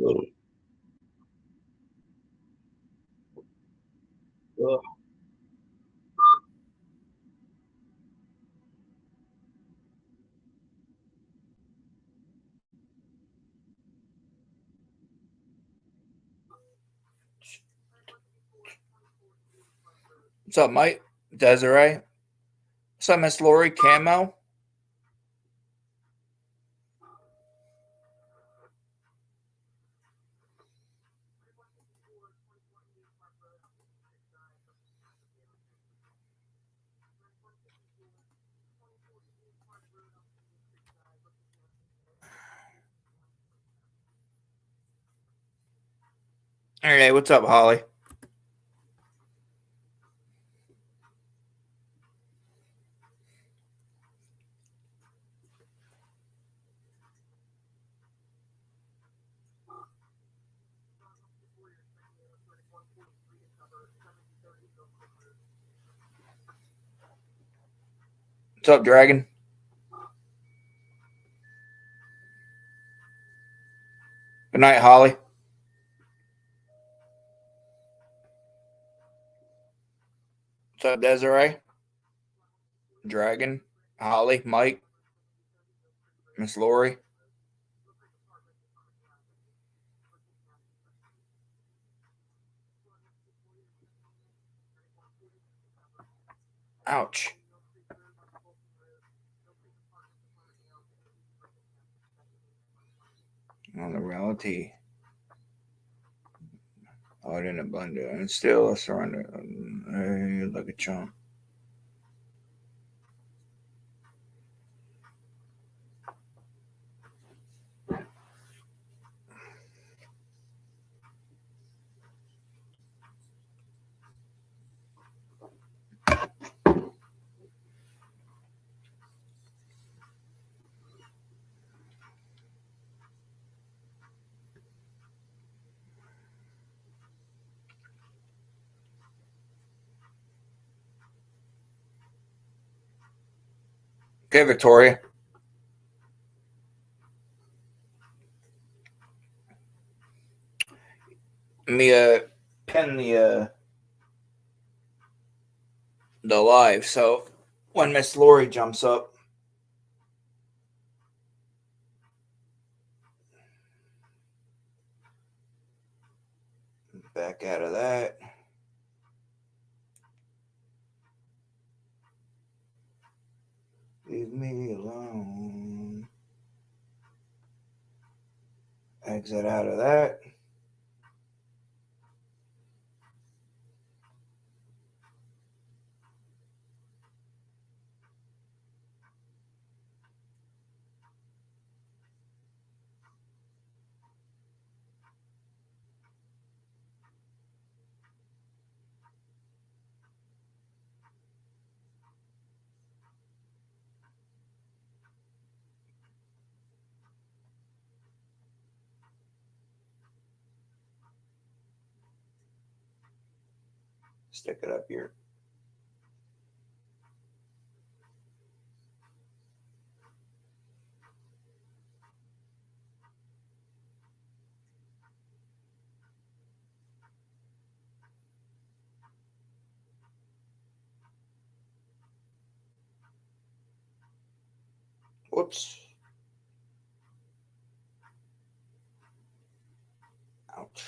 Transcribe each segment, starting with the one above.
Ugh. Ugh. What's up, Mike? Desiree? What's up, Miss Lori? Camo? Hey, what's up, Holly? What's up, Dragon? Good night, Holly. What's up, Desiree? Dragon? Holly? Mike? Miss Lori? Ouch. On the reality. Out in abundance. And still a surrender. Hey, look at you. Okay, Victoria. Let me pin the live so when Miss Lori jumps up. Back out of that. Leave me alone. Exit out of that. Stick it up here. Whoops. Ouch.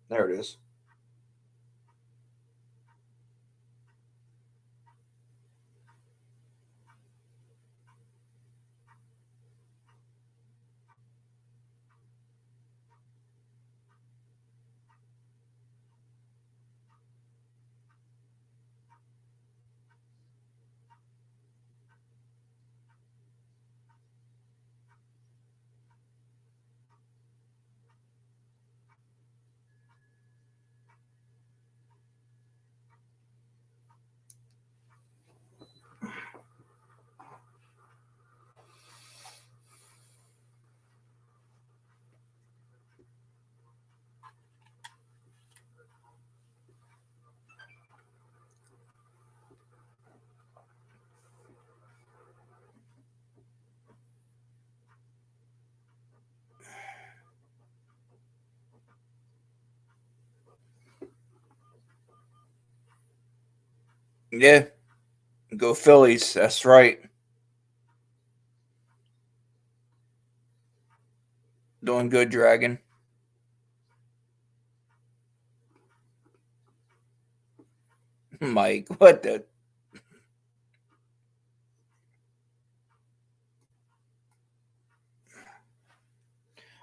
There it is. Yeah, go Phillies. That's right. Doing good, Dragon. Mike, what the?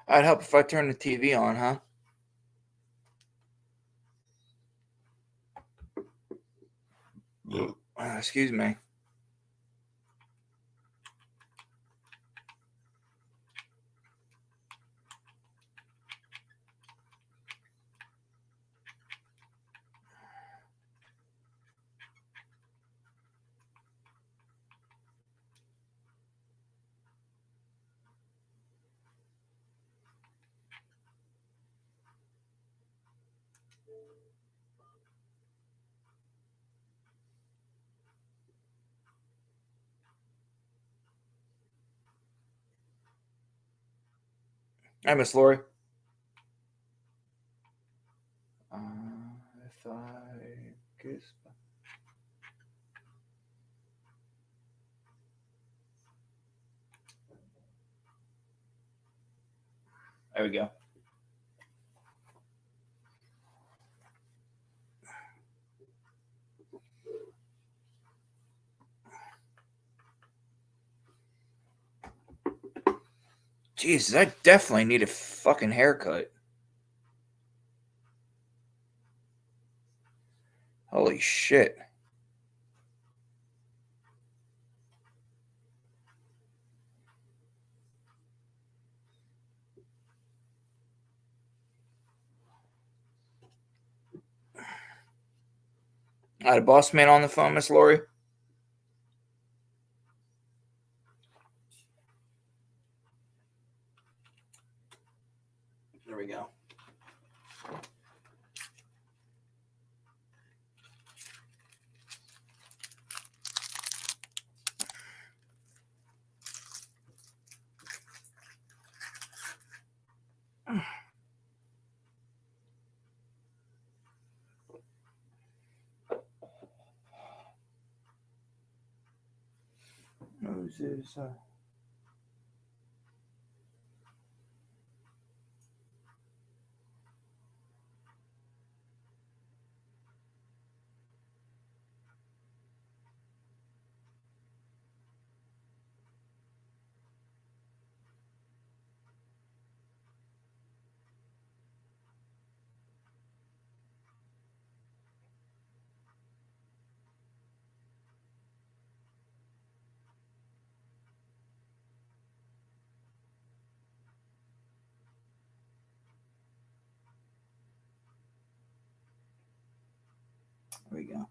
I'd help if I turn the TV on, huh? Excuse me. Hi, Miss Lori. If I guess. There we go. Jesus, I definitely need a fucking haircut. Holy shit. I had a boss man on the phone, Miss Lori. There we go. Who's this? There we go.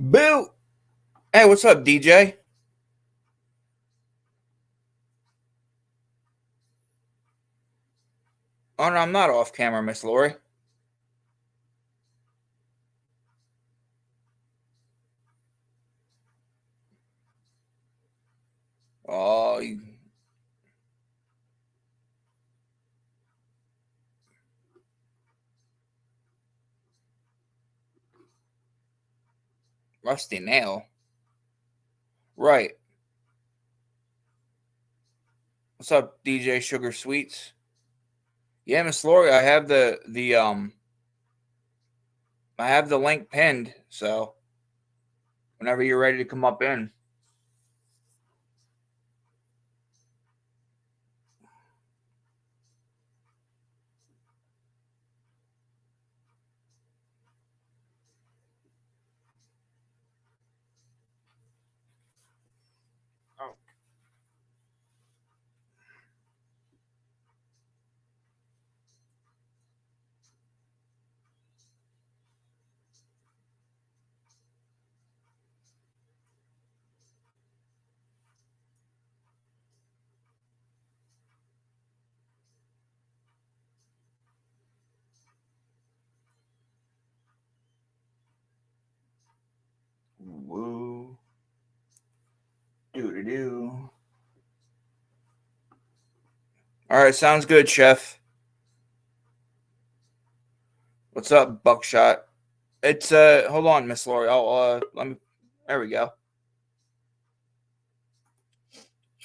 Boo! Hey, what's up, DJ? Oh no, I'm not off camera, Miss Lori. Oh, rusty nail. Right. What's up, DJ Sugar Sweets? Yeah, Miss Lori, I have the link pinned, so whenever you're ready to come up in. Oh. Woo. Do. All right, sounds good, Chef. What's up, Buckshot? It's hold on, Miss Lori. Let me. There we go.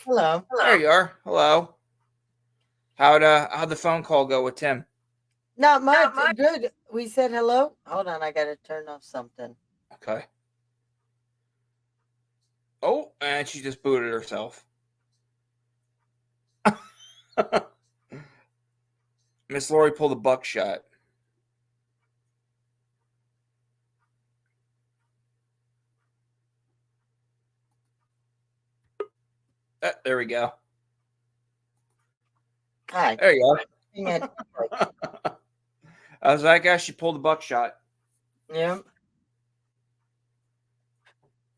Hello. There you are. Hello. How'd the phone call go with Tim? Not much. Good. We said hello. Hold on, I gotta turn off something. Okay. Oh, and she just booted herself. Miss Lori pulled a buckshot. There we go. Hi. There you Yeah. are. I was like, she pulled a buckshot. Yeah.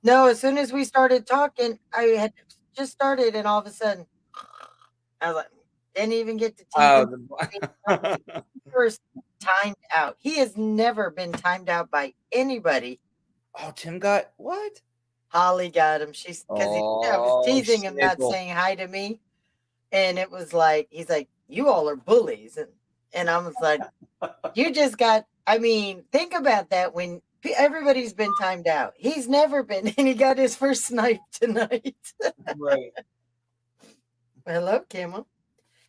No, as soon as we started talking, I had just started, and all of a sudden, I was like, didn't even get to tease him. First timed out. He has never been timed out by anybody. Oh, Tim got what? Holly got him. She's because I was teasing him, not saying hi to me, and it was like he's like, "You all are bullies," and I was like, "You just got." I mean, think about that. When everybody's been timed out, he's never been, and he got his first snipe tonight. Right. Hello, Camel.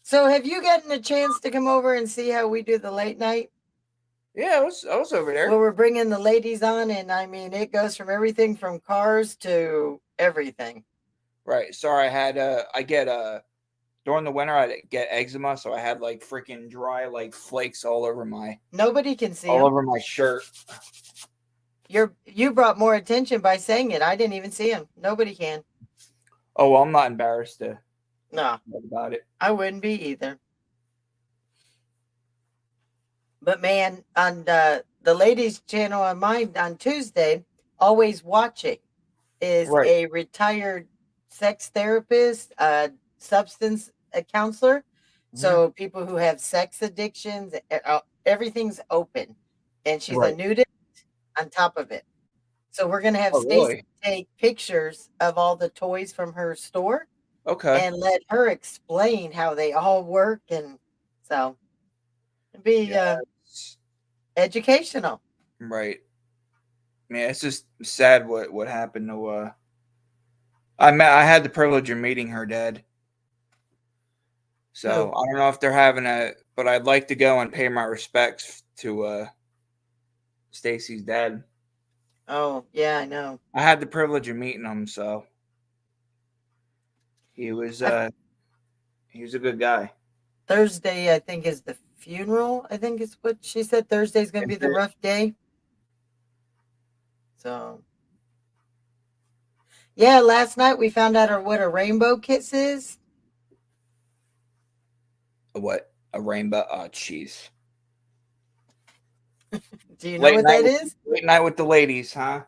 So, have you gotten a chance to come over and see how we do the late night? Yeah, I was over there. Well, we're bringing the ladies on, and I mean, it goes from everything from cars to everything. Right. Sorry, I get during the winter I get eczema, so I had like freaking dry like flakes all over my Nobody can see all him. over my shirt. You brought more attention by saying it. I didn't even see him. Nobody can. Oh well, I'm not embarrassed to No, talk about it. I wouldn't be either. But man, on the ladies' channel on mine on Tuesday, always watching is Right. a retired sex therapist, substance counselor. So people who have sex addictions, everything's open, and she's a Right. nudist on top of it. So we're gonna have Oh Stacy really? take pictures of all the toys from her store Okay. and let her explain how they all work, and so it'd be Yes. educational. Right. Yeah, it's just sad what happened to I had the privilege of meeting her dad. So Who? I don't know if they're having but I'd like to go and pay my respects to Stacy's dad. Oh yeah, I know. I had the privilege of meeting him, so he was I, he was a good guy. Thursday, I think, is the funeral. I think is what she said. Thursday's going to be the rough day. So, yeah, last night we found out what a rainbow kiss is. What? A rainbow? Oh, jeez. Do you know what that is? Late night with the ladies, huh?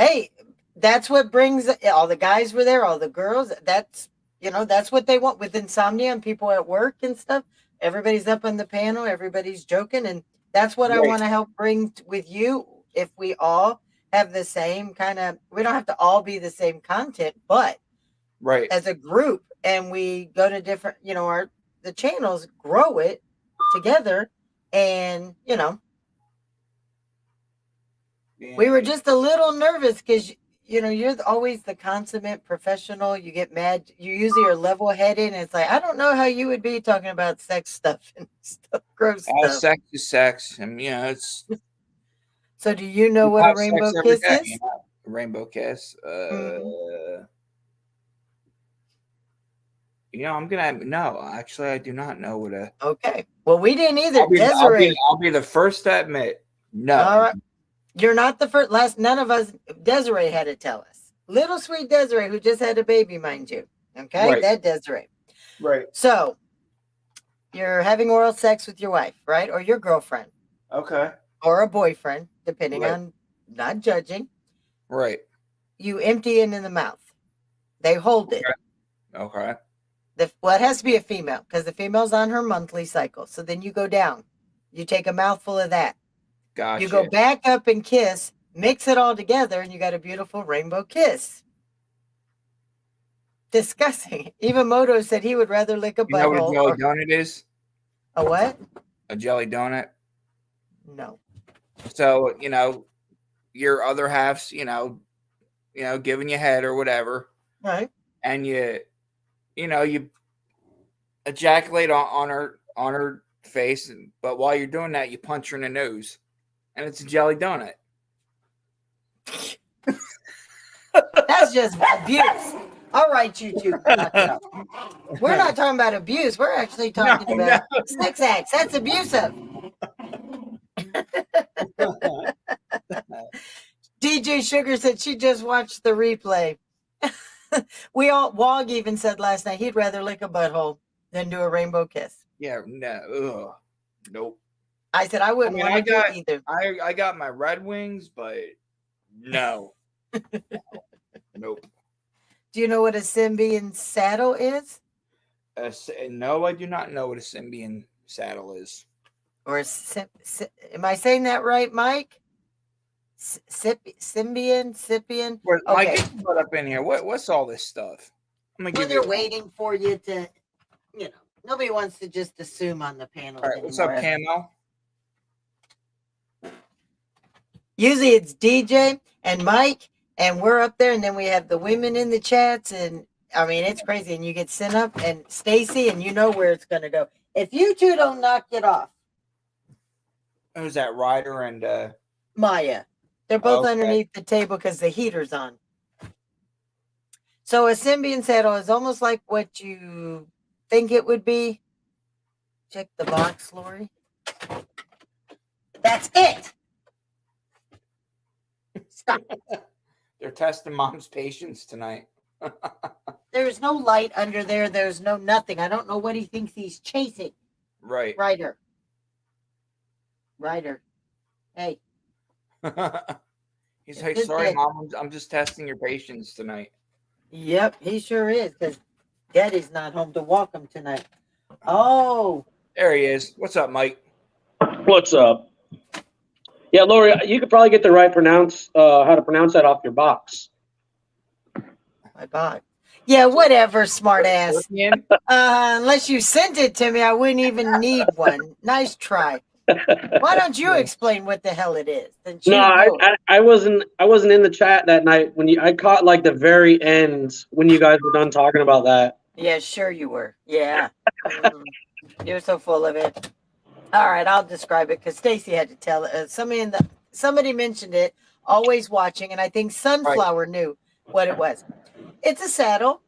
Hey, that's what brings all the guys were there, all the girls. That's what they want with insomnia and people at work and stuff. Everybody's up on the panel, everybody's joking, and that's what I Right. want to help bring with you. If we all have the same kind of, we don't have to all be the same content, but Right. as a group, and we go to different, the channels, grow it together, and we were just a little nervous because you're always the consummate professional. You get mad. You usually are level headed, and it's like I don't know how you would be talking about sex stuff and stuff, gross stuff. Sex is sex, and it's. So, do you know what a rainbow kiss day, is? Rainbow kiss. Mm-hmm. I'm gonna no. Actually, I do not know what a. Okay. Well, we didn't either. I'll be the first to admit. No. All right. You're not the first. None of us. Desiree had to tell us. Little sweet Desiree, who just had a baby, mind you. Okay, right. That Desiree. Right. So, you're having oral sex with your wife, right, or your girlfriend. Okay. Or a boyfriend, depending on, not judging. Right. You empty it in the mouth. They hold it. Okay. It has to be a female because the female's on her monthly cycle. So then you go down. You take a mouthful of that. Gotcha. You go back up and kiss, mix it all together, and you got a beautiful rainbow kiss. Disgusting. Even Moto said he would rather lick a butthole. You know what a jelly donut is? A what? A jelly donut? No. So, your other half's, giving you head or whatever. Right. And you ejaculate on her face, but while you're doing that, you punch her in the nose. And it's a jelly donut. That's just abuse. All right, you two. We're not talking about abuse. We're actually talking about sex acts. That's abusive. DJ Sugar said she just watched the replay. Wog even said last night he'd rather lick a butthole than do a rainbow kiss. Yeah, no. Ugh. Nope. I said I wouldn't want to do it either. I got my Red Wings, but no. Nope. Do you know what a Symbian saddle is? No, I do not know what a Symbian saddle is. Or am I saying that right, Mike? Symbian? Okay. Mike, get your butt up in here. What's all this stuff? They're waiting for you to, nobody wants to just assume on the panel. All right, what's up, Camo? Usually it's DJ and Mike, and we're up there, and then we have the women in the chats, and I mean, it's crazy. And you get sent up, and Stacy, and you know where it's going to go. If you two don't knock it off. Who's that, Ryder and Maya? They're both underneath the table because the heater's on. So a Symbian saddle is almost like what you think it would be. Check the box, Lori. That's it. Stop. They're testing Mom's patience tonight. There's no light under there. There's no nothing. I don't know what he thinks he's chasing. Right. Ryder. Hey. He's like, sorry, Mom. I'm just testing your patience tonight. Yep, he sure is, because Daddy's not home to walk him tonight. Oh. There he is. What's up, Mike? What's up? Yeah, Lori, you could probably get the right how to pronounce that off your box. My box. Yeah, whatever, smart ass. Unless you sent it to me, I wouldn't even need one. Nice try. Why don't you explain what the hell it is? I wasn't in the chat that night when I caught like the very end when you guys were done talking about that. Yeah, sure you were. Yeah. You're so full of it. All right, I'll describe it because Stacy had to tell it. Somebody mentioned it, always watching, and I think Sunflower knew what it was. It's a saddle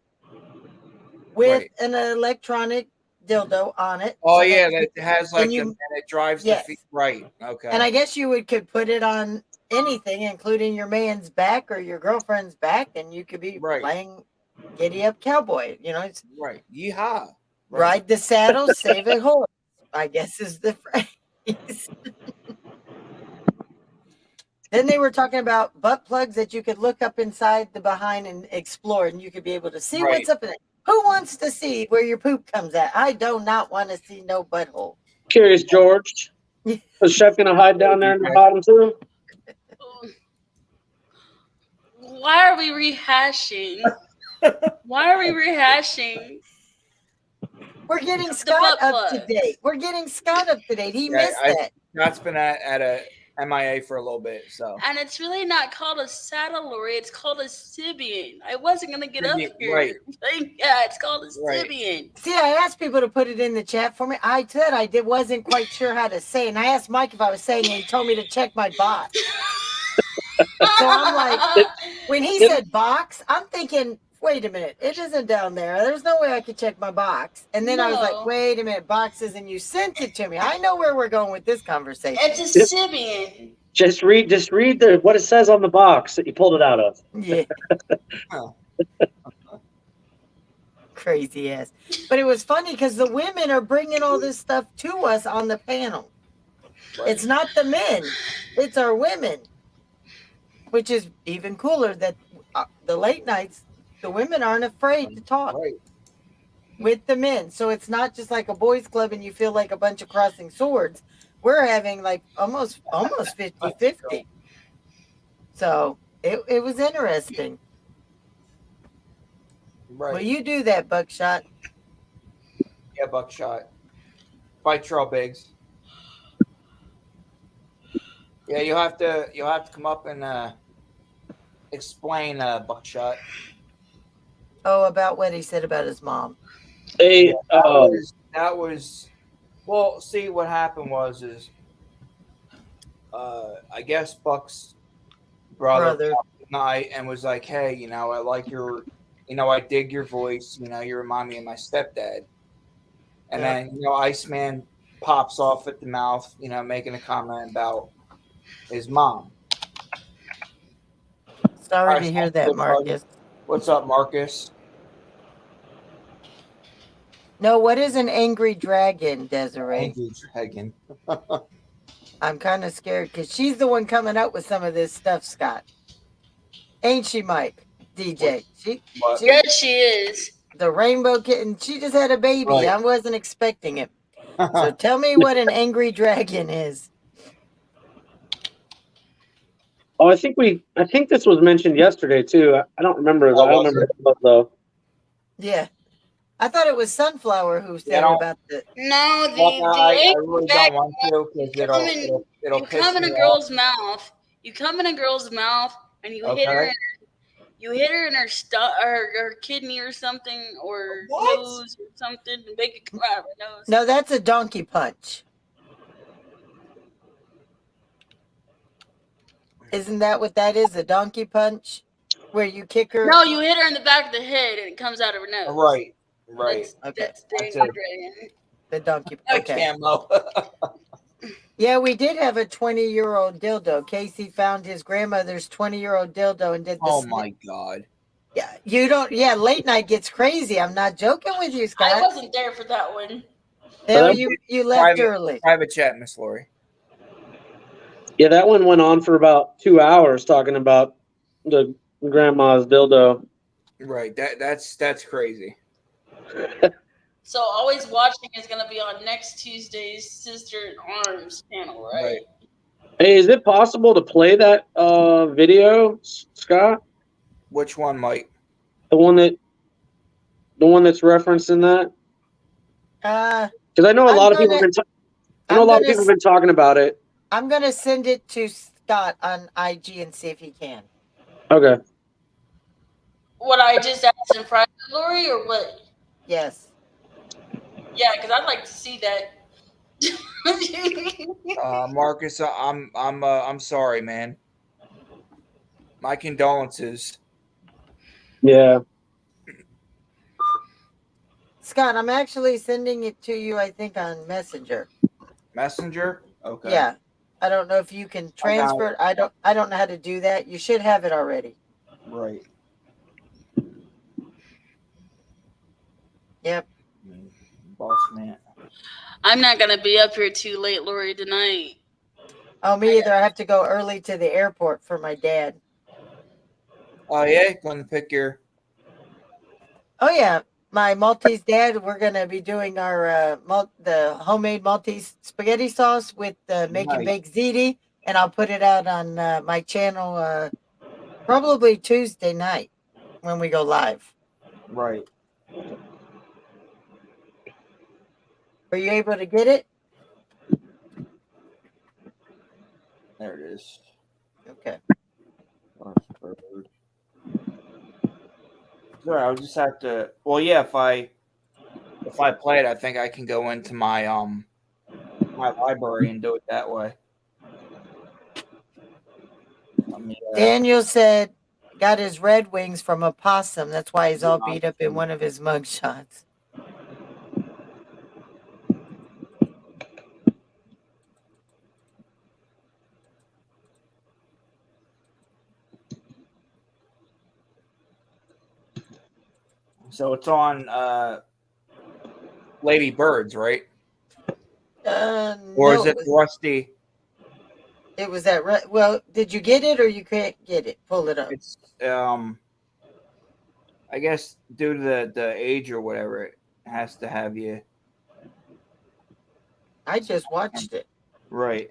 with an electronic dildo on it. Oh, so yeah, that has and it drives the feet right. Okay. And I guess you could put it on anything, including your man's back or your girlfriend's back, and you could be playing giddy up cowboy. It's right. Yeehaw. Ride the saddle, save a horse, I guess is the phrase. Then they were talking about butt plugs that you could look up inside the behind and explore, and you could be able to see what's up in it. Who wants to see where your poop comes at? I do not want to see no butthole. Curious, George. Is Chef gonna hide down there in the bottom too? Why are we rehashing? Why are we rehashing? We're getting Scott up to date. We're getting Scott up to date. He missed that. Scott's been at a MIA for a little bit, so. And it's really not called a saddle lorry. It's called a Sibian. I wasn't gonna get up here. Right. Yeah, it's called a Sibian. See, I asked people to put it in the chat for me. I said I wasn't quite sure how to say it. And I asked Mike if I was saying it, and he told me to check my box. So I'm like, when he said box, I'm thinking, wait a minute, it isn't down there. There's no way I could check my box. And then I was like, wait a minute, boxes, and you sent it to me. I know where we're going with this conversation. It's a Sibian. Just read what it says on the box that you pulled it out of. Yeah. Crazy ass. But it was funny because the women are bringing all this stuff to us on the panel. Right. It's not the men, it's our women, which is even cooler that the late nights, the women aren't afraid to talk with the men. So it's not just like a boys club and you feel like a bunch of crossing swords. We're having like almost 50-50. So it was interesting. Right. Well, you do that, Buckshot. Yeah, Buckshot. Fight Trail Biggs. Yeah, you'll have to come up and explain Buckshot. Oh, about what he said about his mom. Hey, that was well. See, what happened was I guess Buck's brother Nite and was like, "Hey, I like your, I dig your voice. You remind me of my stepdad." And then Iceman pops off at the mouth, making a comment about his mom. Sorry to hear that, Marcus. What's up, Marcus? No, what is an angry dragon, Desiree? Angry dragon. I'm kind of scared because she's the one coming up with some of this stuff, Scott. Ain't she, Mike? DJ. Yes, she is. The rainbow kitten. She just had a baby. Right. I wasn't expecting it. So tell me what an angry dragon is. Oh, I think this was mentioned yesterday too. I don't remember. I don't remember though. Yeah, I thought it was Sunflower who said about the. No, I really don't want to because it'll you come in a girl's mouth. You come in a girl's mouth and you hit her. You hit her in her kidney or something, or nose or something, and make it come out of her nose. No, that's a donkey punch. Isn't that what that is? A donkey punch? Where you kick her? No, you hit her in the back of the head and it comes out of her nose. Right. That's the donkey punch. Okay. Camo. Yeah, we did have a 20-year-old dildo. Casey found his grandmother's 20-year-old dildo and did this. Oh my God. Yeah, you don't. Yeah, late night gets crazy. I'm not joking with you, Scott. I wasn't there for that one. No, you left early. Private chat, Miss Lori. Yeah, that one went on for about 2 hours talking about the grandma's dildo. Right. That's crazy. So Always Watching is going to be on next Tuesday's Sister in Arms channel, right? Hey, is it possible to play that video, Scott? Which one, Mike? The one that's referenced in that? Because I know a lot of people have been talking about it. I'm gonna send it to Scott on IG and see if he can. Okay. What I just asked in private, Lori, or what? Yes. Yeah, because I'd like to see that. Marcus, I'm sorry, man. My condolences. Yeah. Scott, I'm actually sending it to you, I think, on Messenger. Messenger? Okay. Yeah. I don't know if you can transfer it. I don't know how to do that. You should have it already. Right. Yep. Boss man. I'm not gonna be up here too late, Lori, tonight. Oh, me either. I have to go early to the airport for my dad. Oh yeah, going to pick your. Oh yeah, my Maltese dad. We're gonna be doing our the homemade Maltese spaghetti sauce with make and bake ziti, and I'll put it out on my channel probably Tuesday night when we go live. Right. Were you able to get it? There it is. Okay. Sorry, I'll just have to. Well, yeah. If I play it, I think I can go into my my library and do it that way. Daniel said, "Got his Red Wings from a possum. That's why he's all beat up in one of his mug shots." So it's on Lady Birds, right? Or no, is it Rusty? It was that. Well, did you get it or you can't get it? Pull it up. It's I guess due to the age or whatever, it has to have you. I just watched it. Right.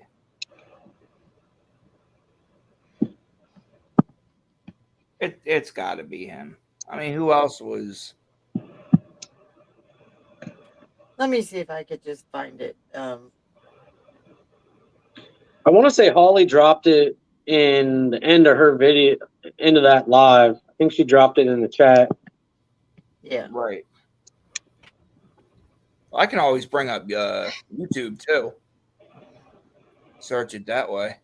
It's got to be him. I mean, who else was? Let me see if I could just find it. I want to say Holly dropped it in the end of her video, end of that live. I think she dropped it in the chat. Yeah. Right. I can always bring up YouTube too. Search it that way.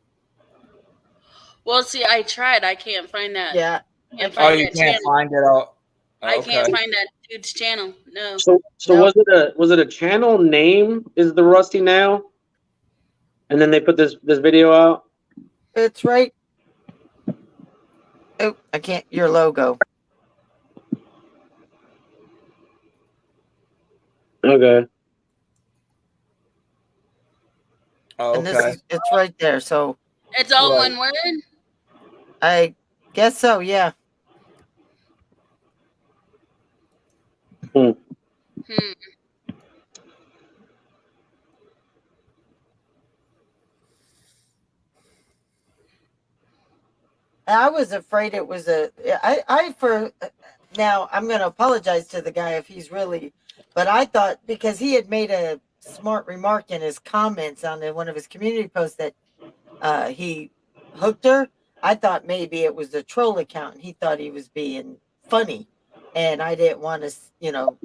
Well, see, I tried. I can't find that. Yeah. You can't find it all. I can't find that dude's channel. No. So no. was it a channel name? Is the Rusty Now? And then they put this video out. It's right. Oh, I can't. Your logo. Okay. Oh, okay. And this is, it's right there. So it's all one word. I guess so. Yeah. Hmm. I was afraid it was now I'm going to apologize to the guy if he's really, but I thought because he had made a smart remark in his comments on one of his community posts that he hooked her. I thought maybe it was a troll account and he thought he was being funny. And I didn't want to,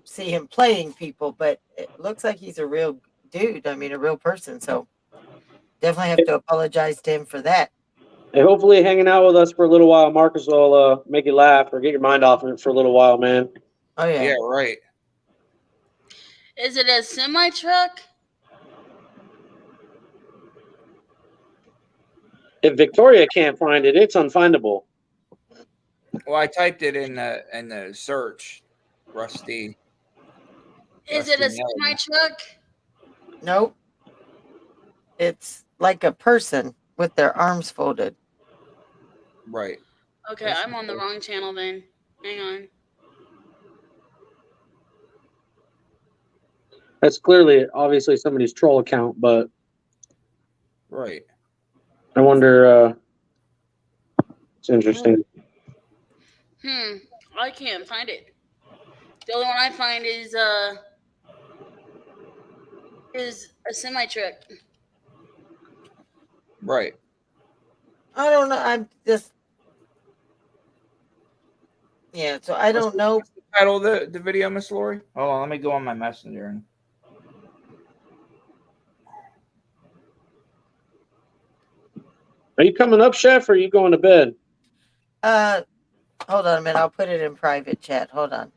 see him playing people, but it looks like he's a real dude. I mean, a real person. So definitely have to apologize to him for that. Hey, hopefully hanging out with us for a little while, Marcus, will make you laugh or get your mind off of it for a little while, man. Oh, yeah. Yeah, right. Is it a semi-truck? If Victoria can't find it, it's unfindable. Well, I typed it in the search, Rusty. Is it a semi-truck? Nope. It's like a person with their arms folded. Right. Okay, I'm on the wrong channel then. Hang on. That's clearly, obviously, somebody's troll account, but right. I wonder. It's interesting. I can't find it. The only one I find is a semi-truck. Right. I don't know. I'm just. Yeah, so I don't know. What's the title of the video, Miss Lori? Hold on, let me go on my messenger. Are you coming up, Chef, or are you going to bed? Hold on a minute. I'll put it in private chat. Hold on.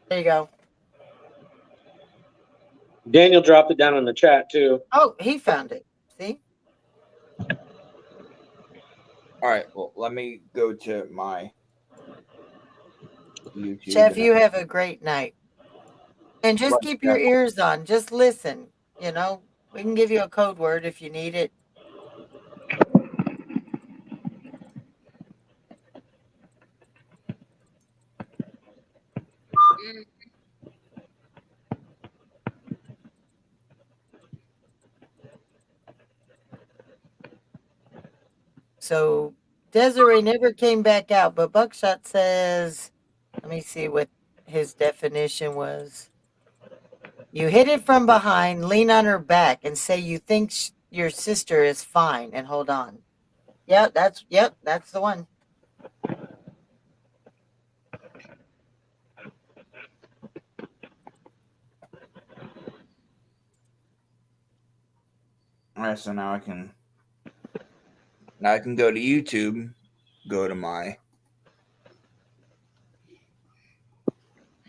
There you go. Daniel dropped it down in the chat, too. Oh, he found it. See? All right. Well, let me go to my YouTube. Chef, you have a great night. And just keep your ears on. Just listen. You know, we can give you a code word if you need it. So Desiree never came back out, but Buckshot says, let me see what his definition was. You hit it from behind, lean on her back, and say you think your sister is fine, and hold on. Yep, that's the one. All right, so now I can go to YouTube, go to my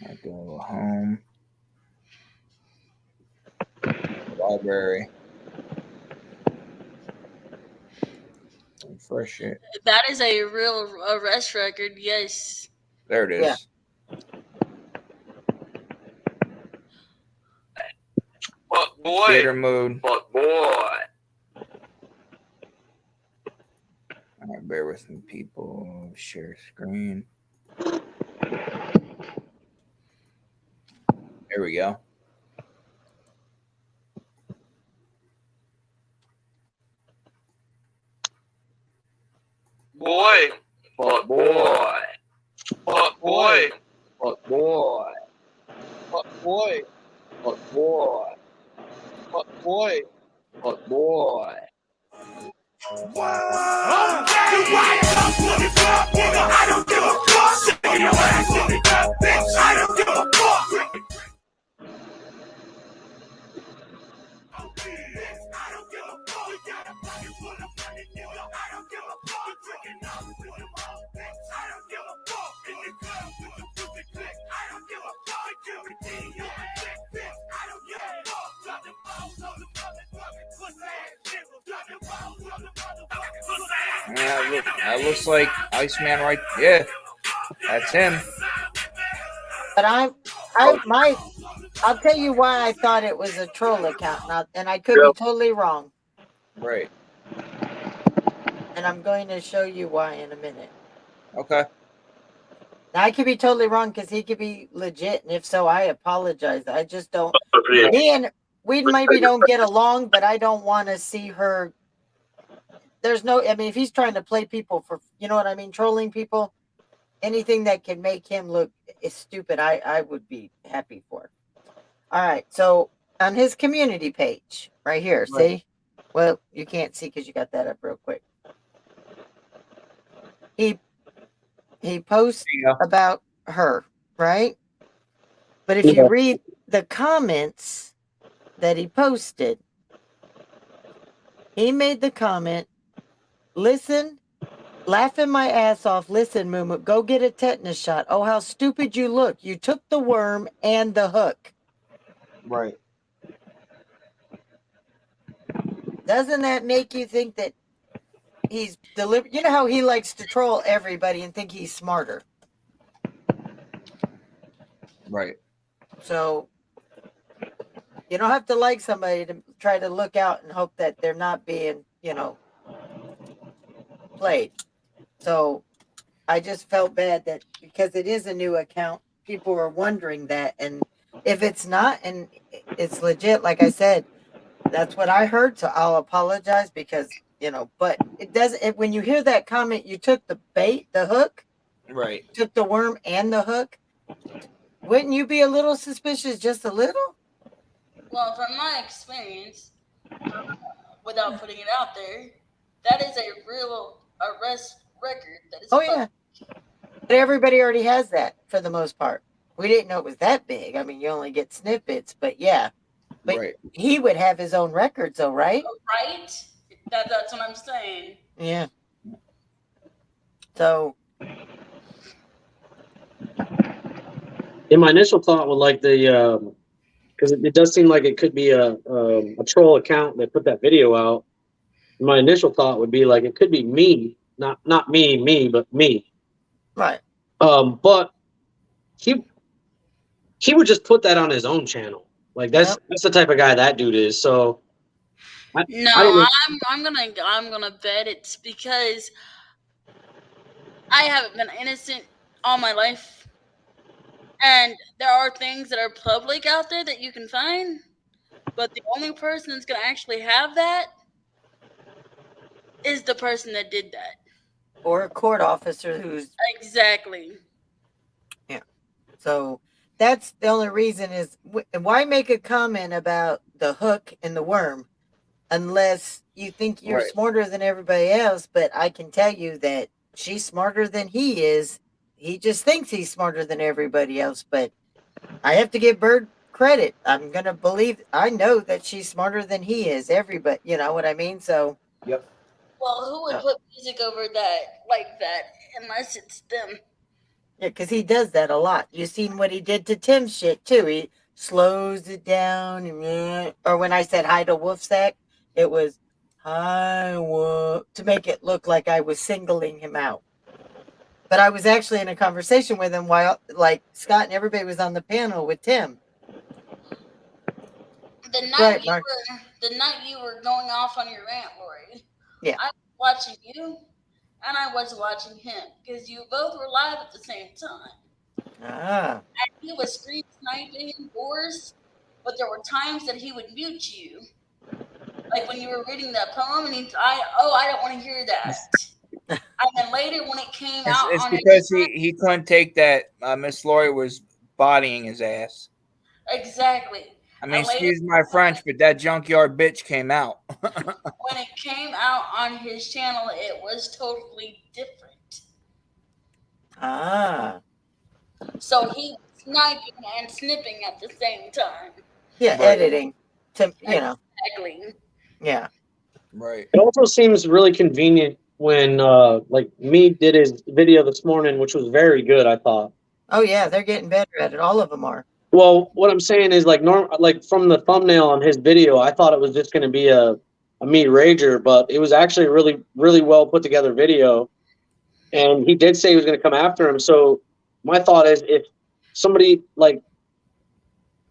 I go home, library, refresh it. That is a real arrest record. Yes. There it is. Yeah. Fuck boy. Theater mode. Fuck boy. All right, bear with me, people. Share screen. There we go. Boy. Fuck boy. Fuck boy. Fuck boy. Fuck boy. Fuck boy. Fuck boy. Fuck boy. I don't give a fuck. Your ass in the gut, bitch. I don't give a fuck. Yeah, that looks like Iceman right. Yeah, that's him. But I'll tell you why I thought it was a troll account, and I could be totally wrong. Right. And I'm going to show you why in a minute. Okay. Now, I could be totally wrong because he could be legit, and if so, I apologize. I just don't. Me and we maybe don't get along, but I don't want to see her. There's no. I mean, if he's trying to play people for, you know what I mean, trolling people, anything that can make him look stupid, I would be happy for. All right, so on his community page, right here, see? Well, you can't see because you got that up real quick. He posts about her, right? But if you read the comments that he posted, he made the comment, listen, laughing my ass off. Listen, Moo, go get a tetanus shot. Oh, how stupid you look. You took the worm and the hook. Right. Doesn't that make you think that he's deliberate? You know how he likes to troll everybody and think he's smarter. Right. So you don't have to like somebody to try to look out and hope that they're not being, played. So I just felt bad that because it is a new account, people were wondering that. And if it's not, and it's legit, like I said, that's what I heard. So I'll apologize because, but it doesn't, when you hear that comment, you took the bait, the hook, right? Took the worm and the hook. Wouldn't you be a little suspicious, just a little? Well, from my experience, without putting it out there, that is a real arrest record. That is yeah. But everybody already has that for the most part. We didn't know it was that big. I mean, you only get snippets, but yeah. But he would have his own records, though, right? Right? That's what I'm saying. Yeah. So. In my initial thought would like the, because it does seem like it could be a troll account that put that video out. My initial thought would be like it could be me not me, but me. Right. But he would just put that on his own channel. Like that's the type of guy that dude is. So I don't know. I'm gonna bet it's because I haven't been innocent all my life, and there are things that are public out there that you can find, but the only person that's gonna actually have that is the person that did that, or a court officer who's exactly. Yeah. So that's the only reason is why make a comment about the hook and the worm unless you think you're smarter than everybody else. But I can tell you that she's smarter than he is. He just thinks he's smarter than everybody else. But I have to give Bird credit. I'm going to believe, I know that she's smarter than he is. Everybody, you know what I mean? So, yep. Well, who would put music over that like that unless it's them? Yeah, because he does that a lot. You've seen what he did to Tim's shit too. He slows it down, or when I said hi to Wolfsack, it was hi Wolf to make it look like I was singling him out. But I was actually in a conversation with him while, like, Scott and everybody was on the panel with Tim. The night you were going off on your rant, Lori. Yeah. I was watching you, and I was watching him because you both were live at the same time. Ah. And he was scream sniping yours, but there were times that he would mute you, like when you were reading that poem, and I don't want to hear that. And then later when it came out, it's because he couldn't take that. Miss Lori was bodying his ass. Exactly. I mean, excuse my French, but that junkyard bitch came out. When it came out on his channel, it was totally different. Ah. So he was sniping and snipping at the same time. Yeah, right. Editing. To, Exactly. Yeah. Right. It also seems really convenient when like me did his video this morning, which was very good, I thought. Oh yeah, they're getting better at it. All of them are. Well, what I'm saying is like from the thumbnail on his video, I thought it was just going to be a me rager, but it was actually a really, really well put together video. And he did say he was going to come after him. So my thought is if somebody like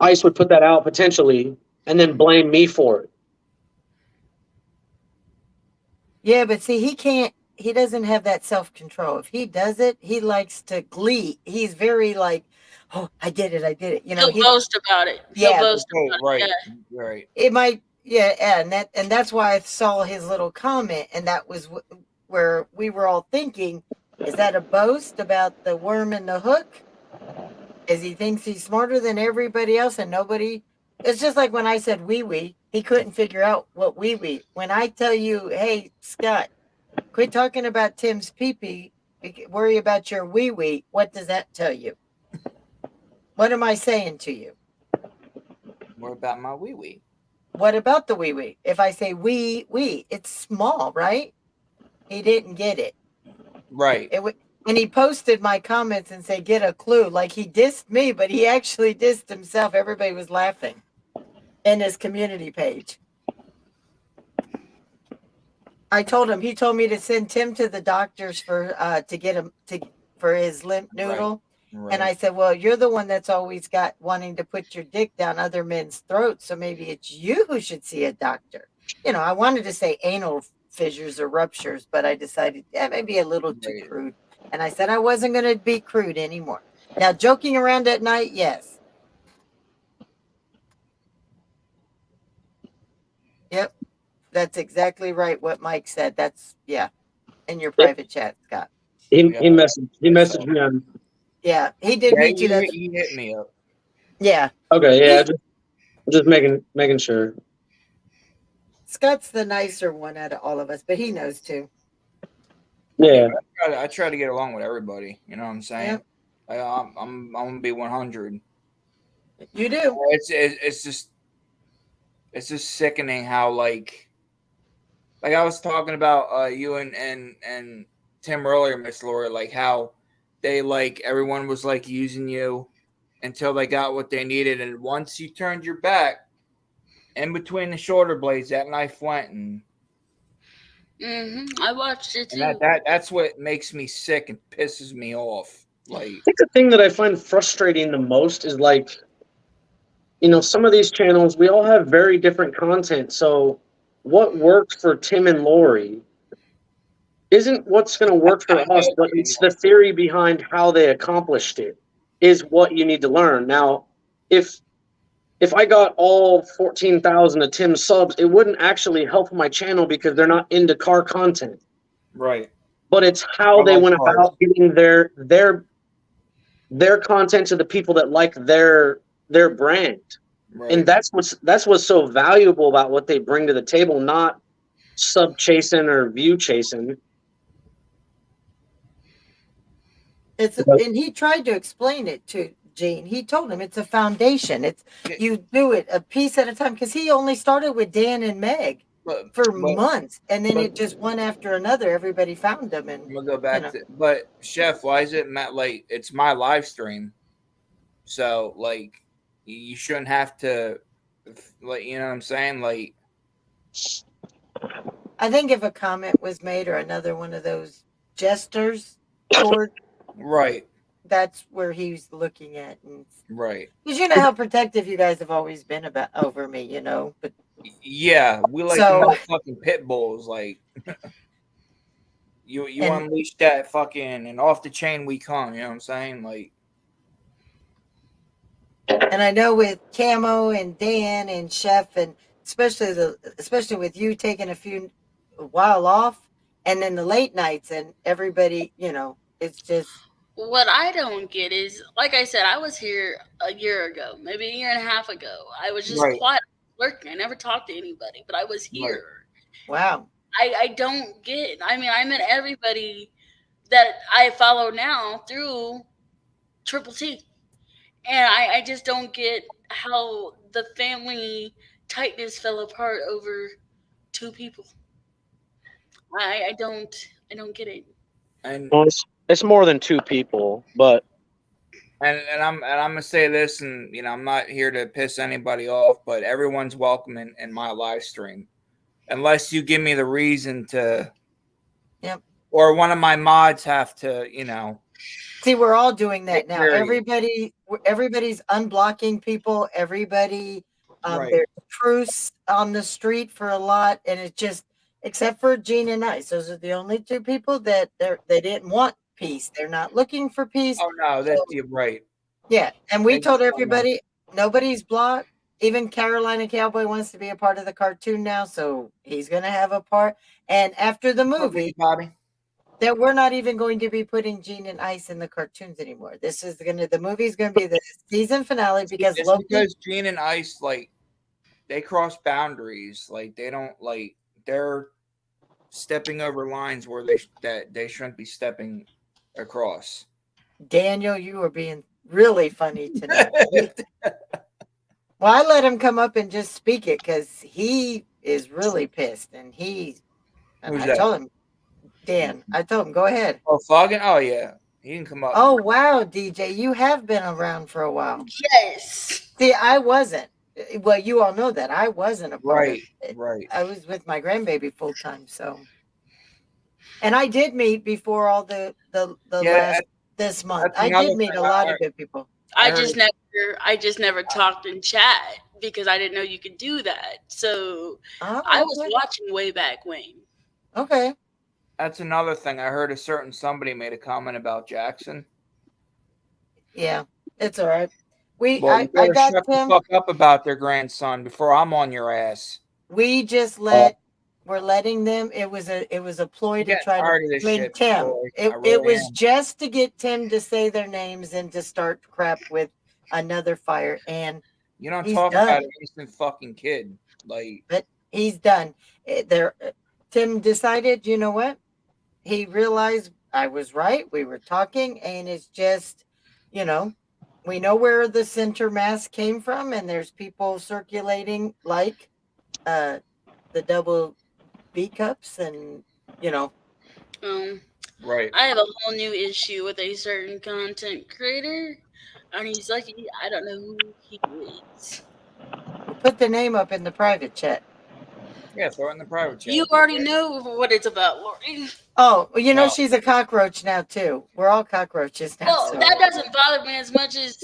Ice would put that out potentially and then blame me for it. Yeah, but see, he doesn't have that self-control. If he does it, he likes to glee. He's very like, oh, I did it. You know, he'll boast about it. He'll boast about right. it. Yeah. Right. It might, and that's why I saw his little comment, and that was where we were all thinking, is that a boast about the worm and the hook? Is he thinks he's smarter than everybody else and nobody? It's just like when I said wee, he couldn't figure out what wee. When I tell you, hey, Scott, quit talking about Tim's pee-pee, worry about your wee, what does that tell you? What am I saying to you? What about my wee? What about the wee? If I say wee, it's small, right? He didn't get it. Right. And he posted my comments and said, get a clue. Like he dissed me, but he actually dissed himself. Everybody was laughing in his community page. I told him, he told me to send Tim to the doctors for his limp noodle. Right. And I said, well, you're the one that's always got wanting to put your dick down other men's throats. So maybe it's you who should see a doctor. You know, I wanted to say anal fissures or ruptures, but I decided, maybe a little too crude. And I said I wasn't going to be crude anymore. Now, joking around at night, yes. Yep. That's exactly right what Mike said. That's, in your private chat, Scott. He messaged me on. Yeah, he did me too. He hit me up. Yeah. Okay, yeah, just making sure. Scott's the nicer one out of all of us, but he knows too. Yeah. I try to get along with everybody. You know what I'm saying? Yeah. I'm gonna be 100. You do. It's just sickening how like I was talking about you and Tim earlier, Miss Laura, like how they like everyone was like using you until they got what they needed, and once you turned your back in between the shoulder blades, that knife went, and I watched it too. And that's what makes me sick and pisses me off. Like, I think the thing that I find frustrating the most is like, some of these channels, we all have very different content. So what works for Tim and Lori isn't what's going to work for us, but it's the theory behind how they accomplished it is what you need to learn. Now, if I got all 14,000 of Tim's subs, it wouldn't actually help my channel because they're not into car content. right. But it's how they went about getting their content to the people that like their brand. Right. And that's what's so valuable about what they bring to the table, not sub chasing or view chasing. And he tried to explain it to Gene. He told him it's a foundation. It's you do it a piece at a time, because he only started with Dan and Meg for months, and then it just one after another. Everybody found them, and I'm gonna go back to. But Chef, why is it like it's my live stream? So like, you shouldn't have to, like, you know what I'm saying? Like, I think if a comment was made or another one of those gestures toward. Right. That's where he's looking at. And, right. Because you know how protective you guys have always been over me, But yeah, we like motherfucking pit bulls. Like, you unleash that fucking and off the chain we come. You know what I'm saying? Like, and I know with Camo and Dan and Chef, and especially with you taking a while off, and then the late nights and everybody, it's just. What I don't get is, like I said, I was here a year ago, maybe a year and a half ago. I was just quiet, working. I never talked to anybody, but I was here. Right. Wow. I don't get. I mean, I met everybody that I follow now through Triple T, and I just don't get how the family tightness fell apart over two people. I don't get it. And it's more than two people, but and I'm gonna say this, and I'm not here to piss anybody off, but everyone's welcome in my live stream, unless you give me the reason to. Yep. Or one of my mods have to, See, we're all doing that now. Everybody's unblocking people. Everybody, there's truce on the street for a lot, and it's just, except for Gene and Ice, those are the only two people that they didn't want peace. They're not looking for peace. Oh no, that's right. Yeah, and we told everybody nobody's blocked. Even Carolina Cowboy wants to be a part of the cartoon now, so he's going to have a part. And after the movie, Bobby, that we're not even going to be putting Gene and Ice in the cartoons anymore. The movie's going to be the season finale because Gene and Ice, like, they cross boundaries. Like, they don't, like, they're stepping over lines where they shouldn't be stepping across. Daniel, you are being really funny tonight. Well, I let him come up and just speak it because he is really pissed, and I told him, Dan, I told him, go ahead. Oh, Foggin? Oh, yeah. He can come up. Oh, wow, DJ, you have been around for a while. Yes. See, I wasn't. Well, you all know that. I wasn't a part of it. Right. I was with my grandbaby full time, so. And I did meet before all the last this month. I did meet a lot of good people. I just never talked in chat because I didn't know you could do that. So I was watching way back when. Okay. That's another thing. I heard somebody made a comment about Jackson. Yeah, it's all right. I got shut the fuck up about their grandson before I'm on your ass. We just we're letting them. It was a ploy to try to win Tim. It was just to get Tim to say their names and to start crap with another fire. And you don't talk about an innocent fucking kid, like. But he's done. Tim decided. You know what? He realized I was right. We were talking, and it's just, we know where the center mass came from, and there's people circulating like the double B cups, and right. I have a whole new issue with a certain content creator, and he's lucky I don't know who he is. Put the name up in the private chat. Yeah, throw it in the private chat. You already know what it's about, Lori. Oh, you know No. she's a cockroach now too. We're all cockroaches now. Well, So. that doesn't bother me as much as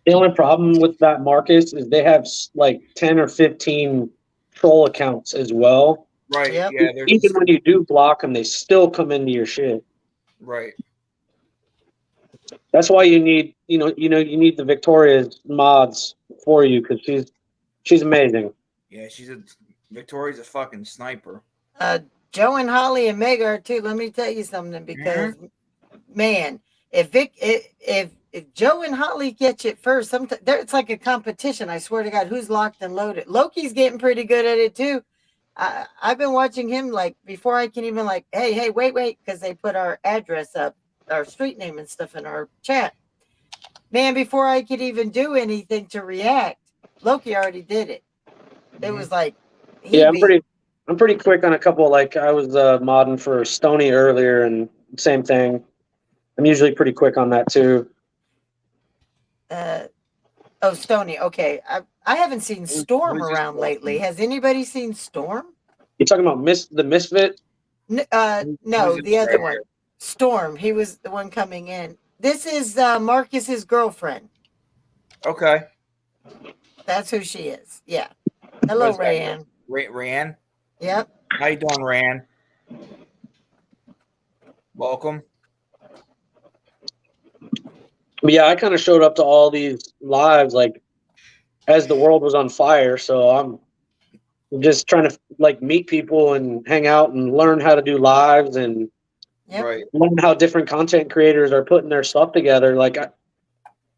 The only problem with that, Marcus, is they have like 10 or 15 troll accounts as well. Right. Yep. Yeah. There's Even when you do block them, they still come into your shit. right. That's why you need, you need the Victoria's mods for you because she's amazing. Yeah. Victoria's a fucking sniper. Joe and Holly and Meg are too. Let me tell you something, because man, if Joe and Holly get it first, sometimes it's like a competition. I swear to God, who's locked and loaded? Loki's getting pretty good at it too. I've been watching him like before I can even like, hey, wait, because they put our address up, our street name and stuff in our chat. Man, before I could even do anything to react, Loki already did it. It was like, I'm pretty quick on a couple. Like I was modding for Stony earlier, and same thing. I'm usually pretty quick on that too. Stony. Okay, I haven't seen Storm around lately. Has anybody seen Storm? You talking about the Misfit? No, the other one, Storm. He was the one coming in. This is Marcus's girlfriend. Okay. That's who she is. Yeah. Hello, Rayanne. Rayanne. Yep. How you doing, Rayanne? Welcome. But yeah, I kind of showed up to all these lives like as the world was on fire. So I'm just trying to like meet people and hang out and learn how to do lives and learn how different content creators are putting their stuff together. Like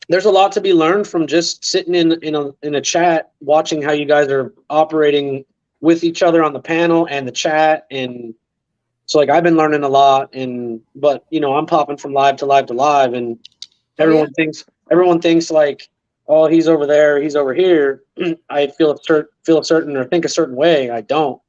there's a lot to be learned from just sitting in a chat, watching how you guys are operating with each other on the panel and the chat. And so like I've been learning a lot, but I'm popping from live to live to live, and everyone thinks like, oh, he's over there, he's over here. I feel a certain or think a certain way. I don't,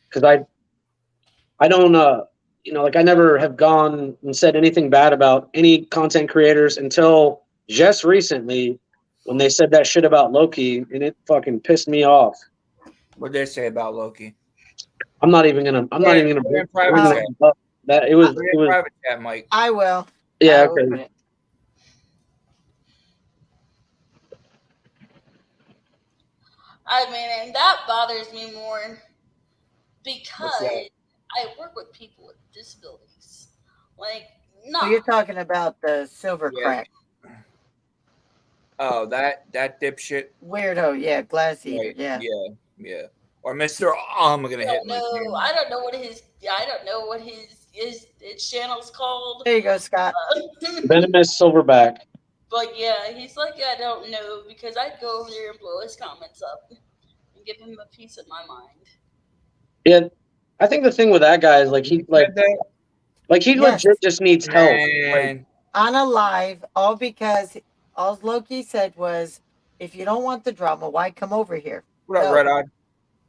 because I don't like I never have gone and said anything bad about any content creators until just recently when they said that shit about Loki, and it fucking pissed me off. What did they say about Loki? I'm not even gonna private chat. That it was private chat, Mike. I will. Yeah, okay. I mean, and that bothers me more because I work with people with disabilities. Like, no. So you're talking about the silver crack. Oh, that dipshit. Weirdo, yeah, glass eater, yeah. Yeah. Or Mr. I'm gonna hit my No, I don't know what his channel's called. There you go, Scott. Venomous Silverback. But yeah, he's like, I don't know, because I'd go over there and blow his comments up and give him a piece of my mind. Yeah, I think the thing with that guy is legit just needs help. Like, on a live, all because all Loki said was, if you don't want the drama, why come over here? What up, Red Eye?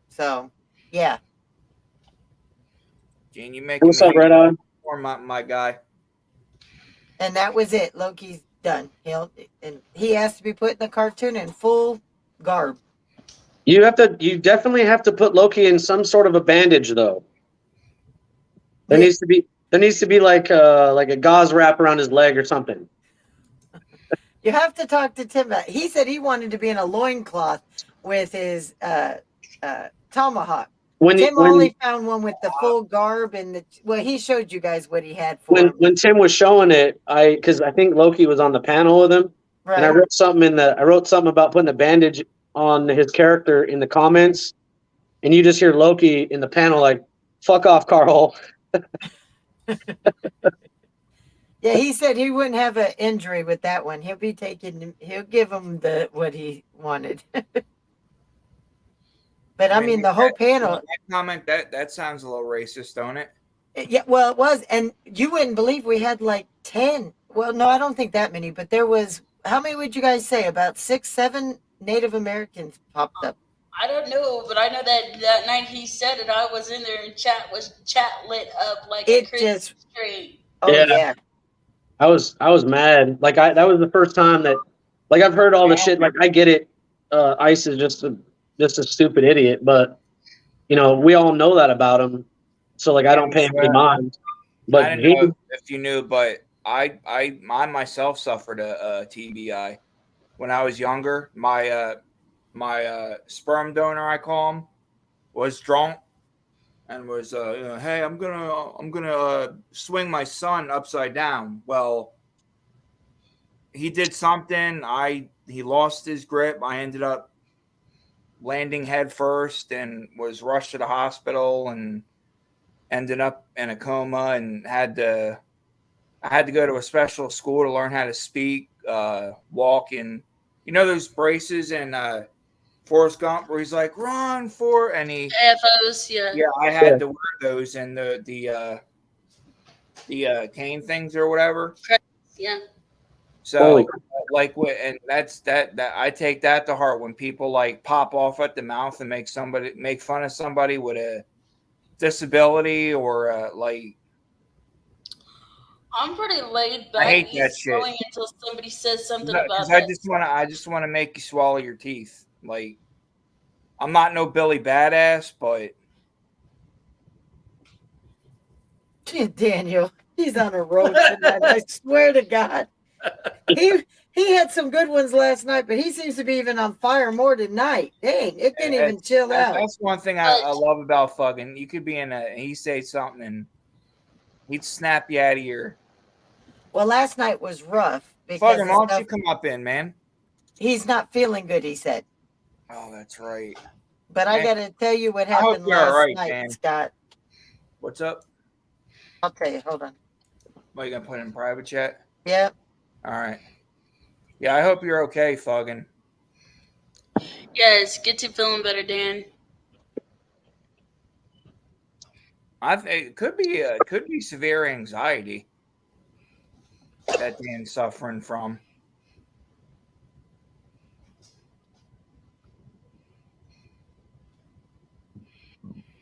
So, yeah. Gene, you make What's up, Red Eye? Or my guy. And that was it. Loki's done. He has to be put in the cartoon in full garb. You definitely have to put Loki in some sort of a bandage, though. There needs to be like a gauze wrap around his leg or something. You have to talk to Tim. He said he wanted to be in a loincloth with his tomahawk. Tim only found one with the full garb and he showed you guys what he had for him. When Tim was showing it, because I think Loki was on the panel with him, right. And I wrote something about putting a bandage on his character in the comments, and you just hear Loki in the panel like, "Fuck off, Carl." Yeah, he said he wouldn't have an injury with that one. He'll give him what he wanted. But I mean, the whole panel. That comment that sounds a little racist, don't it? Yeah, well, it was, and you wouldn't believe we had like 10. Well, no, I don't think that many, but there was. How many would you guys say? About 6, 7 Native Americans popped up. I don't know, but I know that night he said it, I was in there and chat lit up like a Christmas tree. Oh yeah. I was mad. Like that was the first time that, like, I've heard all the shit. Like I get it. Ice is just a stupid idiot, but you know, we all know that about him. So like, I don't pay him any mind. But I didn't know if you knew, but I myself suffered a TBI when I was younger. My sperm donor, I call him, was drunk and was hey, I'm gonna swing my son upside down. Well, he did something. He lost his grip. I ended up landing head first and was rushed to the hospital and ended up in a coma and I had to go to a special school to learn how to speak, walk, and you know those braces in Forrest Gump where he's like run for and he AFOs, yeah. yeah I had to wear those and the cane things or whatever. Yeah. So like what and that's that I take that to heart when people like pop off at the mouth and make fun of somebody with a disability or like. I'm pretty laid back. I hate that shit. Until somebody says something about Because that. I just want to make you swallow your teeth. Like, I'm not no Billy Badass, but Daniel, he's on a roll tonight. I swear to God, he had some good ones last night, but he seems to be even on fire more tonight. Dang, it can't even chill out. That's one thing I love about fucking. You could be in and he say something and he'd snap you out of your. Well, last night was rough. Fucking, why don't you come up in, man? He's not feeling good, he said. Oh, that's right. But man, I got to tell you what happened last night, man. Scott. What's up? I'll tell you. Hold on. What, you going to put it in private chat? Yep. All right. Yeah, I hope you're okay, Fuggin. Yes, get to feeling better, Dan. I think it could be severe anxiety that Dan's suffering from.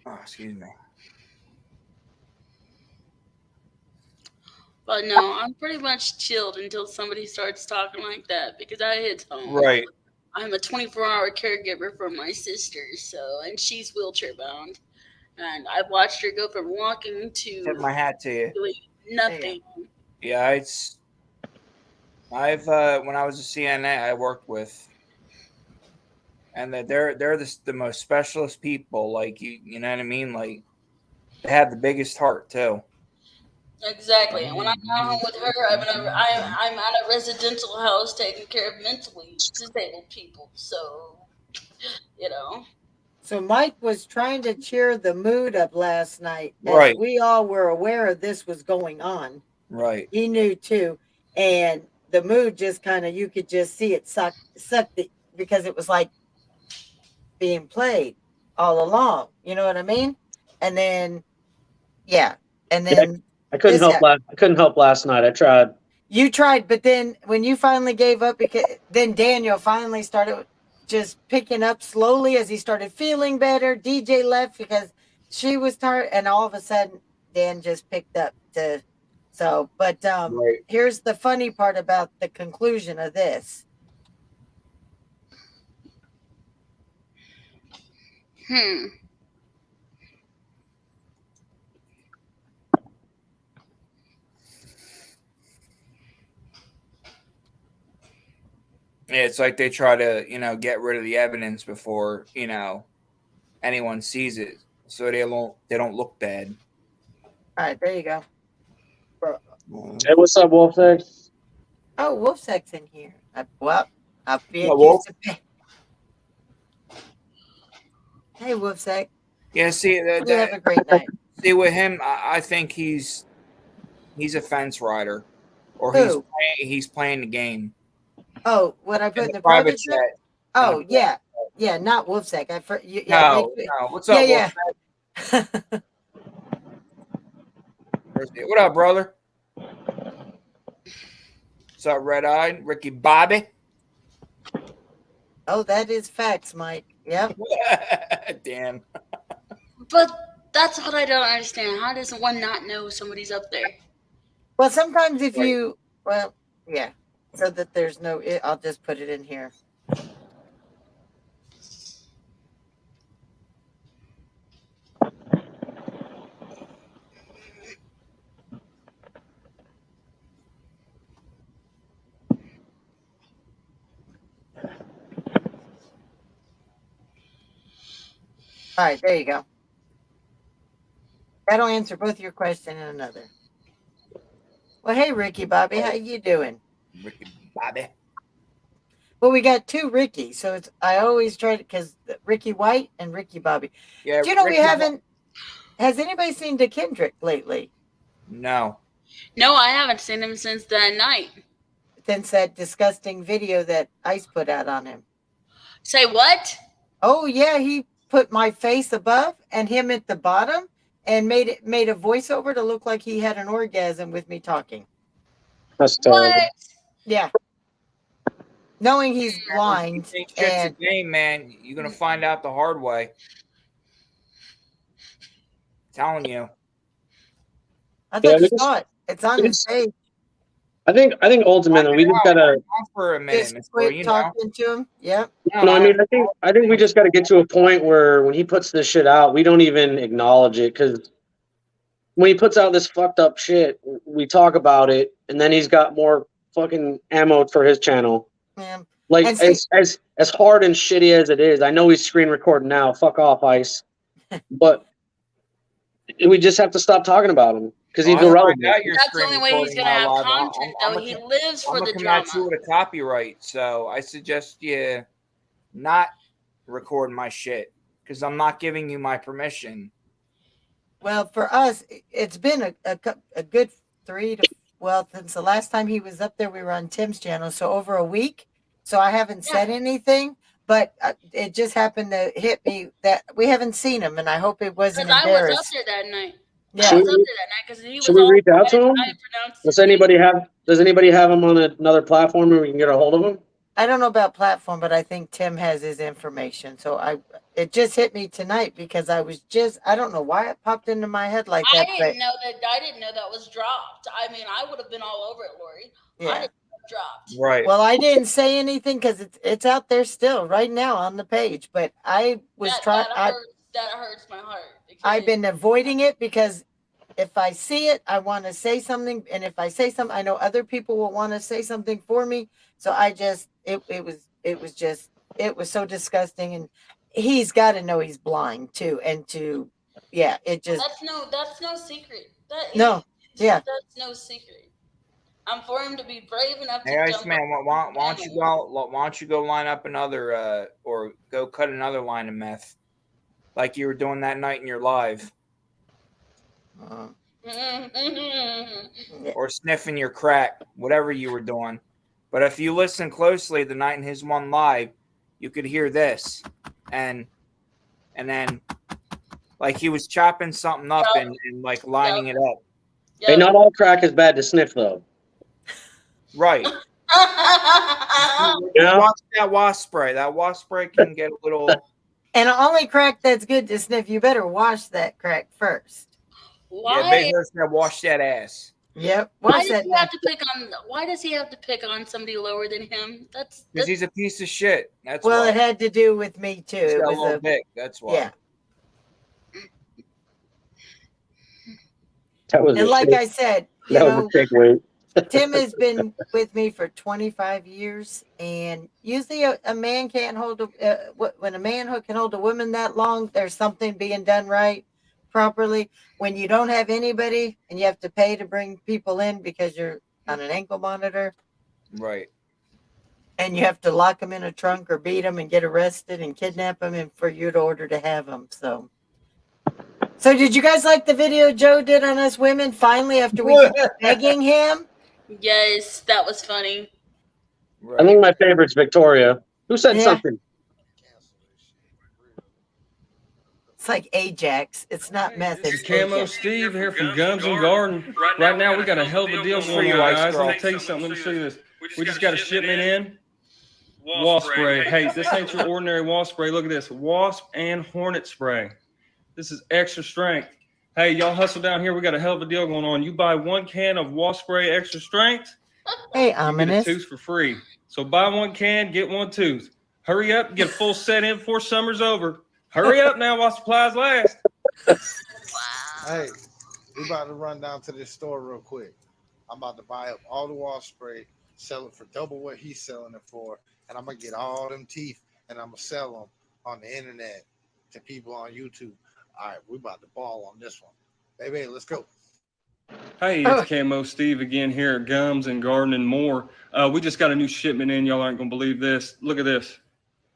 Oh, excuse me. But no, I'm pretty much chilled until somebody starts talking like that because I hit home. Right. I'm a 24-hour caregiver for my sister, and she's wheelchair bound, and I've watched her go from walking to tip my hat to you. Doing nothing. Yeah, I've when I was a CNA, I worked with, and they're the most specialist people. Like you know what I mean? Like they have the biggest heart too. Exactly. And when I got home with her, I'm at a residential house taking care of mentally disabled people. So, you know. So Mike was trying to cheer the mood up last night. Right. We all were aware of this was going on. Right. He knew too. And the mood just kind of, you could just see it sucked it because it was like being played all along. You know what I mean? And then, yeah. And then I couldn't help last night. I tried. You tried, but then when you finally gave up, because then Daniel finally started just picking up slowly as he started feeling better. DJ left because she was tired, and all of a sudden Dan just picked up right. Here's the funny part about the conclusion of this. Yeah, it's like they try to, get rid of the evidence before, anyone sees it, so they don't look bad. All right, there you go. Hey, what's up, Wolfsex? Oh, Wolfsex in here. I'll be Hey, Wolfsex. Yeah, see, have a great night. See, with him, I think he's a fence rider, or he's playing the game. Oh, what I put in the private chat? Oh, yeah. Yeah, not Wolfsack. No. What's up, yeah. Wolfsack? What up, brother? What's up, Red Eye? Ricky Bobby? Oh, that is facts, Mike. Yep. Damn. But that's what I don't understand. How does one not know somebody's up there? Well, sometimes if yeah. So that there's no, I'll just put it in here. All right, there you go. That'll answer both your question and another. Well, hey, Ricky Bobby, how you doing? Ricky Bobby. Well, we got two Ricky, so it's I always try to because Ricky White and Ricky Bobby. Yeah, Do you know Ricky we haven't? Has anybody seen DeKendrick lately? No. No, I haven't seen him since that night. Since that disgusting video that Ice put out on him. Say what? Oh yeah, he put my face above and him at the bottom and made a voiceover to look like he had an orgasm with me talking. That's terrible. What? Yeah. Knowing he's blind Shit's and a game, man. You're gonna find out the hard way. Telling you. I thought you saw it. It's on his page. I think ultimately we just gotta for a minute, Just quit talking to him. Yep. No, I mean I think we just gotta get to a point where when he puts this shit out, we don't even acknowledge it because when he puts out this fucked up shit, we talk about it, and then he's got more fucking ammo for his channel. Yeah. Like And as hard and shitty as it is, I know he's screen recording now. Fuck off, Ice. But we just have to stop talking about him because he's irrelevant. That's the only way he's gonna have content, though. He lives for the drama. I'm come at you with a copyright, so I suggest you not record my shit because I'm not giving you my permission. Well, for us, it's been a good since the last time he was up there, we were on Tim's channel, so over a week. So I haven't said anything, but it just happened to hit me that we haven't seen him, and I hope it wasn't embarrassed. I was up there that night. Yeah. I was up there that night because he was. Should we reach out to him? Does anybody have him on another platform where we can get a hold of him? I don't know about platform, but I think Tim has his information. So it just hit me tonight because I don't know why it popped into my head like that. I didn't know that was dropped. I mean, I would have been all over it, Lori. Yeah. I didn't know it dropped. Right. Well, I didn't say anything because it's out there still right now on the page. But I was trying. That hurts my heart. I've been avoiding it because if I see it, I want to say something, and if I say something, I know other people will want to say something for me. So it was so disgusting, and he's got to know he's blind too, and that's no secret. That's no secret. I'm for him to be brave enough to jump. Hey, man, why don't you go line up another or go cut another line of meth, like you were doing that night in your live. Or sniffing your crack, whatever you were doing. But if you listen closely the night in his one live, you could hear this. And then like he was chopping something up and like lining it up. Hey, not all crack is bad to sniff though. Right. Watch that wasp spray. That wasp spray can get a little. And the only crack that's good to sniff, you better wash that crack first. Why? Yeah, Big Hurst said wash that ass. Yep. Why does he have to pick on somebody lower than him? That's because he's a piece of shit. That's well, why. It had to do with me too. It was a little big. That's why. Yeah. That was and like I said, Tim has been with me for 25 years, and usually a man can't hold when a man can hold a woman that long, there's something being done right, properly. When you don't have anybody and you have to pay to bring people in because you're on an ankle monitor, right? And you have to lock them in a trunk or beat them and get arrested and kidnap them, and for you to order to have them. So did you guys like the video Joe did on us women? Finally, after we kept begging him. Yes, that was funny. I think my favorite's Victoria. Who said something? It's like Ajax. It's not meth. It's Camo Steve here from Guns and Garden. Right now, we got a hell of a deal going on, guys. Let me tell you something. Let me show you this. We just got a shipment in. Wasp spray. Hey, this ain't your ordinary wasp spray. Look at this. Wasp and hornet spray. This is extra strength. Hey, y'all hustle down here. We got a hell of a deal going on. You buy 1 can of wasp spray extra strength. Hey, you get a tooth for free. So buy 1 can, get 1 tooth. Hurry up, get a full set in before summer's over. Hurry up now while supplies last. Hey, we about to run down to this store real quick. I'm about to buy up all the wasp spray, sell it for double what he's selling it for, and I'm gonna get all them teeth and I'm gonna sell them on the internet. to people on YouTube. All right, we about to ball on this one. Baby, let's go. Hey, it's Camo Steve again here at Gums and Garden and More. We just got a new shipment in. Y'all aren't going to believe this. Look at this.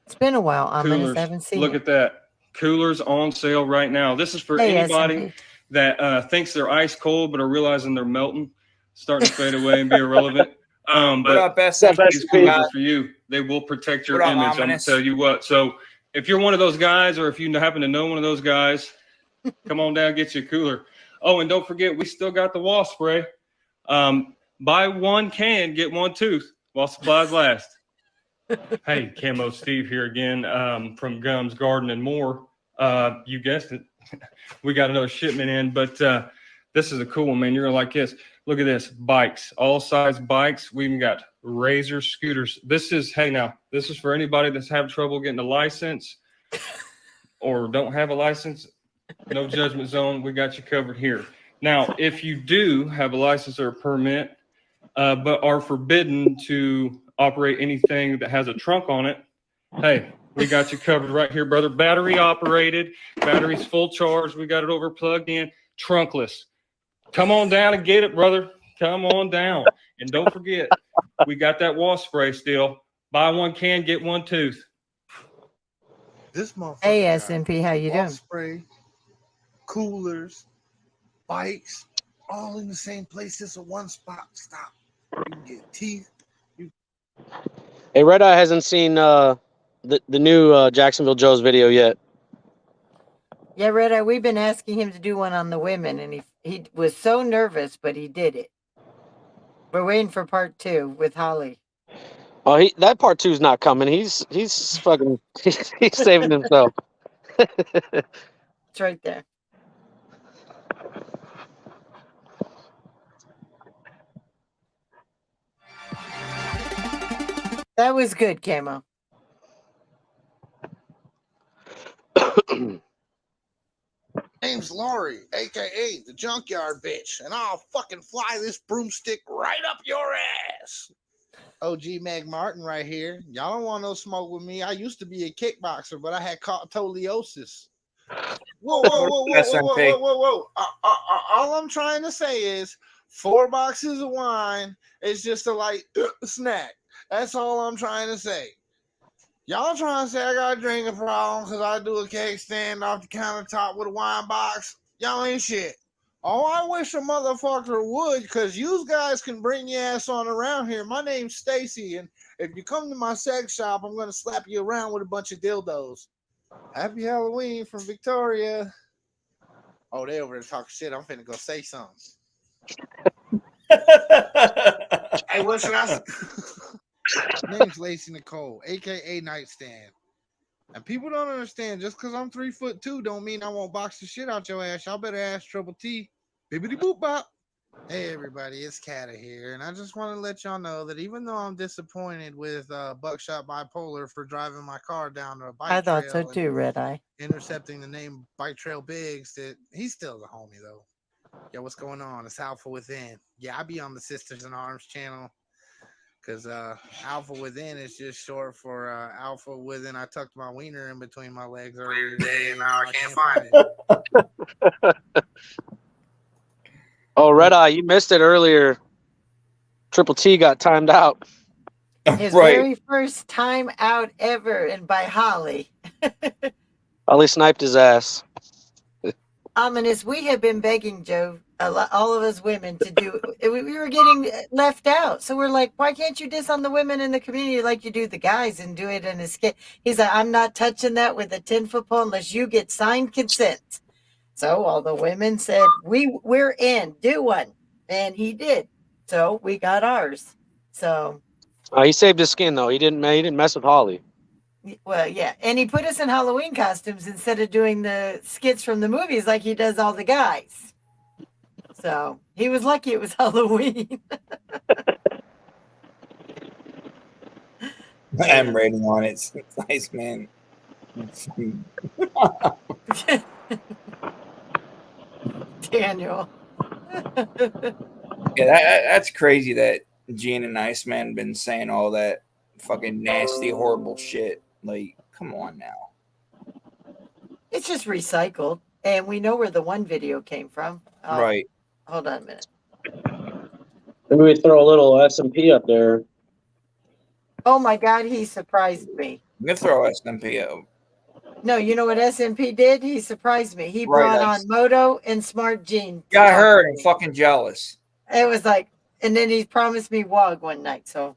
It's been a while. I Coolers. haven't seen Look at that. Coolers on sale right now. This is for anybody that thinks they're ice cold but are realizing they're melting, starting to fade away and be irrelevant. But these coolers are for you. They will protect your image. I'm going to tell you what. So if you're one of those guys, or if you happen to know one of those guys, come on down, get you a cooler. Oh, and don't forget, we still got the wasp spray. Buy one can, get one tooth while supplies last. Hey, Camo Steve here again from Gums, Garden, and More. You guessed it. We got another shipment in, but this is a cool one, man. You're going to like this. Look at this. Bikes, all size bikes. We even got razor scooters. This is for anybody that's having trouble getting a license or don't have a license. No judgment zone. We got you covered here. Now, if you do have a license or a permit, but are forbidden to operate anything that has a trunk on it, hey, we got you covered right here, brother. Battery operated, battery's full charge. We got it over plugged in, trunkless. Come on down and get it, brother. Come on down. And don't forget, we got that wasp spray still. Buy one can, get one tooth. This motherfucker. Hey, SMP, how you doing? Spray, coolers, bikes, all in the same place. It's a one spot stop. You can get teeth. Hey, Red Eye hasn't seen the new Jacksonville Joe's video yet. Yeah, Red Eye, we've been asking him to do one on the women, and he was so nervous, but he did it. We're waiting for part 2 with Holly. Oh, that part 2 is not coming. He's fucking he's saving himself. It's right there. That was good, Camo. Name's Laurie, a.k.a. the junkyard bitch, and I'll fucking fly this broomstick right up your ass. OG Meg Martin right here. Y'all don't want no smoke with me. I used to be a kickboxer, but I had scoliosis. Whoa. All I'm trying to say is 4 boxes of wine is just a light snack. That's all I'm trying to say. Y'all trying to say I got a drinking problem because I do a cake stand off the countertop with a wine box? Y'all ain't shit. Oh, I wish a motherfucker would, because you guys can bring your ass on around here. My name's Stacy, and if you come to my sex shop, I'm going to slap you around with a bunch of dildos. Happy Halloween from Victoria. Oh, they over there talking shit. I'm finna go say something. Hey, what should I say? Name's Lacey Nicole, a.k.a. Nightstand. And people don't understand, just because I'm 3'2" don't mean I won't box the shit out your ass. Y'all better ask Triple T. Bibbidi boop bop. Hey, everybody, it's Kata here. And I just want to let y'all know that even though I'm disappointed with Buckshot Bipolar for driving my car down a bike trail. I thought so too, Red Eye. Intercepting the name Bike Trail Biggs, that he's still the homie, though. Yo, what's going on? It's Alpha Within. Yeah, I be on the Sisters in Arms channel. Because Alpha Within is just short for Alpha Within. I tucked my wiener in between my legs earlier today, and now I can't find it. Oh, Red Eye, you missed it earlier. Triple T got timed out. His very first time out ever, and by Holly. Holly sniped his ass. Ominous, we have been begging Joe, all of us women, to do. We were getting left out, so we're like, why can't you diss on the women in the community like you do the guys and do it in a skit? He's like, I'm not touching that with a 10-foot pole unless you get signed consent. So all the women said, we're in, do one, and he did. So we got ours. So he saved his skin though. He didn't mess with Holly. Well, yeah, and he put us in Halloween costumes instead of doing the skits from the movies like he does all the guys. So he was lucky it was Halloween. I'm rating on it. It's nice, man. Daniel. Yeah, that's crazy that Gene and Iceman been saying all that fucking nasty, horrible shit. Like, come on now. It's just recycled, and we know where the one video came from. Right. Hold on a minute. Maybe we throw a little S&P up there. Oh my God, he surprised me. I'm gonna throw SMP out. No, you know what SMP did? He surprised me. He brought on Moto and Smart Gene. Yeah, I heard. I'm fucking jealous. It was like, and then he promised me WOG one night. So,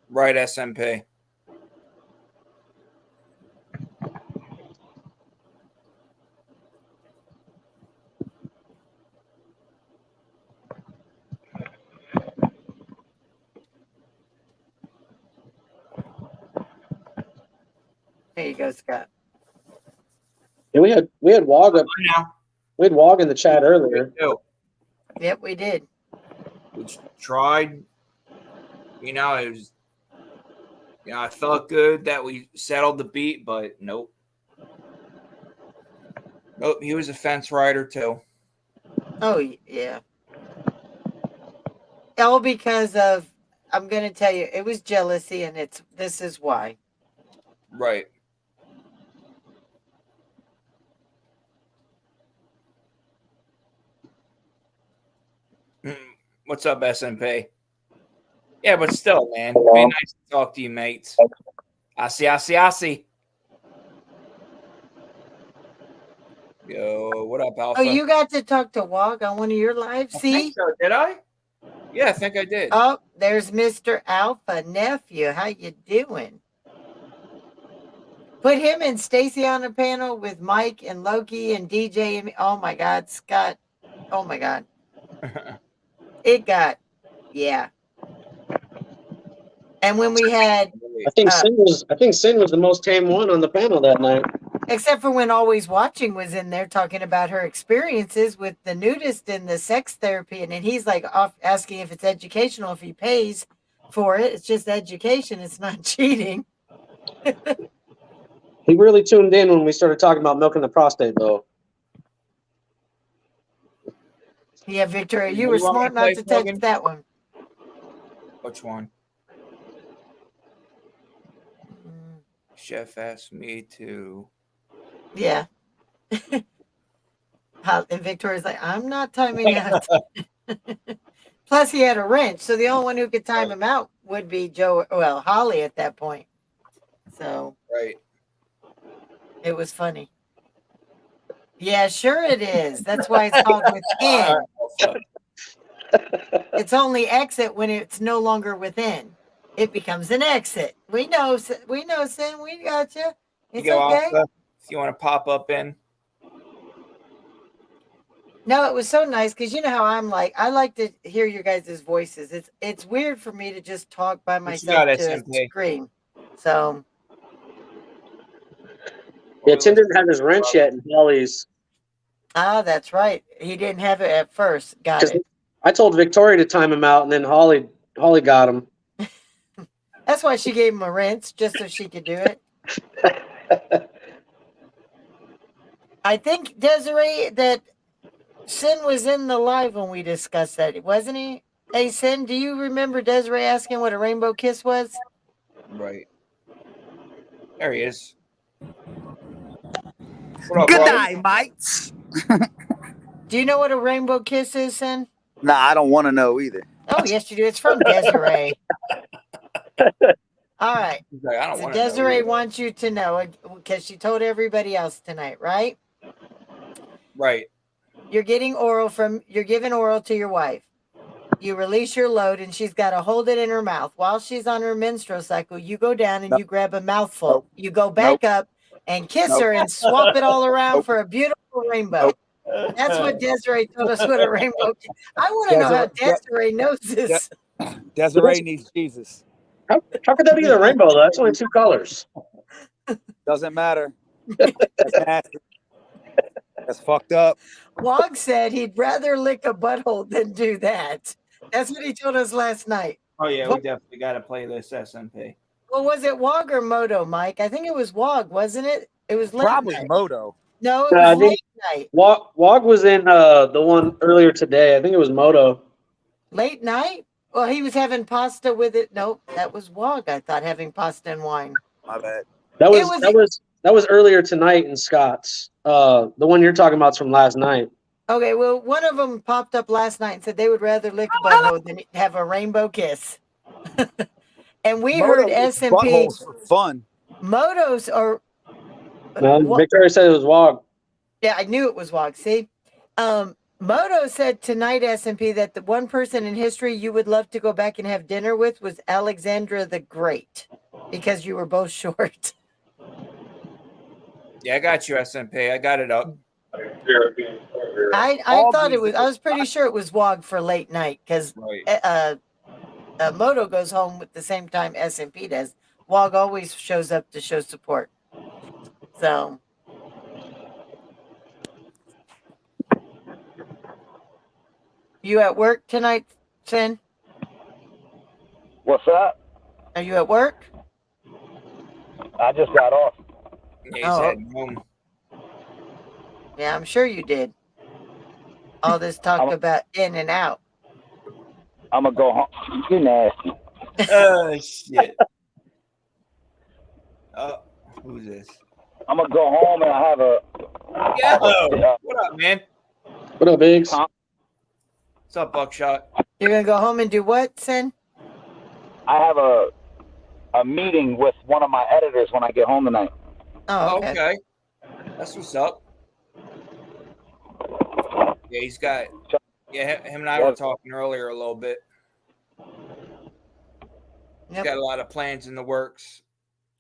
right, SMP. There you go, Scott. Yeah, we had WOG up. We had WOG in the chat earlier. Yep, we did. We tried. You know, it was. You know, I felt good that we settled the beat, but nope. Oh, he was a fence rider too. Oh yeah. All because of, I'm gonna tell you, it was jealousy, and this is why. Right. What's up, SMP? Yeah, but still, man, it'd be nice to talk to you, mates. I see. Yo, what up, Alpha? Oh, you got to talk to WOG on one of your lives? I See? think so. Did I? Yeah, I think I did. Oh, there's Mr. Alpha nephew. How you doing? Put him and Stacy on the panel with Mike and Loki and DJ and oh my God, Scott. Oh my God. It got, yeah. And when we had, I think Sin was the most tame one on the panel that night. except for when Always Watching was in there talking about her experiences with the nudist and the sex therapy, and then he's like off asking if it's educational, if he pays for it. It's just education. It's not cheating. He really tuned in when we started talking about milking the prostate, though. Yeah, Victoria, you were smart not to touch that one. Which one? Chef asked me to. Yeah. And Victoria's like, I'm not timing out. Plus, he had a wrench, so the only one who could time him out would be Holly at that point. So, right. It was funny. Yeah, sure it is. That's why it's called within. It's only exit when it's no longer within. It becomes an exit. We know, Sin. We got you. It's you go, okay. Alpha, if you want to pop up in. No, it was so nice because you know how I'm like. I like to hear your guys' voices. It's weird for me to just talk by myself to a screen. So. Yeah, Tim didn't have his wrench yet in Holly's. Ah, that's right. He didn't have it at first. Got it. I told Victoria to time him out, and then Holly got him. That's why she gave him a wrench, just so she could do it. I think, Desiree, that Sin was in the live when we discussed that, wasn't he? Hey, Sin, do you remember Desiree asking what a rainbow kiss was? Right. There he is. Good night, mates. Do you know what a rainbow kiss is, Sin? Nah, I don't want to know either. Oh, yes, you do. It's from Desiree. All right. So Desiree wants you to know because she told everybody else tonight, right? Right. You're giving oral to your wife. You release your load, and she's got to hold it in her mouth. While she's on her menstrual cycle, you go down and you grab a mouthful. You go back up and kiss her and swap it all around for a beautiful rainbow. That's what Desiree told us what a rainbow is. I want to know how Desiree knows this. Desiree needs Jesus. How could that be the rainbow, though? That's only 2 colors. Doesn't matter. That's nasty. That's fucked up. WOG said he'd rather lick a butthole than do that. That's what he told us last night. Oh, yeah, we definitely got to play this SMP. Well, was it WOG or Moto, Mike? I think it was WOG, wasn't it? It was late Probably night. Moto. No, it was late night. WOG was in the one earlier today. I think it was Moto. Late night? Well, he was having pasta with it. Nope, that was WOG, I thought, having pasta and wine. My bad. That was earlier tonight in Scott's. The one you're talking about is from last night. Okay, well, one of them popped up last night and said they would rather lick a butthole than have a rainbow kiss. And we heard S&P. Buttholes for fun. Motos are. No, Victoria said it was WOG. Yeah, I knew it was WOG. See, Moto said tonight, S&P, that the one person in history you would love to go back and have dinner with was Alexandra the Great, because you were both short. Yeah, I got you, S&P. I got it up. I thought it was. I was pretty sure it was WOG for late night because Moto goes home with the same time S&P does. WOG always shows up to show support. So. You at work tonight, Finn? What's up? Are you at work? I just got off. Yeah, yeah, I'm sure you did. All this talk about in and out. I'm gonna go home. You nasty. Oh shit. Who's this? I'm gonna go home and I have a. Yeah. What up, man? What up, Biggs? What's up, Buckshot? You're gonna go home and do what, Sin? I have a meeting with one of my editors when I get home tonight. Oh, okay. That's what's up. Yeah, he's got. Yeah, him and I were talking earlier a little bit. He's got a lot of plans in the works.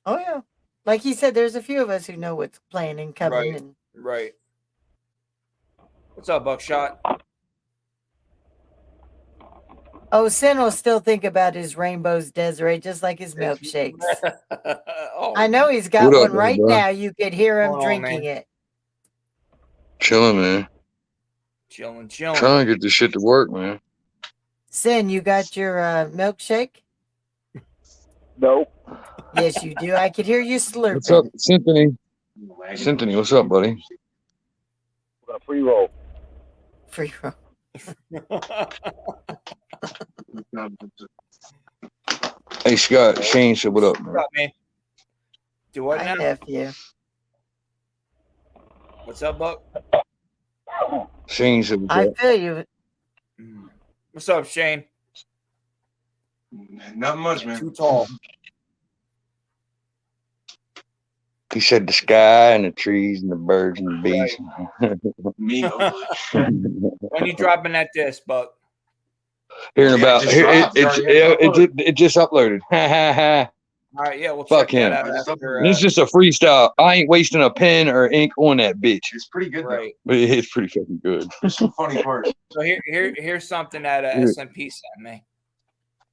Oh yeah, like he said, there's a few of us who know what's planned and coming. Right. What's up, Buckshot? Oh, Sin will still think about his rainbows, Desiree, just like his milkshakes. I know he's got one right now. You could hear him drinking it. Chilling, man. Chilling. Trying to get this shit to work, man. Sin, you got your milkshake? Nope. Yes, you do. I could hear you slurping. What's up, Symphony? Symphony, what's up, buddy? Free roll. Free roll. Hey, Scott, Shane said, what up, man? What up, man? Do what now? Nephew. What's up, Buck? Shane said, what's I up? feel you. What's up, Shane? Not much, man. Too tall. He said the sky and the trees and the birds and the bees. Me. When you dropping that disc, Buck? Hearing about it just uploaded. All right, yeah, we'll Fuck check him. that out after, It's just a freestyle. I ain't wasting a pen or ink on that bitch. It's pretty good, right? But it's pretty fucking good. There's some funny parts. So here's something that SMP sent me.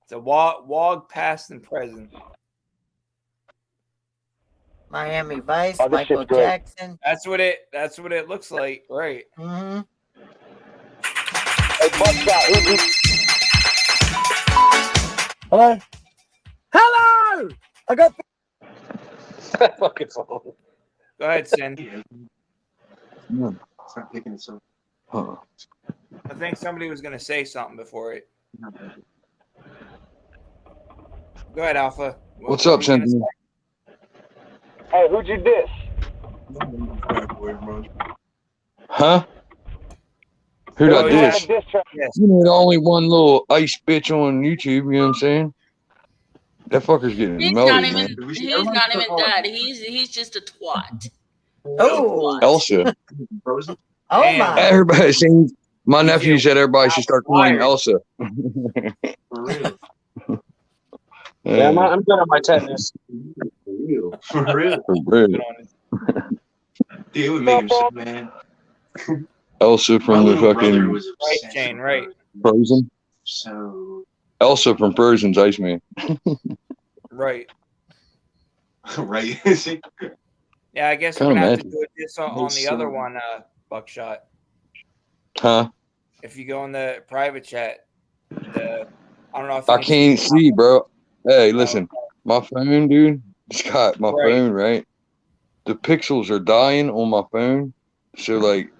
It's a WOG past and present. Miami Vice, Oh, this Michael shit's great. Jackson. That's what it looks like, right? Mm-hmm. Hey, Buckshot, Hello? Hello! I got fucking phone. Go ahead, Sin. Stop picking it up. Huh. I think somebody was gonna say something before it. Go ahead, Alpha. What's up, Cynthia? Hey, who'd you diss? Huh? Who'd I diss? Yes. You know, only one little ice bitch on YouTube, you know what I'm saying? That fucker's getting He's melted, not man. even. He's not even that. He's just a twat. Oh. Elsa. Oh my. Everybody seems. My nephew said everybody should start calling Elsa. For real. Yeah, I'm good on my tetanus. For real. For real. Dude, it would make him sick, man. Elsa from the fucking Right, Shane, right. Frozen. So. Elsa from Frozen's Iceman. Right. Right. Yeah, I guess Kinda we're gonna have to magic. do this on the other one, Buckshot. Huh? If you go in the private chat, I don't know if I you can't see, bro. Hey, listen. Oh, My phone, dude. Scott, my Right. phone, right? The pixels are dying on my phone. So, like,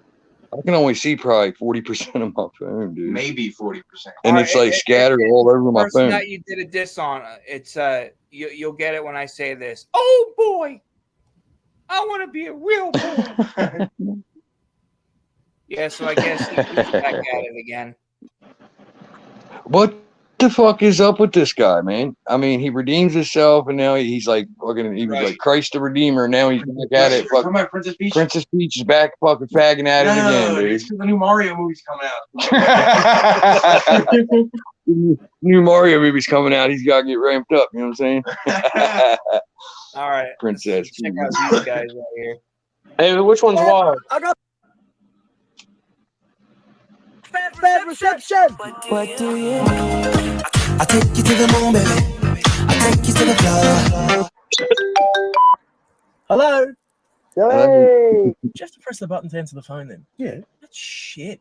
I can only see probably 40% of my phone, dude. Maybe 40%. And All it's right, like scattered all over my person phone. that you did a diss on, it's you'll get it when I say this. Oh boy. I want to be a real boy. Yeah, so I guess he's back at it again. What the fuck is up with this guy, man? I mean, he redeems himself, and now he's like fucking. He was like Christ the Redeemer. Now he's back at it. Fucking Princess Peach. Princess Peach is back, fucking fagging at it again, dude. It's the new Mario movie's coming out. New Mario movie's coming out. He's got to get ramped up. You know what I'm saying? All right, Princess. check out these guys right here. Hey, which one's Wog? I got bad reception. What do you mean? I take you to the moon, baby. I take you to the floor. Hello. Hey. Just have to press the button to answer the phone then. Yeah. That's shit.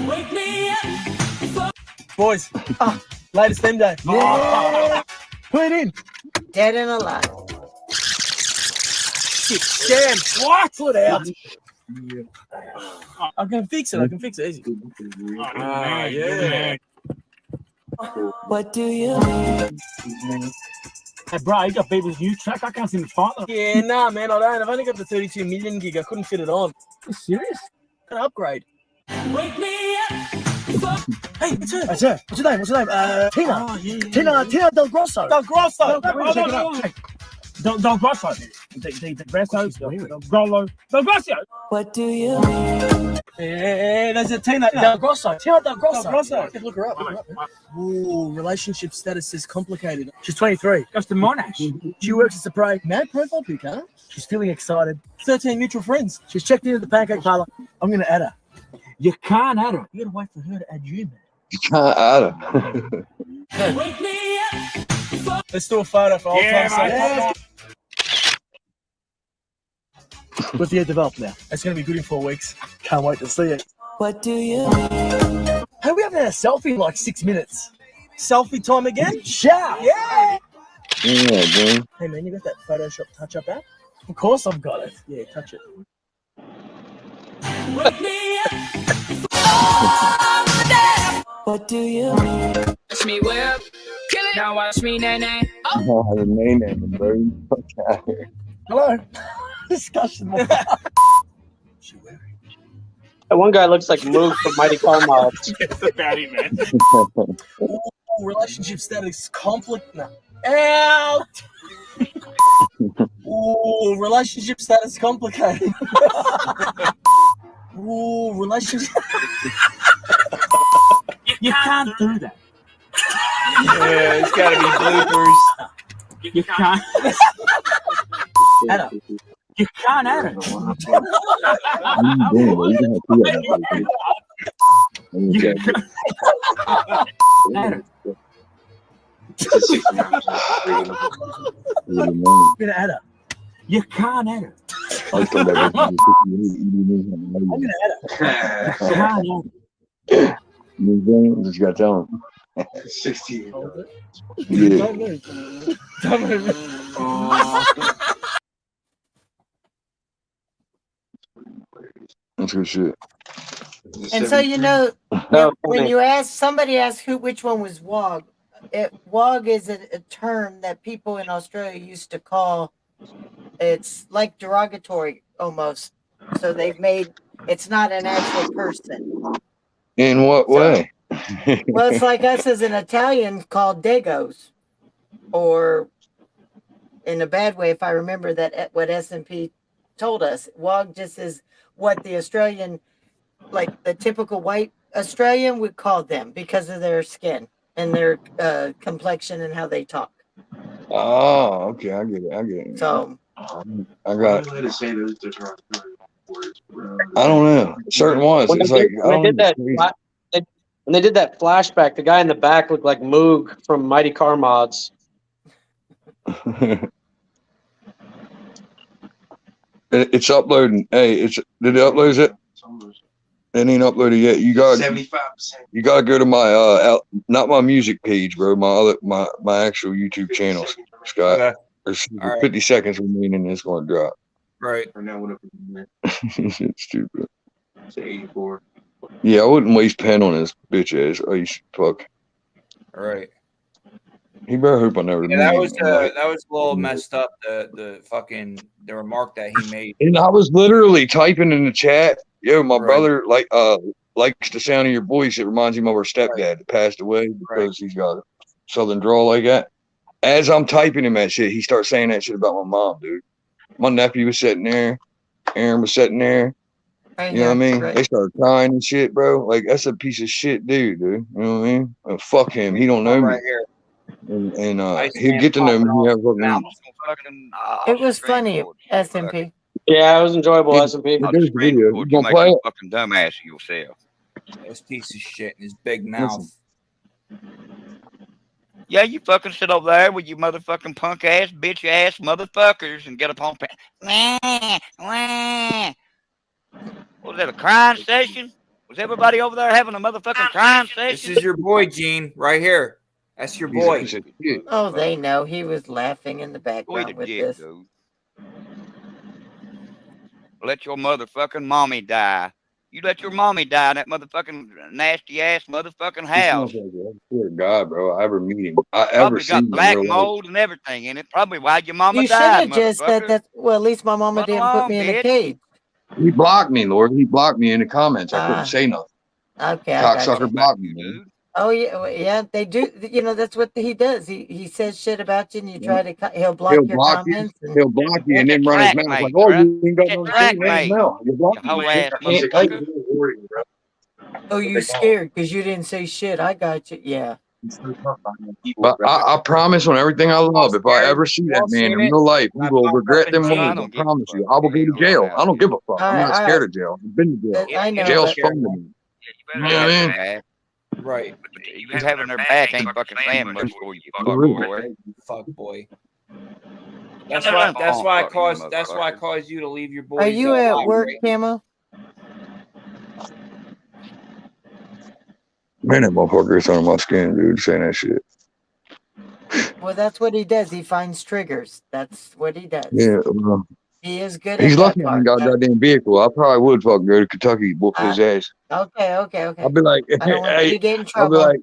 Wake me up. Boys, latest theme day. Yeah. Put it in. Dead and alive. Shit, Sam. What? Put it out. I can fix it. I can fix it easy. Yeah. What do you mean? Hey, bro, you got Bieber's new track? I can't seem to find it. Yeah, nah, man, I don't. I've only got the 32 million gig. I couldn't fit it on. Are you serious? Got to upgrade. Wake me up. Hey, it's her. It's her. What's your name? What's your name? Tina. Oh, yeah. Tina Del Grosso. Del Grosso. Del Grosso. Del Grosso. Del Grosso. Del Grosso. What do you mean? Yeah, there's a Tina Del Grosso. Tina Del Grosso. Del Grosso. Look her up. Ooh, relationship status is complicated. She's 23. Goes to Monash. She works as a prey. Mad profile pic, huh? She's feeling excited. 13 mutual friends. She's checked into the pancake parlor. I'm going to add her. You can't add her. You got to wait for her to add you, man. You can't add him. Wake me up. Let's do a photo for old time's sake. With the developed now. It's going to be good in 4 weeks. Can't wait to see it. What do you mean? Hey, we haven't had a selfie in like 6 minutes. Selfie time again? Shout! Yeah! Yeah, dude. Hey, man, you got that Photoshop touch-up app? Of course I've got it. Yeah, touch it. Wake me up. What do you mean? Watch me whip, kill it. Now watch me nay nay. Oh, the name, bro. Fuck out here. Hello. Discussion. That one guy looks like Moog from Mighty Carmel. It's the baddie, man. Ooh, relationship status conflict now. Out. Ooh, relationship status complicated. Ooh, relationship. You can't do that. Yeah, it's got to be bloopers. You can't. Anna, you can't add it. You can't add it. You're gonna add it. You can't add it. I'm gonna add it. You can't add it. You just gotta tell him. 16. Yeah. Don't move. That's good shit. And so when you somebody asked which one was WOG, WOG is a term that people in Australia used to call. It's like derogatory almost. So they've made it's not an actual person. In what way? Well, it's like us as an Italian called Dagos, or in a bad way, if I remember that what S&P told us. WOG just is what the Australian, like the typical white Australian would call them because of their skin and their complexion and how they talk. Oh, okay, I get it. So I got. To say those derogatory words, bro. I don't know. Certain ones. When It's they like did, when they did that flashback, the guy in the back looked like Moog from Mighty Car Mods. It's uploading. Hey, did it upload it? It ain't uploaded yet. You got 75%. You gotta go to my not my music page, bro. My actual YouTube channel, Scott. Okay. There's All right. 50 seconds remaining. It's gonna drop. Right. Or now, whatever. It's stupid. Say 84. Yeah, I wouldn't waste pen on this bitch ass. Oh, you fuck. All right. He better hope I never Yeah, meet that him. was a little messed up. The remark that he made. And I was literally typing in the chat. Yo, my Right. brother likes the sound of your voice. It reminds him of our stepdad that passed away because he's got a southern drawl like that. As I'm typing him that shit, he starts saying that shit about my mom, dude. My nephew was sitting there. Aaron was sitting there. You know what I mean? They started crying and shit, bro. Like, that's a piece of shit dude, dude. You know what I mean? Fuck him. He don't know me. Right here. And he'll get to know me. He have fucking It was funny, SMP. Yeah, it was enjoyable. Yeah, SMP. but there's the video. You gonna make play you it? fucking dumbass of yourself. This piece of shit in his big mouth. Yeah, you fucking sit over there with you motherfucking punk ass, bitch ass motherfuckers and get up on Was that a crying session? Was everybody over there having a motherfucking crying This session? is your boy, Gene, right here. That's your boy. Oh, they know. He was laughing in the background with this. Dude. Let your motherfucking mommy die. You let your mommy die in that motherfucking nasty ass motherfucking house. I swear to God, bro. I ever meet him. I ever Probably seen got him black in real life. mold and everything in it. Probably why your mama You should died, have just said motherfucker. that. Well, at least my mama Run didn't put along, me in a bitch. cage. He blocked me, Lord. He blocked me in the comments. I couldn't say nothing. Okay, I got Cocksucker you. blocked me, man. Oh yeah, well, yeah, they do. You know, that's what he does. He says shit about you, and you try to. He'll block He'll your block you. comments. And, He'll block you and then run his mouth like, "Oh, you ain't got no shit in his mouth. You blocked Hoe me. ass Can't motherfucker. oh, you scared because you didn't say shit. I got you. Yeah. But I promise on everything I love, if I ever see that man in real life, he will regret them words. I promise you. I will go to jail. I don't give a fuck. I'm not scared of jail. I've been to jail. I know. Jail's but- fun to me. You know what I mean? Right. You having their back ain't fucking saying much for you, fuck boy. Fuck boy. That's why I caused you to leave your boy. Are you at work, Camo? Man, that motherfucker is on my skin, dude, saying that shit. Well, that's what he does. He finds triggers. That's what he does. Yeah. He is good He's at lucky that I ain't part. got a goddamn vehicle. I probably would fucking go to Kentucky, whoop his ass. Okay. I'll be like, I don't want you hey, to get in I'll be trouble. like,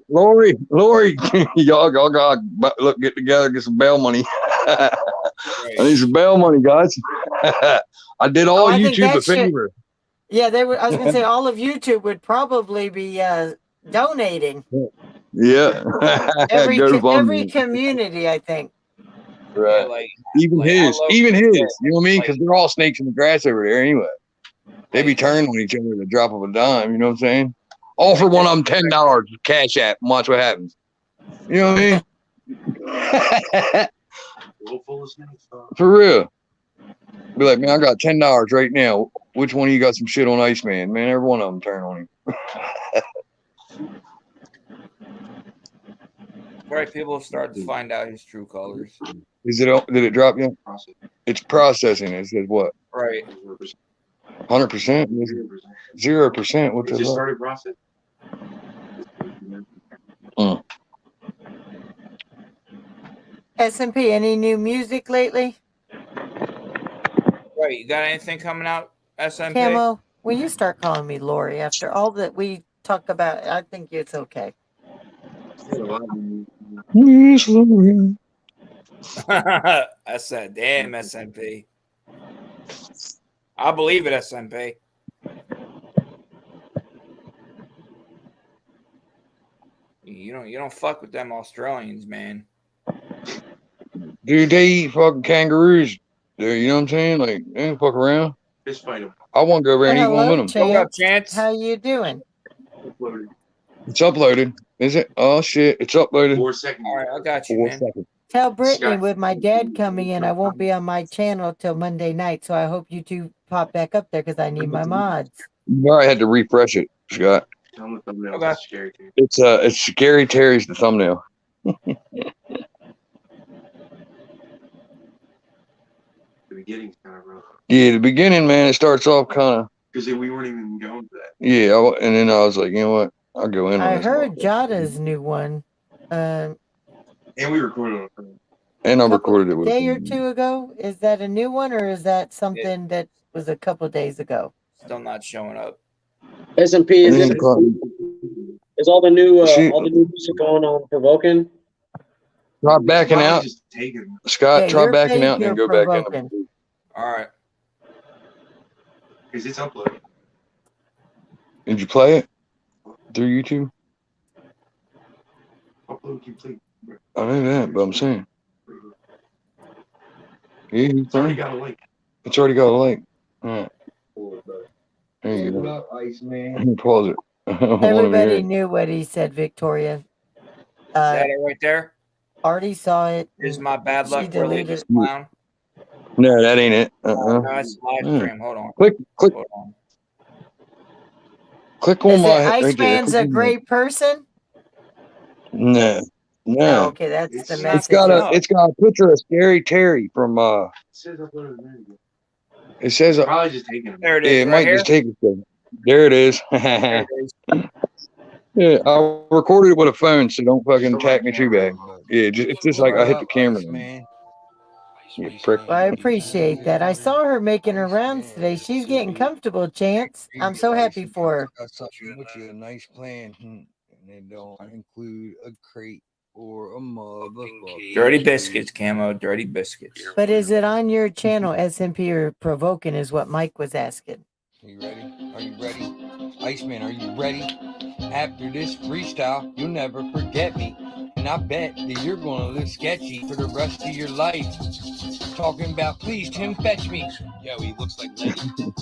Lori, y'all got look, get together, get some bail money. I need some bail money, guys. I did all I think YouTube a that should- favor. Yeah, they were. I was gonna say all of YouTube would probably be donating. Yeah. Every Go to every GoFundMe. community, I think. Right. Even his. You know what I mean? Because they're all snakes in the grass over there anyway. They be turning on each other at the drop of a dime. You know what I'm saying? Offer one of them $10 cash app and watch what happens. You know what I mean? For real. Be like, man, I got $10 right now. Which one of you got some shit on Iceman? Man, every one of them turn on him. Right, people start to find out his true colors. Did it drop yet? It's processing. It says what? Right. 100%? 0%? What the Just hell? started processing. SMP, any new music lately? Right. You got anything coming out, SMP? Camo, will you start calling me Lori after all that we talk about? I think it's okay. Yes, Lord. That's a damn SMP. I believe it, SMP. You don't fuck with them Australians, man. Dude, they eat fucking kangaroos. Dude, you know what I'm saying? Like, they don't fuck around. Just fight him. I want to go over there and eat one with them. Chance. How you doing? It's uploaded. Is it? Oh, shit. It's uploaded. 4 seconds. All right, I got you, 4 man. seconds. Tell Brittany with my dad coming in, I won't be on my channel till Monday night, so I hope you two pop back up there because I need my mods. You already had to refresh it, Scott. It's Scary Terry's the thumbnail. The beginning's kind of rough. Yeah, the beginning, man, it starts off kind of. Because we weren't even going to that. Yeah, and then I was like, you know what? I'll go in on I this. heard Jada's new one. And we recorded on a phone. And I recorded it A with day him. or two ago. Is that a new one or is that something that was a couple of days ago? Still not showing up. SMP is all the new music going on Provoking? Try backing out. Scott, Yeah, try you're backing fake, out and then you're go back in. provoking. All right. Because it's uploaded. Did you play it through YouTube? Upload complete. I know that, but I'm saying. Yeah, It's already got a link. It's already got a link. All right. There you go. Up, Ice Man. Let me pause it. I want to hear Everybody it. knew what he said, Victoria. Is that it right there? Artie saw it. Is my bad She luck deleted religious it. clown? No, that ain't it. No, that's live stream. Hold on. Click Hold on. on Is it my right there. Iceman's a great person? No, Oh, no. okay, that's the It's message. got a picture of Scary Terry from It says Probably just taking it. There it yeah, is. it Right might here. just take a second. There it is. There it is. Yeah, I recorded it with a phone, so don't fucking attack me too bad. Yeah, it's just like I hit the camera. You prick. Well, I appreciate that. I saw her making her rounds today. She's getting comfortable, Chance. I'm so happy for her. Got something with you, a nice plan, and they don't include a crate or a motherfucker. Dirty biscuits, Camo. Dirty biscuits. But is it on your channel, SMP or Provoking, is what Mike was asking. Are you ready? Are you ready? Iceman, are you ready? After this freestyle, you'll never forget me. And I bet that you're going to live sketchy for the rest of your life. Talking about, please, Tim, fetch me. Yo, he looks like Lenny from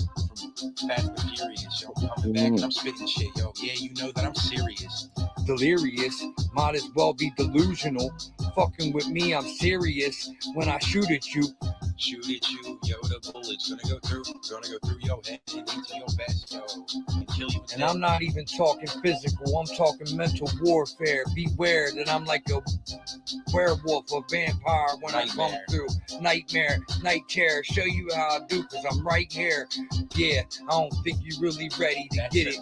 Fast and Furious. Yo, coming back and I'm spitting shit. Yo, yeah, you know that I'm serious. Delirious, might as well be delusional. Fucking with me, I'm serious. When I shoot at you, yo, the bullet's gonna go through your head into your vest, yo, and kill you. And I'm not even talking physical, I'm talking mental warfare. Beware that I'm like a werewolf, a vampire when I come through. Nightmare, night chair, show you how I do, cause I'm right here. Yeah, I don't think you're really ready to get it.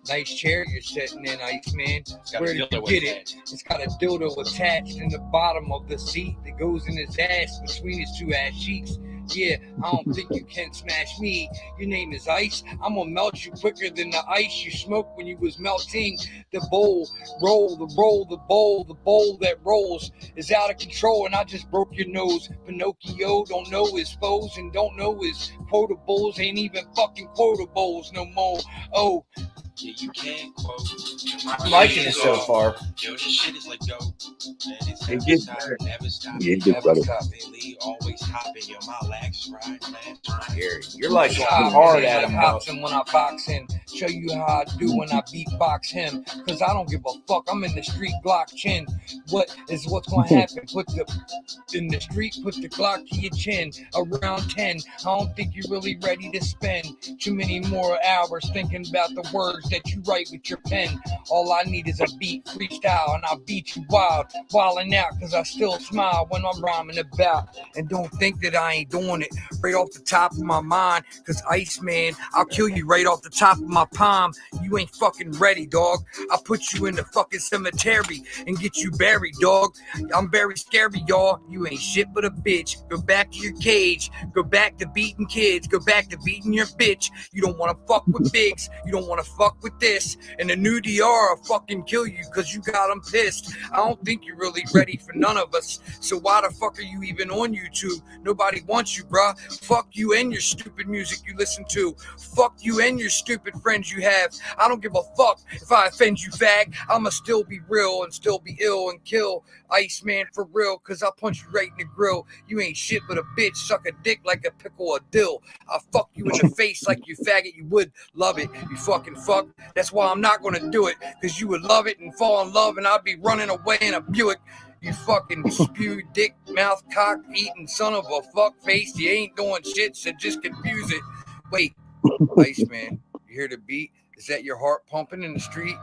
Nice chair you're sitting in, Iceman. Where did you get it? It's got a dildo attached in the bottom of the seat that goes in his ass between his two ass cheeks. Yeah, I don't think you can smash me. Your name is Ice. I'm gonna melt you quicker than the ice you smoked when you was melting. The bowl that rolls is out of control, and I just broke your nose. Pinocchio don't know his foes and don't know his quotables. Ain't even fucking quotables no more. Oh. Yeah, you can't quote. I'm liking it so far. Yo, this shit is like dope. Man, it's It gets better. Never stop. Yeah, it gets better. Always hopping. Yo, my legs right, man. You're like hard at him, hops and when I box him, show you how I do when I beatbox him. Cause I don't give a fuck. I'm in the street Glock chin. What's gonna happen? Put the Glock to your chin. Around 10. I don't think you're really ready to spend too many more hours thinking about the words that you write with your pen. All I need is a beat, freestyle, and I'll beat you wild, wildin' out, cause I still smile when I'm rhyming about. And don't think that I ain't doing it right off the top of my mind, cause Iceman, I'll kill you right off the top of my palm. You ain't fucking ready, dog. I'll put you in the fucking cemetery and get you buried, dog. I'm very scary, y'all. You ain't shit but a bitch. Go back to your cage. Go back to beating kids. Go back to beating your bitch. You don't wanna fuck with bigs. You don't wanna fuck with this. And the new DR will fucking kill you cause you got them pissed. I don't think you're really ready for none of us. So why the fuck are you even on YouTube? Nobody wants you, bruh. Fuck you and your stupid music you listen to. Fuck you and your stupid friends you have. I don't give a fuck if I offend you, fag. I'ma still be real and still be ill and kill Iceman for real, cause I'll punch you right in the grill. You ain't shit but a bitch. Suck a dick like a pickle or dill. I'll fuck you in the face like you faggot. You would love it, you fucking fuck. That's why I'm not gonna do it, cause you would love it and fall in love and I'd be running away in a Buick. You fucking spew dick mouth cock eating son of a fuck face. You ain't doing shit, so just confuse it. Wait, Iceman, you hear the beat? Is that your heart pumping in the street?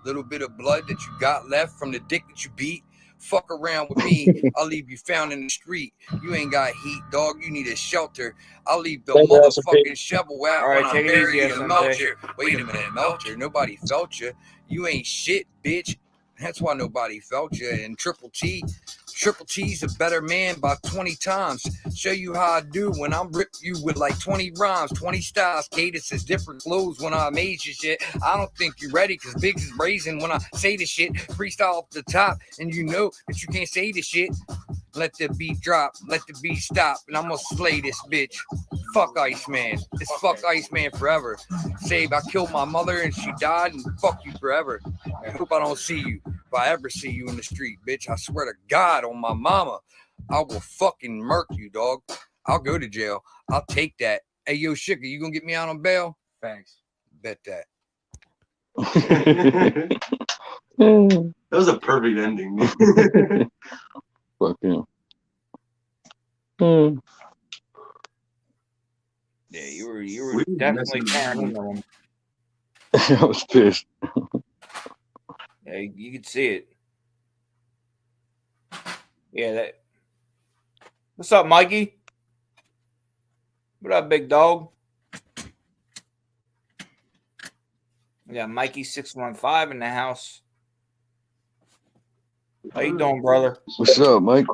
Little bit of blood that you got left from the dick that you beat? Fuck around with me, I'll leave you found in the street. You ain't got heat, dog. You need a shelter. I'll leave the motherfucking shovel out. All right, when take I'm it easy, buried in SMJ. Melcher. Wait a minute, Melcher. Nobody felt you. You ain't shit, bitch. That's why nobody felt you. And Triple T's a better man by 20 times. Show you how I do when I'm rip you with like 20 rhymes, 20 styles, cadences, different flows when I amaze you shit. I don't think you're ready because Biggs is raising when I say this shit. Freestyle off the top, and you know that you can't say this shit. Let the beat drop, let the beat stop, and I'm gonna slay this bitch. Fuck Iceman. It's fuck Iceman forever. Save, I killed my mother and she died, and fuck you forever. I hope I don't see you. If I ever see you in the street, bitch, I swear to God on my mama, I will fucking murk you, dog. I'll go to jail. I'll take that. Hey, yo, Shika, you gonna get me out on bail? Thanks. Bet that. That was a perfect ending. Fuck him. Yeah, you were definitely tearing into him. I was pissed. Yeah, you could see it. Yeah, that. What's up, Mikey? What up, big dog? We got Mikey 615 in the house. How you doing, brother? What's up, Mike?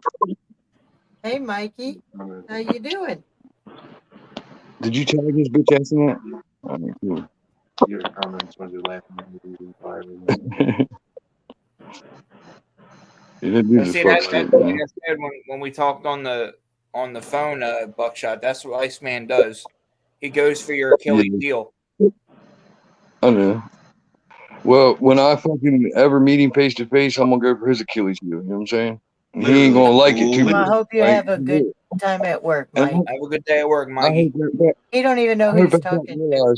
Hey, Mikey. How you doing? Did you tag his bitch ass in that? I mean, cool. Your comments when you're laughing. See, that's good when we talked on the phone, Buckshot. That's what Iceman does. He goes for your Achilles heel. I know. Well, when I fucking ever meet him face to face, I'm gonna go for his Achilles heel. You know what I'm saying? And he ain't gonna like it too much. I hope you have a good time at work, Mike. Have a good day at work, Mikey. He don't even know who he's talking to.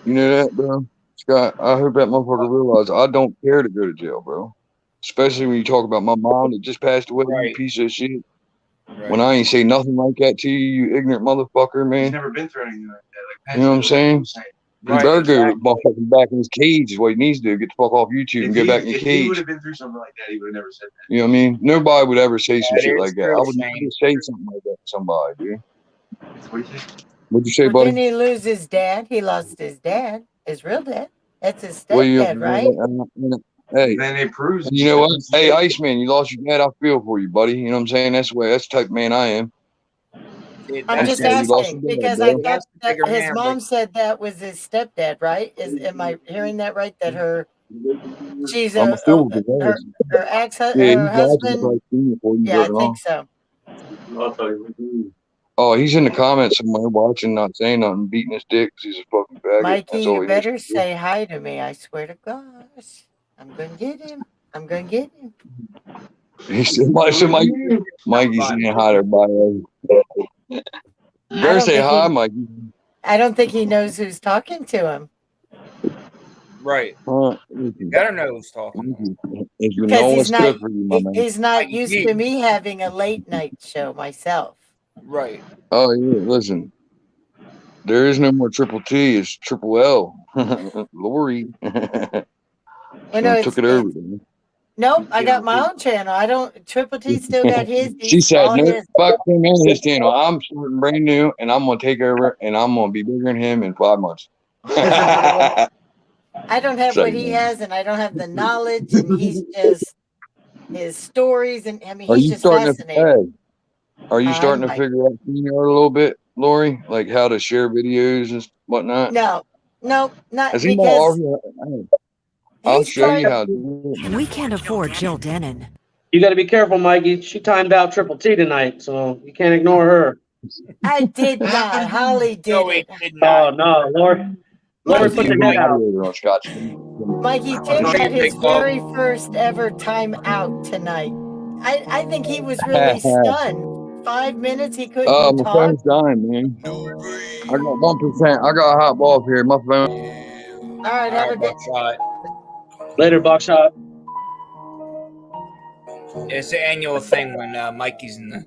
You know that, bro? Scott, I hope that motherfucker realize I don't care to go to jail, bro. Especially when you talk about my mom that just passed away, you piece of shit. Right. When I ain't say nothing like that to you, you ignorant motherfucker, man. He's never been through anything like that. You know what I'm saying? He better go motherfucking back in his cage is what he needs to do. Get the fuck off YouTube and go back in the cage. If he would have been through something like that, he would have never said that. You know what I mean? Nobody would ever say some shit like that. True, I would never say something like that to somebody, dude. What'd you say, Well, buddy? didn't he lose his dad? He lost his dad, his real dad. That's his stepdad, right? Hey, then it proves. You know what? Hey, Iceman, you lost your dad. I feel for you, buddy. You know what I'm saying? That's the way. That's the type of man I am. I'm just asking because I thought that his mom said that was his stepdad, right? Am I hearing that right? That she's her ex-husband. Yeah, I think so. I'll tell you. Oh, he's in the comments somewhere watching, not saying nothing, beating his dick because he's a fucking faggot. Mikey, you better say hi to me. I swear to gosh. I'm going to get him. I'm going to get him. He said, Mikey's saying hi to everybody. Better say hi, Mikey. I don't think he knows who's talking to him. Right. You gotta know who's talking. Because he's not used to me having a late night show myself. Right. Oh, yeah, listen. There is no more Triple T. It's Triple L. Lori. Took it over. Nope, I got my own channel. I don't. Triple T still got his. She said, "No, fuck him and his channel. I'm starting brand new, and I'm gonna take over, and I'm gonna be bigger than him in 5 months." I don't have what he has, and I don't have the knowledge, and he's just his stories, and I mean, he's just fascinating. Are you starting to figure out a little bit, Lori, like how to share videos and whatnot? No, not because. I'll show you how to do it. We can't afford Jill Denon. You got to be careful, Mikey. She timed out Triple T tonight, so you can't ignore her. I did not. Holly did. No, he did not. Oh, no. Lori put the head out. Mikey Tim got his very first ever time out tonight. I think he was really stunned. 5 minutes, he couldn't talk. My phone's dying, man. I got 1%. I got a hot ball up here. My phone. All right, have a good shot. Later, Buckshot. It's an annual thing when Mikey's in the.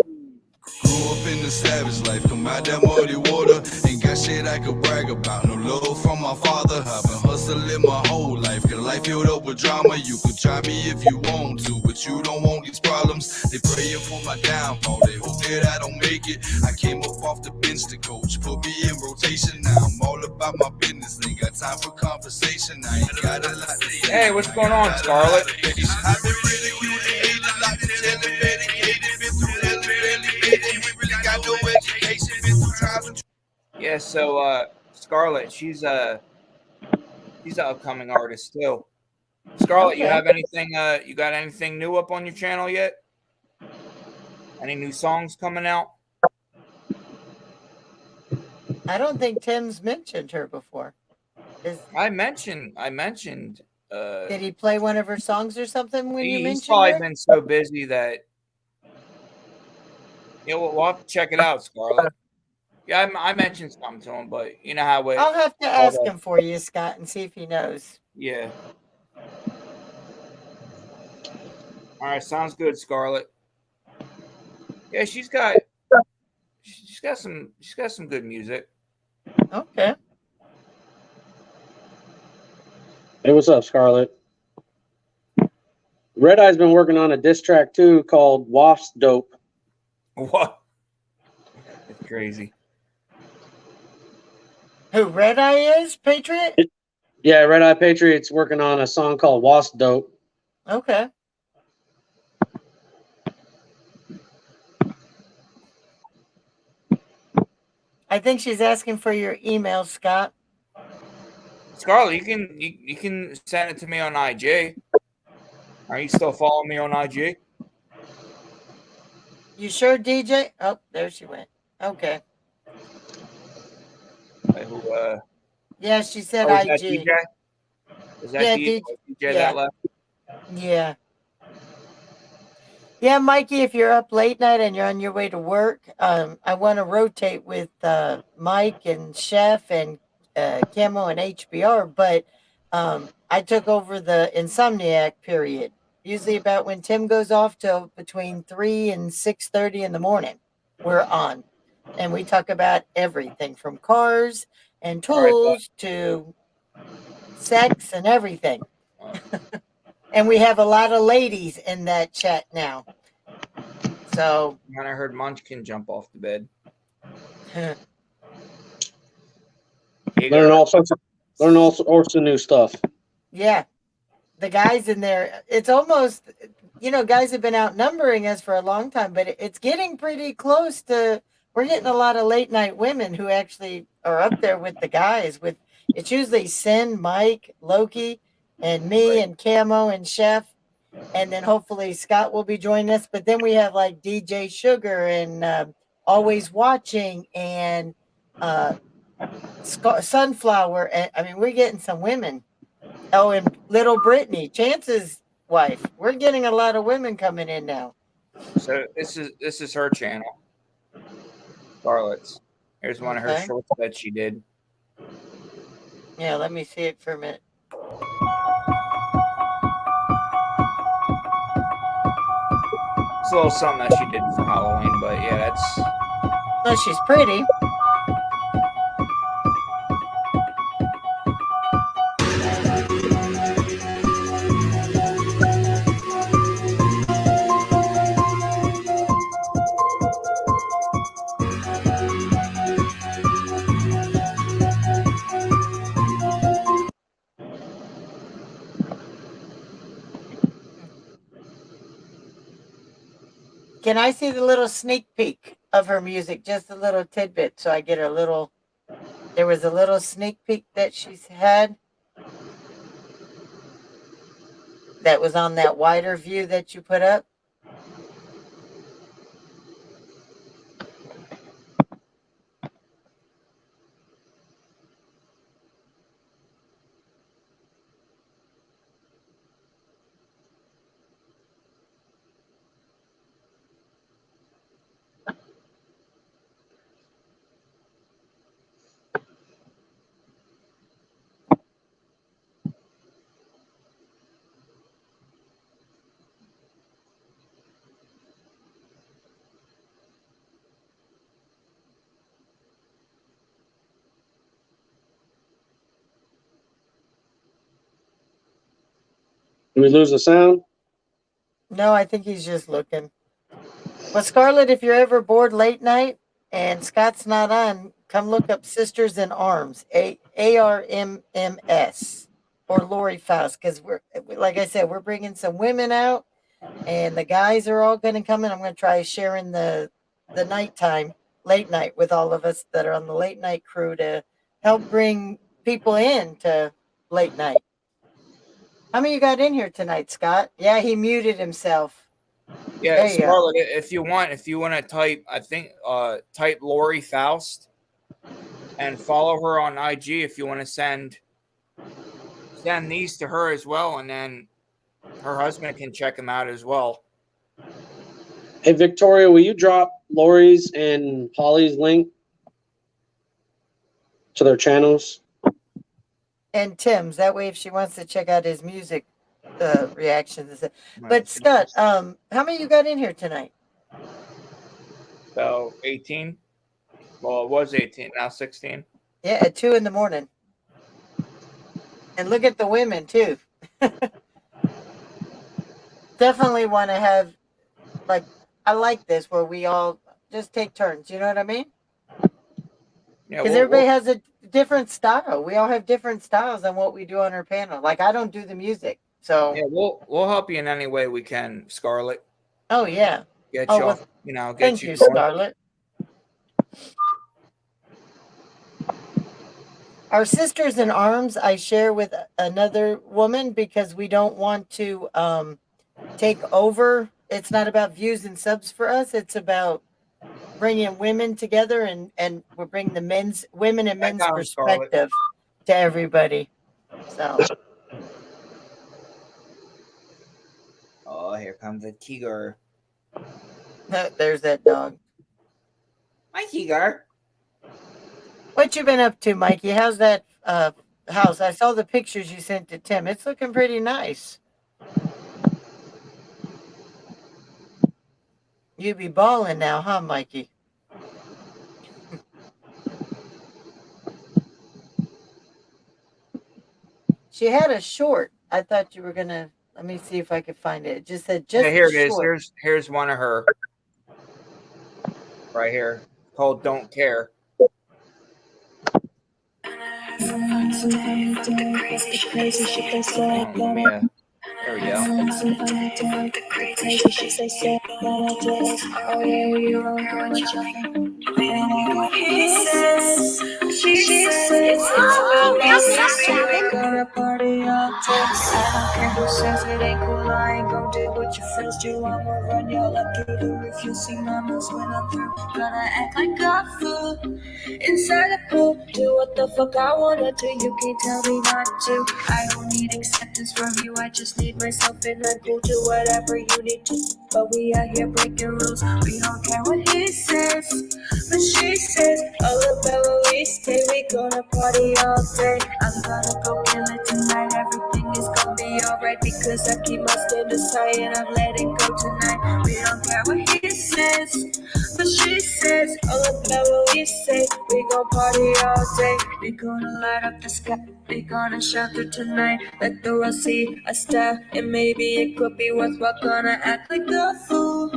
Grew up in the savage life, come out that muddy water. Ain't got shit I could brag about, no love from my father. I've been hustling my whole life, cause life filled up with drama. You could try me if you want to, but you don't want these problems. problems. They praying for my downfall. They hope that I don't make it. I came up off the bench, the coach put me in rotation. Now I'm all about my business. Ain't got time for conversation. I ain't got a lot to say. Hey, what's going on, Scarlett? I've been ridiculed and hated a lot to tell and medicated. Been through hell and barely made it. We really got no education. Been through trials and Yeah, so Scarlett, she's an upcoming artist too. Scarlett, you have anything? You got anything new up on your channel yet? Any new songs coming out? I don't think Tim's mentioned her before. I mentioned. Did he play one of her songs or something when you He's mentioned probably her? been so busy that we'll have to check it out, Scarlett. Yeah, I mentioned something to him, but you know how it. I'll have to ask him for you, Scott, and see if he knows. Yeah. All right, sounds good, Scarlett. Yeah, she's got some good music. Okay. Hey, what's up, Scarlett? Red Eye's been working on a diss track too called Waff's Dope. What? It's crazy. Who Red Eye is? Patriot? Yeah, Red Eye Patriot's working on a song called Waff's Dope. Okay. I think she's asking for your email, Scott. Scarlett, you can send it to me on IG. Are you still following me on IG? You sure, DJ? Oh, there she went. Okay. Yeah, she said is that IG. DJ? Is that DJ that left? Yeah. Yeah, Mikey, if you're up late night and you're on your way to work, I want to rotate with Mike and Chef and Camo and HBR, but I took over the Insomniac period, usually about when Tim goes off till between 3 and 6:30 in the morning. We're on, and we talk about everything from cars and tools to sex and everything. And we have a lot of ladies in that chat now. So And I heard Munchkin jump off the bed. Learn all sorts of new stuff. Yeah. The guys in there, it's almost, guys have been outnumbering us for a long time, but it's getting pretty close to, we're getting a lot of late night women who actually are up there with the guys. It's usually Sin, Mike, Loki, and me and Camo and Chef. And then hopefully Scott will be joining us. But then we have like DJ Sugar and Always Watching and Sunflower. And I mean, we're getting some women. Oh, and Little Brittany, Chance's wife. We're getting a lot of women coming in now. So this is her channel, Scarlett's. Here's one of her shorts that she did. Yeah, let me see it for a minute. It's a little something that she did for Halloween, but yeah, that's. No, she's pretty. Can I see the little sneak peek of her music? Just a little tidbit so I get a little. There was a little sneak peek that she's had that was on that wider view that you put up. Did we lose the sound? No, I think he's just looking. Well, Scarlett, if you're ever bored late night and Scott's not on, come look up Sisters in Arms, ARMMS, or Lori Faust, because like I said, we're bringing some women out, and the guys are all going to come in. I'm going to try sharing the nighttime, late night with all of us that are on the late night crew to help bring people in to late night. How many you got in here tonight, Scott? Yeah, he muted himself. Yeah, Scarlett, if you want to type, I think type Lori Faust and follow her on IG if you want to send these to her as well, and then her husband can check them out as well. Hey Victoria, will you drop Lori's and Holly's link to their channels? And Tim's, that way if she wants to check out his music reactions. But Scott, how many you got in here tonight? So 18. Well, it was 18, now 16. Yeah, at 2 a.m. And look at the women too. Definitely want to have, like, I like this where we all just take turns. You know what I mean? Yeah, because everybody has a different style. We all have different styles on what we do on our panel. Like I don't do the music, so yeah, we'll help you in any way we can, Scarlett. Oh yeah. Get Oh, you, well, get thank you you, going. Scarlett. Our sisters in arms, I share with another woman because we don't want to take over. It's not about views and subs for us. It's about bringing women together, and we're bringing the women and men's perspective to everybody. So. Oh, here comes the tiger. There's that dog. Hi, tiger. What you been up to, Mikey? How's that house? I saw the pictures you sent to Tim. It's looking pretty nice. You be balling now, huh, Mikey? She had a short. I thought you were gonna. Let me see if I could find it. It just said just. Yeah, here it short. is. Here's one of her. Right here, called "Don't Care." Oh, man. There we go. Inside a pool, do what the fuck I wanna do. You can't tell me not to. I don't need acceptance from you. I just need myself in a pool. Do whatever you need to. But we out here breaking rules. We don't care what he says, but she says all about where we stay. We gonna party all day. I'm gonna go kill it tonight. Everything is gonna be alright because I keep my standards high and I'm letting go tonight. We don't care what he says, but she says all about what we say. We gon' party all day. We gonna light up the sky. We gonna shelter tonight. Let the world see a star, and maybe it could be worthwhile. Gonna act like a fool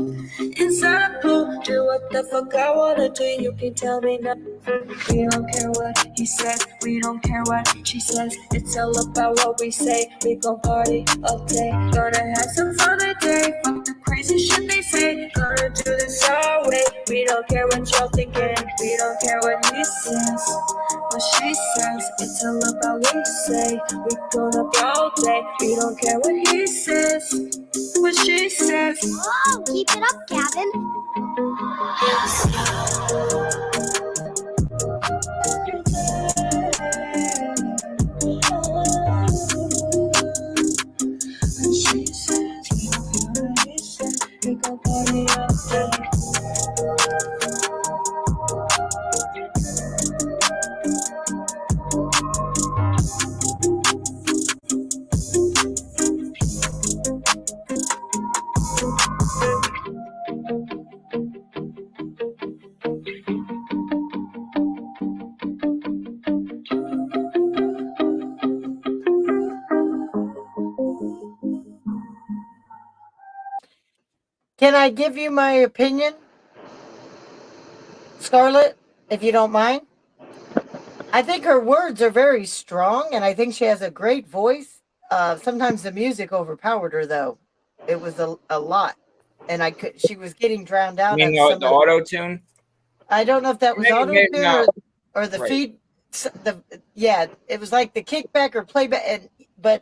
inside a pool. Do what the fuck I wanna do. You can tell me nothing. We don't care what he says. We don't care what she says. It's all about what we say. We gon' party all day. Gonna have some fun today. Fuck the crazy shit they say. Gonna do this our way. We don't care what y'all thinking. We don't care what he says, what she says. It's all about what we say. We gonna be all day. We don't care what he says, what she says. Whoa, keep it up, Gavin. She says, we gon' party all day. Can I give you my opinion, Scarlett, if you don't mind? I think her words are very strong, and I think she has a great voice. Sometimes the music overpowered her, though. It was a lot, and she was getting drowned out You on mean some the of. auto tune? I don't know if that was Maybe, auto maybe tune not. or the Right. feed. It was like the kickback or playback, but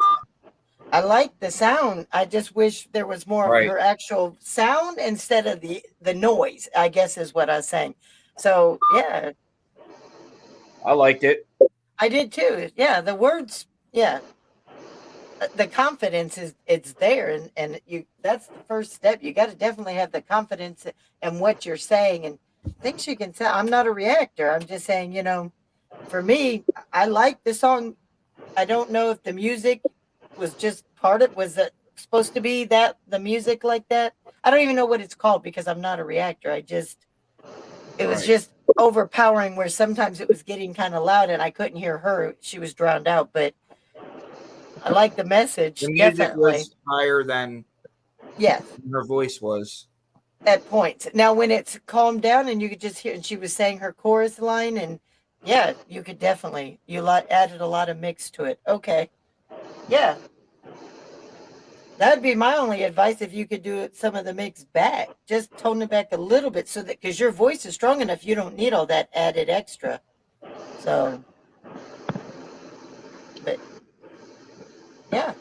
I like the sound. I just wish there was more of Right. her actual sound instead of the noise, I guess is what I was saying. So, yeah. I liked it. I did too. Yeah, the words, yeah. The confidence it's there, and that's the first step. You got to definitely have the confidence in what you're saying and things you can say. I'm not a reactor. I'm just saying, for me, I like the song. I don't know if the music was just was it supposed to be that the music like that? I don't even know what it's called because I'm not a reactor. It was just overpowering where sometimes it was getting kind of loud and I couldn't hear her. She was drowned out, but I like the message. The music definitely. was higher than her voice was. At points. Now, when it's calmed down and you could just hear, and she was saying her chorus line, and yeah, you could definitely, added a lot of mix to it. Okay. Yeah. That'd be my only advice if you could do some of the mix back. Just tone it back a little bit so that, because your voice is strong enough, you don't need all that added extra. So, but yeah.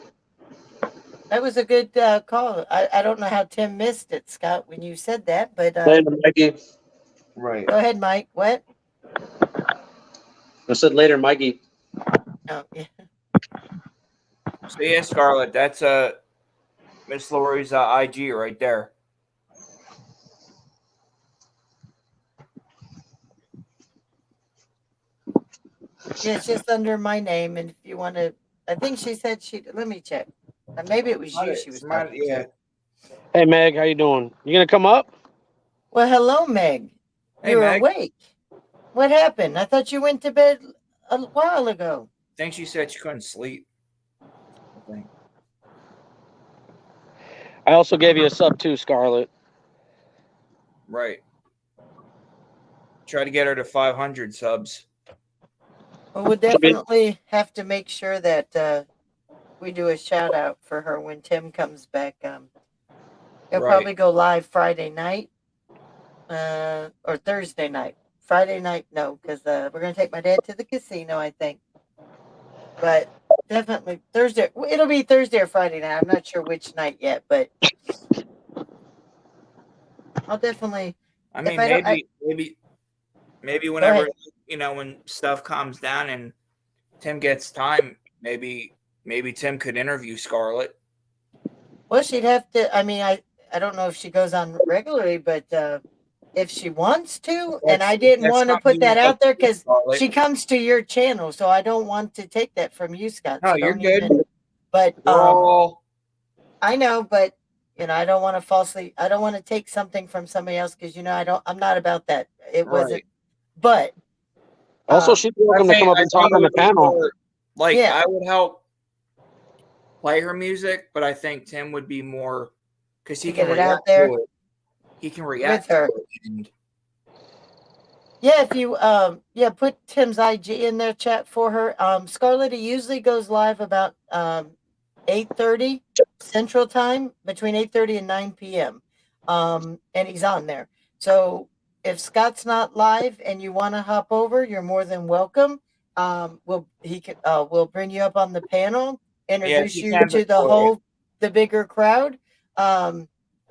That was a good call. I don't know how Tim missed it, Scott, when you said that, but Later, Mikey. Right. Go ahead, Mike. What? I said later, Mikey. Oh, yeah. So yeah, Scarlett, that's Miss Lori's IG right there. Yeah, it's just under my name, and if you want to, I think she said let me check. Maybe it was you she was talking to. Hey, Meg, how you doing? You gonna come up? Well, hello, Meg. Hey, You're Meg. awake. What happened? I thought you went to bed a while ago. I think she said she couldn't sleep. I think. I also gave you a sub too, Scarlett. Right. Try to get her to 500 subs. Well, we'll definitely have to make sure that we do a shout out for her when Tim comes back. He'll probably go live Friday night or Thursday night. Friday night, no, because we're going to take my dad to the casino, I think. But definitely Thursday. It'll be Thursday or Friday night. I'm not sure which night yet, but I'll definitely. I mean, maybe whenever when stuff calms down and Tim gets time, maybe Tim could interview Scarlett. Well, she'd have to. I mean, I don't know if she goes on regularly, but if she wants to, and I didn't want to put that out there because she comes to your channel, so I don't want to take that from you, Scott. No, so you're good. But I know, but I don't want to I don't want to take something from somebody else because I'm not about that. It wasn't. But also, she's welcome to come up and talk on the panel. I would help play her music, but I think Tim would be more because he can get it react out there. to it. He can react with her. To it. Yeah, if you put Tim's IG in their chat for her. Scarlett, he usually goes live about 8:30 Central Time, between 8:30 and 9 p.m. And he's on there. So if Scott's not live and you want to hop over, you're more than welcome. We'll bring you up on the panel, introduce you to the bigger crowd.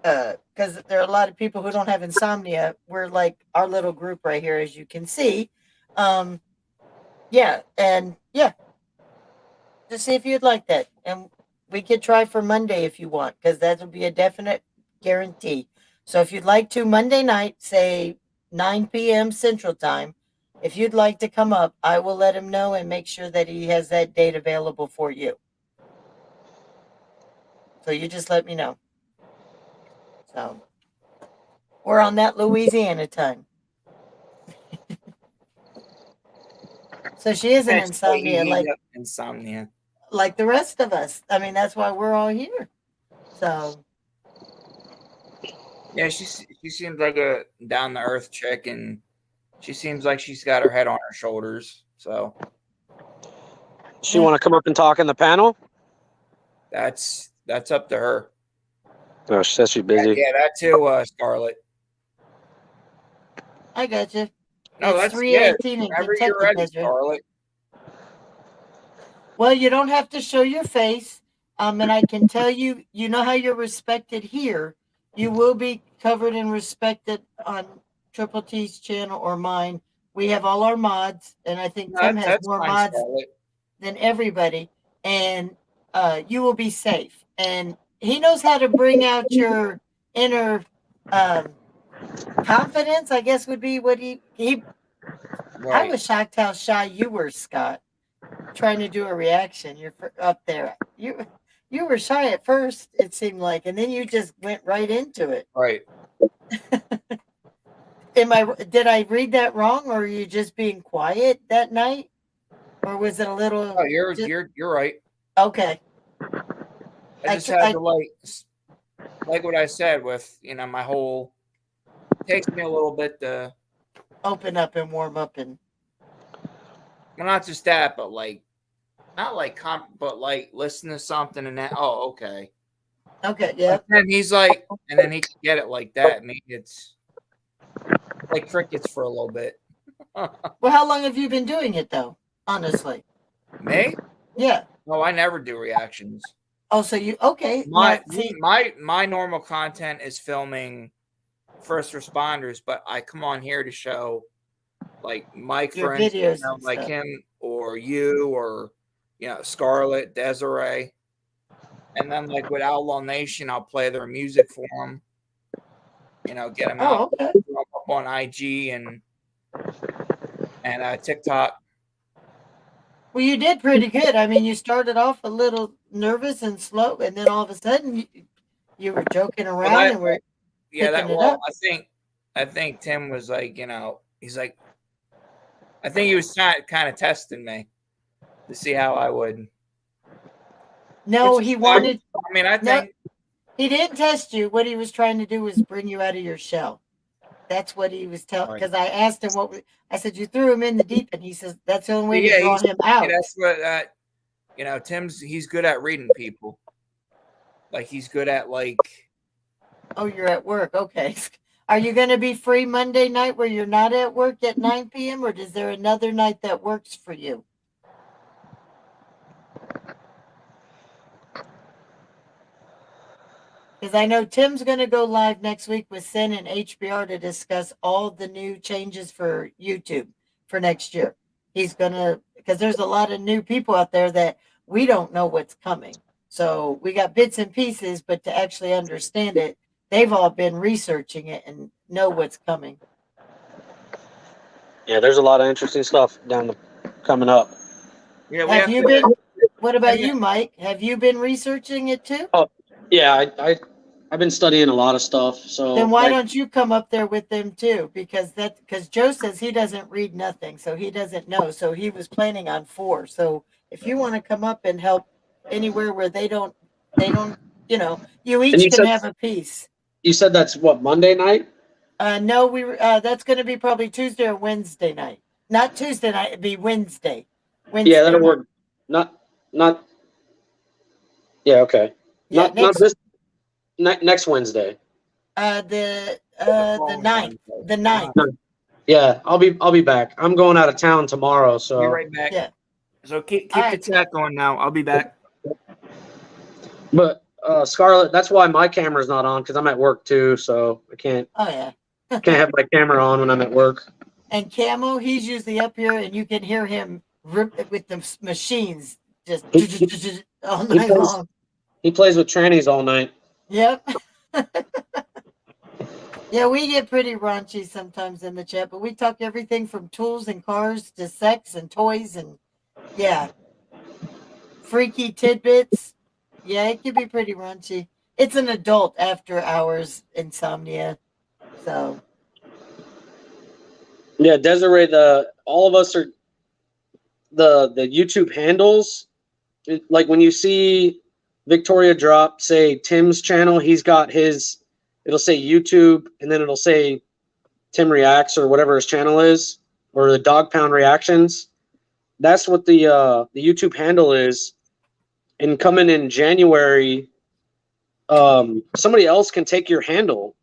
Because there are a lot of people who don't have insomnia. We're like our little group right here, as you can see. Just see if you'd like that. And we could try for Monday if you want, because that will be a definite guarantee. So if you'd like to, Monday night, say 9 p.m. Central Time, if you'd like to come up, I will let him know and make sure that he has that date available for you. So you just let me know. So we're on that Louisiana time. So she is an insomnia, like the rest of us. I mean, that's why we're all here. So Yeah, she seems like a down to earth chick, and she seems like she's got her head on her shoulders. So She want to come up and talk in the panel? that's up to her. Oh, she says she's busy. Yeah, that too, Scarlett. I got you. No, It's that's 3:18 in whenever Kentucky, you're ready, Desiree. Scarlett. Well, you don't have to show your face. And I can tell you, you know how you're respected here. You will be covered and respected on Triple T's channel or mine. We have all our mods, and I think Tim has That's more fine, mods Scarlett. than everybody. And you will be safe. And he knows how to bring out your inner confidence, I guess would be what he I was shocked how shy you were, Scott, trying to do a reaction. You're up there. You were shy at first, it seemed like, and then you just went right into it. Right. Did I read that wrong, or are you just being quiet that night? Or was it a little Oh, you're right. Okay. I just had to like what I said with, my whole takes me a little bit to open up and warm up and well, not just that, but not but listen to something and that. Oh, okay. Okay, yeah. And he's like, and then he can get it like that. Maybe it's like crickets for a little bit. Well, how long have you been doing it though? Honestly. Me? Yeah. No, I never do reactions. Oh, so you okay? My normal content is filming first responders, but I come on here to show like Mike, your for instance, videos like stuff. him or you or Scarlett, Desiree, and then like with Outlaw Nation, I'll play their music for them. Get them out okay. up on IG and TikTok. Well, you did pretty good. I mean, you started off a little nervous and slow, and then all of a sudden you were joking around and were picking it up. I think Tim was like, he's like, I think he was kind of testing me to see how I would. No, he wanted. I mean, I think he didn't test you. What he was trying to do was bring you out of your shell. That's what he was telling. Because I asked him I said, you threw him in the deep end. He says that's the only way to draw him out. That's what he's good at reading people. Like he's good at Oh, you're at work. Okay. Are you going to be free Monday night where you're not at work at 9 p.m. or is there another night that works for you? Because I know Tim's going to go live next week with Sin and HBR to discuss all the new changes for YouTube for next year. He's going to, because there's a lot of new people out there that we don't know what's coming. So we got bits and pieces, but to actually understand it, they've all been researching it and know what's coming. Yeah, there's a lot of interesting stuff coming up. Yeah, have you been? What about you, Mike? Have you been researching it too? Oh, yeah, I've been studying a lot of stuff. So then why don't you come up there with them too? Because Joe says he doesn't read nothing, so he doesn't know. So he was planning on 4. So if you want to come up and help anywhere where they don't, you each can have a piece. You said that's what, Monday night? No, that's going to be probably Tuesday or Wednesday night. Not Tuesday night, it'd be Wednesday. Yeah, that'll work. Not. Yeah, okay. Yeah, not this. Next Wednesday. The 9th. The 9th. Yeah, I'll be back. I'm going out of town tomorrow, so. Be right back. Yeah. So keep the chat going now. I'll be back. But Scarlett, that's why my camera's not on because I'm at work too, so I can't. Oh yeah. Can't have my camera on when I'm at work. And Camo, he's usually up here, and you can hear him rip with the machines just all night long. He plays with trannies all night. Yep. Yeah, we get pretty raunchy sometimes in the chat, but we talk everything from tools and cars to sex and toys and freaky tidbits. Yeah, it can be pretty raunchy. It's an adult after hours insomnia. So yeah, Desiree, all of us are the YouTube handles. Like when you see Victoria drop, say Tim's channel, he's got his it'll say YouTube, and then it'll say Tim Reacts or whatever his channel is, or the Dog Pound Reactions. That's what the YouTube handle is. And coming in January, somebody else can take your handle.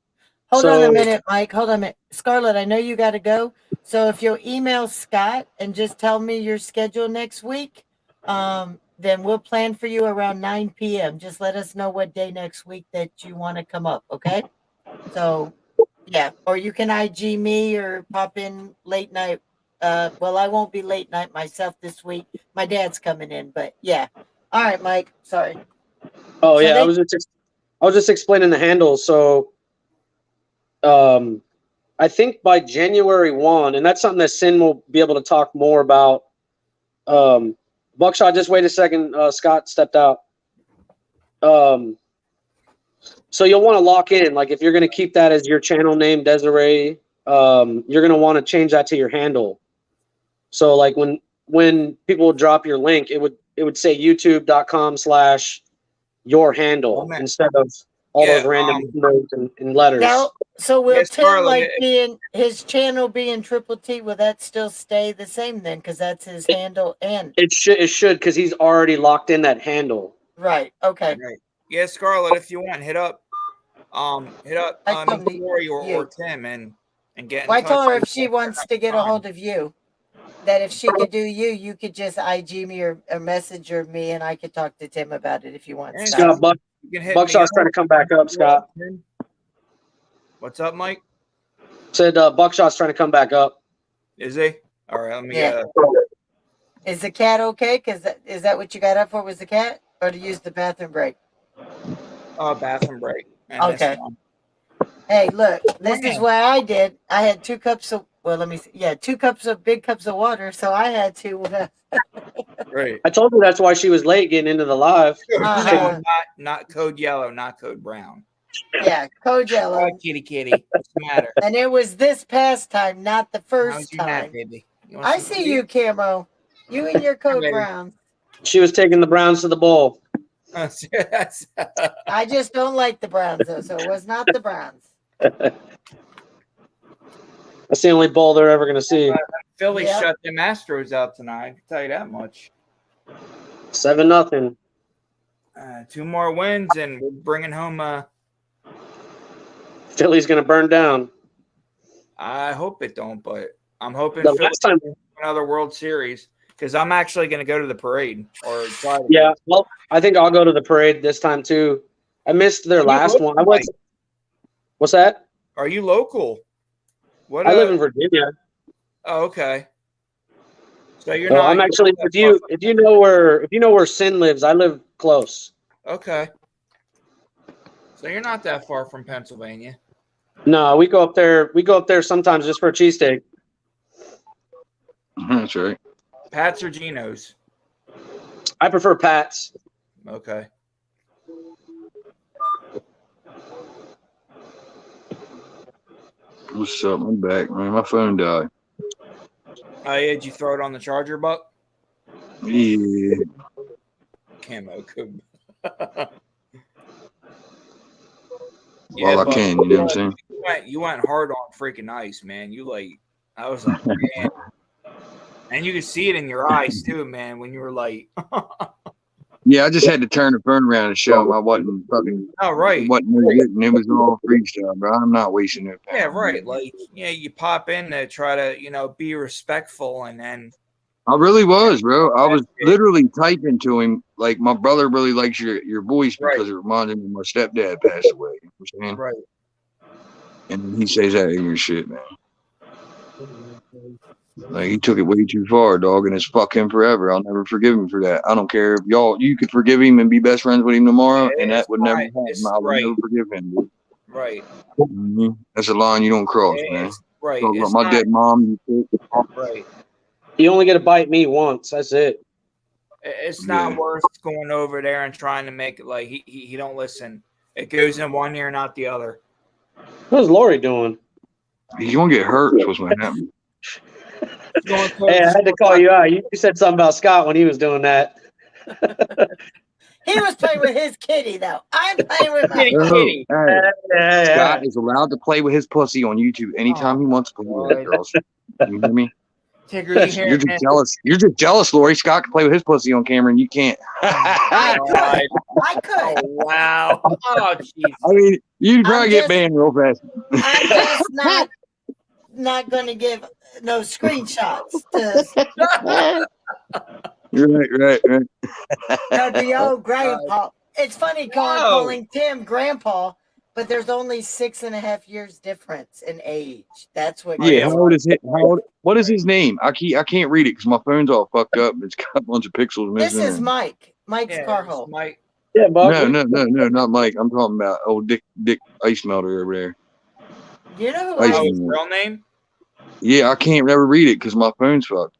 Hold on a minute, Mike. Hold on a minute. Scarlett, I know you got to go. So if you'll email Scott and just tell me your schedule next week, then we'll plan for you around 9 p.m. Just let us know what day next week that you want to come up, okay? So, yeah. Or you can IG me or pop in late night. Well, I won't be late night myself this week. My dad's coming in, but yeah. All right, Mike. Sorry. Oh, so yeah. I was just explaining the handle. So, I think by January 1, and that's something that Sin will be able to talk more about. Buckshot, just wait a second. Scott stepped out. So you'll want to lock in. Like if you're going to keep that as your channel name, Desiree, you're going to want to change that to your handle. So like when people would drop your link, it would say youtube.com/your handle instead of all those random numbers and letters. Now, so will Tim being his channel being Triple T? Will that still stay the same then? Because that's his handle, and it should because he's already locked in that handle. Right. Okay. Right. Yeah, Scarlett, if you want, hit up Corey or Tim and get. Well, I told her if she wants to get a hold of you, that if she could do you could just IG me or message me, and I could talk to Tim about it if you want. Scott, Buckshot's trying to come back up, Scott. What's up, Mike? Said Buckshot's trying to come back up. Is he? All right, let me. Is the cat okay? Is that what you got up for? Was the cat, or to use the bathroom break? Oh, bathroom break. Man, okay. Hey, look, this is what I did. I had 2 cups of. Well, let me see. Yeah, 2 big cups of water. So I had to. Right. I told her that's why she was late getting into the live. Not code yellow, not code brown. Yeah, code yellow. Oh, kitty. What's the matter? And it was this past time, not the first time. Hat, baby? I see you, Camo. You and your code brown. She was taking the Browns to the bowl. I just don't like the Browns, though, so it was not the Browns. That's the only bowl they're ever going to see. Philly shut them Astros out tonight. I can tell you that much. 7-0. 2 more wins, and we're bringing home. Philly's going to burn down. I hope it don't, but I'm hoping last time another World Series because I'm actually going to go to the parade or try to. Yeah, well, I think I'll go to the parade this time too. I missed their last one. What's that? Are you local? I live in Virginia. Oh, okay. So you're not. I'm actually if you know where Sin lives, I live close. Okay. So you're not that far from Pennsylvania. No, we go up there. We go up there sometimes just for a cheesesteak. That's right. Pat's or Geno's? I prefer Pat's. Okay. What's up? I'm back, man. My phone died. Oh, yeah. Did you throw it on the charger, Buck? Yeah. Camo code. All I can, you know what I'm saying? You went hard on freaking ice, man. I was like, man. And you could see it in your eyes too, man, when you were like. Yeah, I just had to turn the phone around and show him I wasn't fucking. Oh, right. Wasn't really getting it. Was all freestyle, bro. I'm not wasting it. Yeah, right. Like, you pop in to try to, be respectful, and then. I really was, bro. I was literally typing to him like, my brother really likes your voice because it reminded me my stepdad passed away. You know what I'm saying? Right. And he says that in your shit, man. Like, he took it way too far, dog, and it's fuck him forever. I'll never forgive him for that. I don't care if you could forgive him and be best friends with him tomorrow, and that would never happen. I would never forgive him, dude. Right. Mm-hmm. That's a line you don't cross, man. Right. Talk about my dead mom. Right. You only get to bite me once. That's it. It's not worth going over there and trying to make it like he don't listen. It goes in one ear and out the other. What's Lori doing? He's gonna get hurt. Is what's gonna happen. Hey, I had to call you out. You said something about Scott when he was doing that. He was playing with his kitty, though. I'm playing with my Kitty. Hey, Scott is allowed to play with his pussy on YouTube anytime he wants to play with it, girls. You hear me? Tigger, you hear You're just jealous. You're just jealous, Lori. Scott can play with his pussy on camera, and you can't. I could. Oh, wow. Oh, jeez. I mean, you'd probably get banned real fast. I'm just not going to give no screenshots. Right. The old grandpa. It's funny calling Tim grandpa, but there's only 6.5 years difference in age. That's what. Yeah, how old is it? What is his name? I can't read it because my phone's all fucked up. It's got a bunch of pixels missing. This is Mike. Mike's Carhole. Mike. Yeah, Bob. No, not Mike. I'm talking about old Dick Ice Melter over there. You know who his real name? Yeah, I can't never read it because my phone's fucked.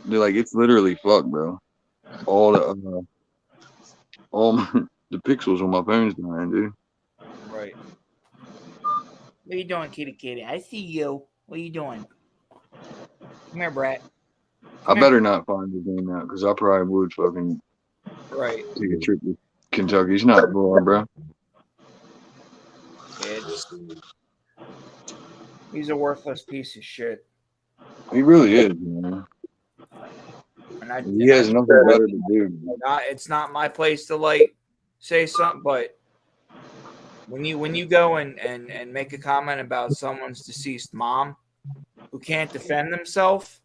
They're like, it's literally fucked, bro. All the pixels on my phone's dying, dude. Right. What you doing, kitty? I see you. What are you doing? Come here, Brett. I better not find the game out because I probably would fucking take a trip to Kentucky. It's not boring, bro. He's a worthless piece of shit. He really is, man. He has nothing better to do. It's not my place to say something, but when you go and make a comment about someone's deceased mom who can't defend themselves.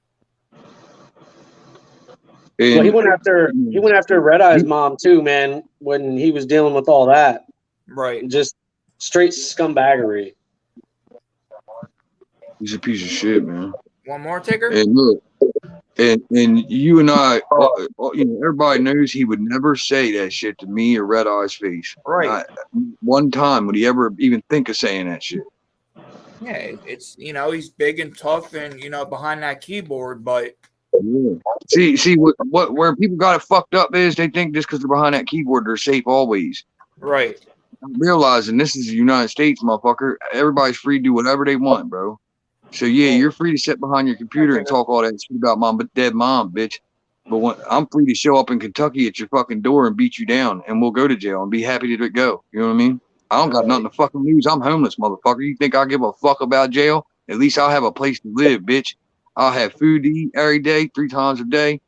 Well, he went after Red Eye's mom too, man, when he was dealing with all that. Right. Just straight scumbaggery. He's a piece of shit, man. One more, Tigger? And look, and you and I, everybody knows he would never say that shit to me or Red Eye's face. Right. Not one time would he ever even think of saying that shit. Yeah, it's he's big and tough and behind that keyboard, but yeah. See what where people got it fucked up is they think just because they're behind that keyboard they're safe always. Right. I'm realizing this is the United States, motherfucker. Everybody's free to do whatever they want, bro. So yeah, you're free to sit behind your computer and talk all that shit about my dead mom, bitch. But when I'm free to show up in Kentucky at your fucking door and beat you down, and we'll go to jail and be happy to go. You know what I mean? I don't got nothing to fucking lose. I'm homeless, motherfucker. You think I give a fuck about jail? At least I'll have a place to live, bitch. I'll have food to eat every day, 3 times a day,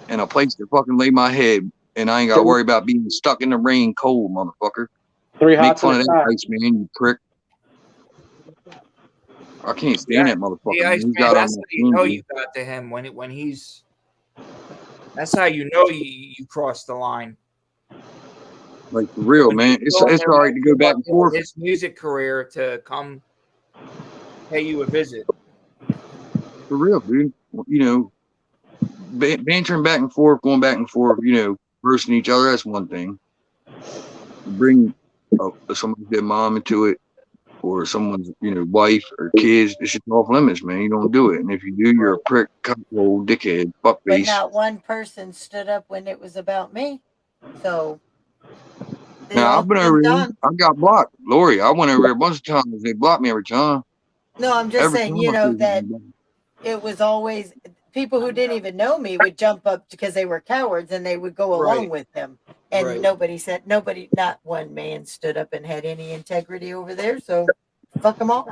and a place to fucking lay my head. And I ain't got to worry about being stuck in the rain cold, motherfucker. 3 Make hots fun and of a that tie. ice man, you prick. I can't stand that motherfucker. the Ice He's Man, got that's on how you know my you got to him when he's. That's how you know you crossed the line. like for real, man. It's all right to go back and forth. His music career to come pay you a visit. For real, dude. Bantering back and forth, going back and forth, versing each other, that's one thing. Bring somebody's dead mom into it, or someone's, wife or kids, it's just off limits, man. You don't do it. And if you do, you're a prick, old dickhead, But fuckface. not one person stood up when it was about me. So Now, I've been over here. I got blocked. Lori, I went over here a bunch of times. They blocked me every time. no, I'm just Every saying, time I feel that blocked. it was always people who didn't even know me would jump up because they were cowards and they would go along Right. with them. And Right. not one man stood up and had any integrity over there. So fuck them all.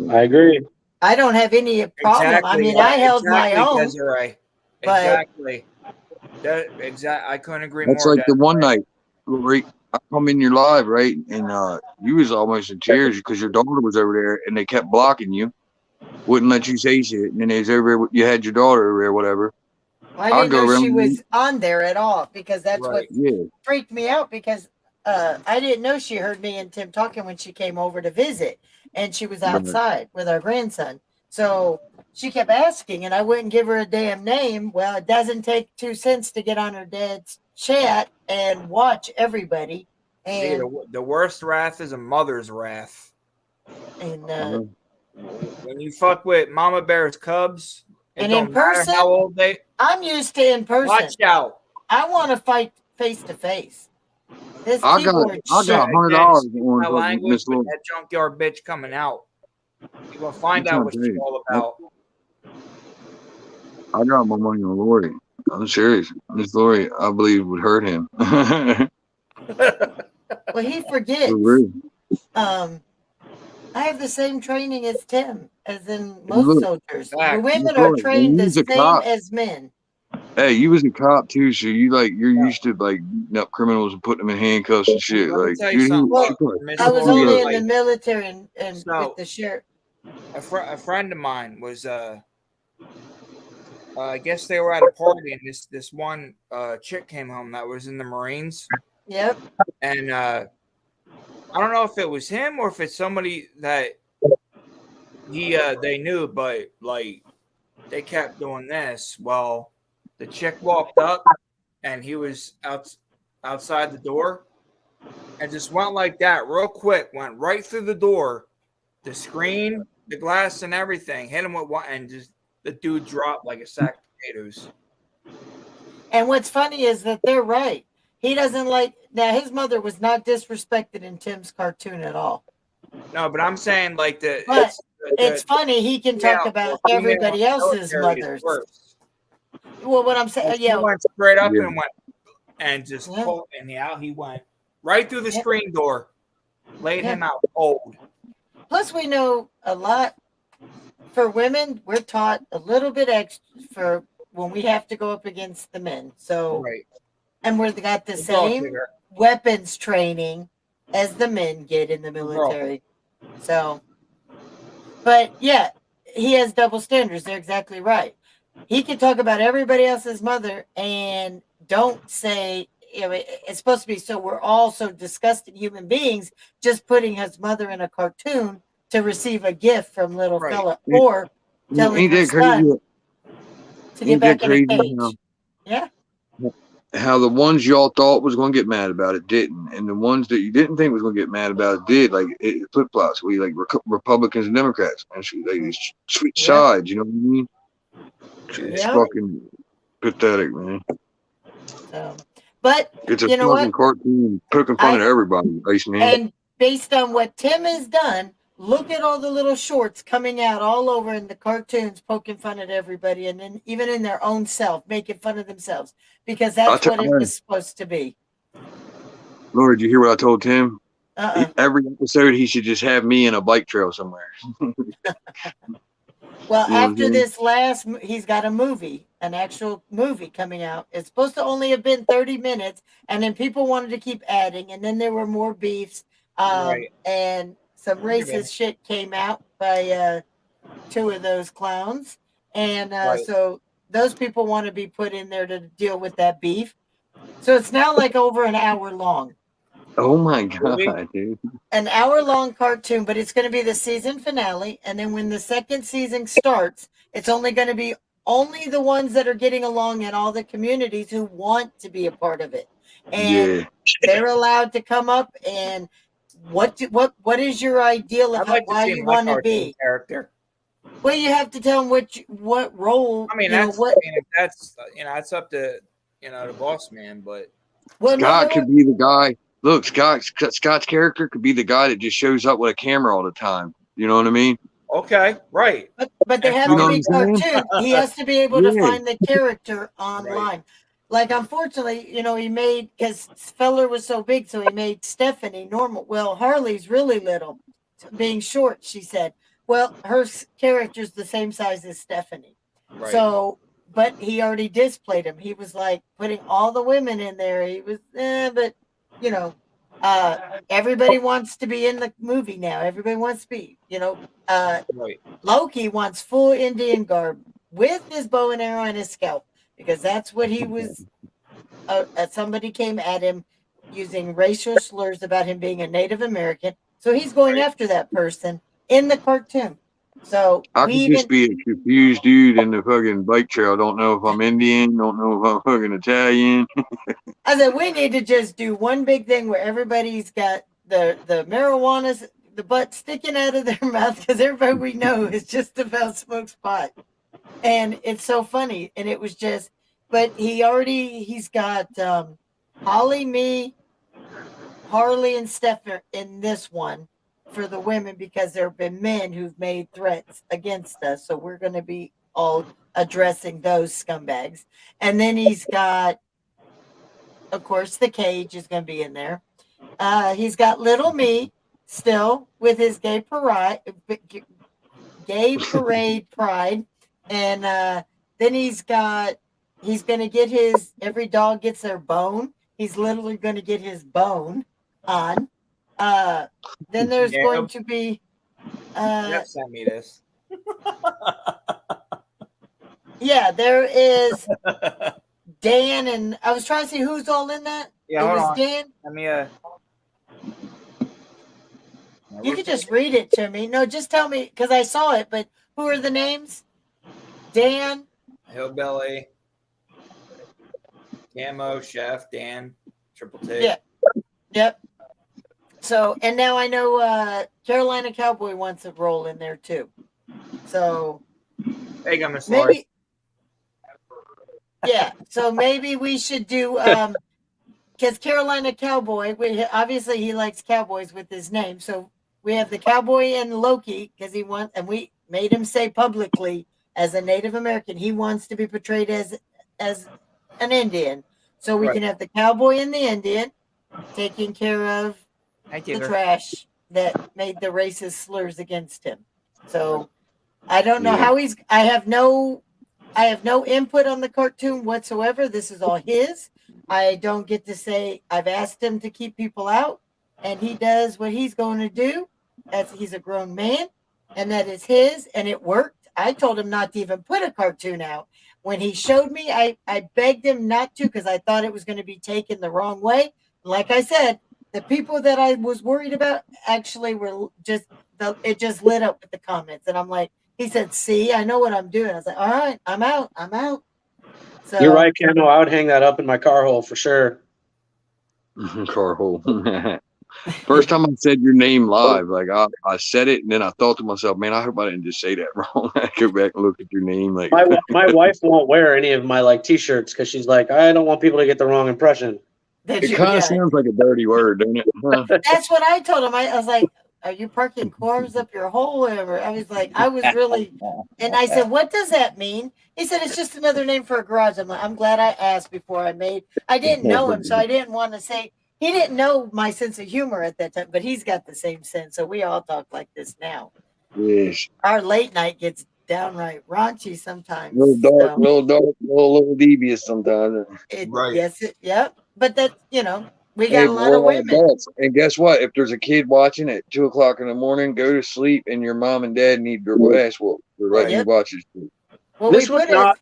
I agree. I don't have any problem. I mean, I held my own. Desiree. but- Exactly. I couldn't agree That's more. like the one night, Lori, I come in your live, right? And you was almost in tears because your daughter was over there and they kept blocking you. Wouldn't let you say shit. And then they was over there, you had your daughter over there, whatever. I I'll didn't go know around she and- was on there at all because that's what Yeah. freaked me out because I didn't know she heard me and Tim talking when she came over to visit and she was Right. outside with our grandson. So she kept asking and I wouldn't give her a damn name. Well, it doesn't take 2 cents to get on her dad's chat and watch everybody. See, And, the worst wrath is a mother's wrath. and When you fuck with Mama Bear's cubs, it And don't in matter person, how old they. I'm used to in person. Watch out! I want to fight face to face. This I got keyboard shit. $100 Excuse on my language, Miss but Lori. that junkyard bitch coming out. You're gonna find I'm out trying what to she's tell you. all about. I got my money on Lori. I'm serious. Miss Lori, I believe, would hurt him. Well, he forgets. Really. I have the same training as Tim, as in Hey, most look, soldiers. The Fact. women Miss are Lori, when trained you the was a same cop, as men. hey, you was a cop too, so you're used to like beating up criminals and putting them in handcuffs and shit. Let me Like, tell you dude, something Well, she probably Miss I was fucked you only up. in the Like, military and with so the sheriff. a friend of mine was I guess they were at a party and this one chick came home that was in the Marines, Yep. and I don't know if it was him or if it's somebody that they knew, but like they kept doing this. Well, the chick walked up and he was outside the door and just went like that real quick, went right through the door, the screen, the glass, and everything, hit him with one, and just the dude dropped like a sack of potatoes. And what's funny is that they're right. He doesn't like. Now, his mother was not disrespected in Tim's cartoon at all. No, but I'm saying like But it's funny he can talk female- about female everybody else's military is mothers. worse. Well, what I'm saying, Like, he yeah, went straight up Yeah. and went and just Yeah. pulled, and out he went right through the Yeah. screen door, laid Yeah. him out cold. Plus, we know a lot for women. We're taught a little bit extra for when we have to go up against the men. So, Right. and we've got the It's all same bigger. weapons training as the men get in the military. So, but yeah, he has double standards. They're exactly right. He can talk about everybody else's mother and don't say, you know, it's supposed to be so we're all so disgusting human beings just putting his mother in a cartoon to receive a gift from little Right. fella or telling Ain't her that crazy? son to get Ain't that back in a crazy cage. Yeah. how the ones y'all thought was going to get mad about it didn't, and the ones that you didn't think was going to get mad about it did. Like it flip flops. We like Republicans and Democrats, and they switch sides. You know what I mean? It's fucking pathetic, man. But It's a you know fucking what? cartoon poking fun at everybody, man. And based on what Tim has done, look at all the little shorts coming out all over in the cartoons poking fun at everybody and then even in their own self, making fun of themselves because that's what it was supposed to be. Lord, did you hear what I told Tim? Uh-uh. Every episode, he should just have me in a bike trail somewhere. Well, You know what I'm after saying? this he's got a movie, an actual movie coming out. It's supposed to only have been 30 minutes, and then people wanted to keep adding, and then there were more beefs, Right. and some racist shit came out by two of those clowns, and Right. so those people want to be put in there to deal with that beef. So it's now like over an hour long. Oh my god, dude! An hour-long cartoon, but it's going to be the season finale. And then when the second season starts, it's only going to be only the ones that are getting along in all the communities who want to be a part of it. And they're allowed to come up and what is your ideal of I'd like to why see you my want to cartoon be? character. Well, you have to tell them what role. I mean, if that's it's up to the boss man, but Scott could be the guy. Look, Scott's character could be the guy that just shows up with a camera all the time. You know what I mean? okay, right. But they have You know to be what I'm saying? cartoon. He has to be able to Yeah. find the character online. Like, unfortunately, he made, because Feller was so big, so he made Stephanie normal. Well, Harley's really little, being short, she said. Well, her character's the same size as Stephanie. Right. So, but he already displayed him. He was like putting all the women in there. He was, but, everybody wants to be in the movie now. Everybody wants to be, Right. Loki wants full Indian garb with his bow and arrow and his scalp because that's what he was. Somebody came at him using racial slurs about him being a Native American, so he's going after that person in the cartoon. So I could just be a confused dude in the fucking bike trail. Don't know if I'm Indian. Don't know if I'm fucking Italian. I said we need to just do one big thing where everybody's got the marijuana, the butt sticking out of their mouth because everybody we know is just about smokes pot, and it's so funny. And it was just, but he's got Holly, me, Harley, and Steph in this one for the women because there have been men who've made threats against us. So we're going to be all addressing those scumbags. And then he's got, of course, the Cage is going to be in there. He's got Little Me still with his gay parade pride. And then he's going to get his, every dog gets their bone. He's literally going to get his bone on. Then there's going to be. Jeff sent me this. Yeah, there is Dan, and I was trying to see who's all in that. Yeah, it hold was on. Dan. Let me You could just read it to me. No, just tell me because I saw it. But who are the names? Dan, Hillbilly, Camo, Chef, Dan, Triple T. Yeah. Yep. So, and now I know Carolina Cowboy wants a role in there too. So Hey, I'm maybe. Yeah. So maybe we should do because Carolina Cowboy. Obviously he likes cowboys with his name. So we have the cowboy and Loki because he wants, and we made him say publicly as a Native American he wants to be portrayed as an Indian. So we can have the cowboy and the Indian taking care of the trash that made the racist slurs against him. So I don't know how he's. I have no input on the cartoon whatsoever. This is all his. I don't get to say. I've asked him to keep people out, and he does what he's going to do. As he's a grown man, and that is his, and it worked. I told him not to even put a cartoon out. When he showed me, I begged him not to because I thought it was going to be taken the wrong way. Like I said, the people that I was worried about actually were just, it just lit up with the comments. And I'm like, he said, see, I know what I'm doing. I was like, all right, I'm out. So you're right, Camo. I would hang that up in my car hole for sure. Car hole. First time I said your name live, like I said it, and then I thought to myself, man, I hope I didn't just say that wrong. I go back and look at your name. Like my wife won't wear any of my like T-shirts because she's like, I don't want people to get the wrong impression. It kind of sounds like a dirty word, doesn't it? That's what I told him. I was like, are you parking cars up your hole? Whatever. I was like, I was really, and I said, what does that mean? He said, it's just another name for a garage. I'm like, I'm glad I asked before I didn't know him, so I didn't want to say. He didn't know my sense of humor at that time, but he's got the same sense. So we all talk like this now. Yes. Our late night gets downright raunchy sometimes. Little dark, little devious sometimes. Yes, yep. But that, we got a lot of women. Adults. And guess what? If there's a kid watching at 2:00 in the morning, go to sleep, and your mom and dad need their ass whooped for letting you watch this. Well, this was not.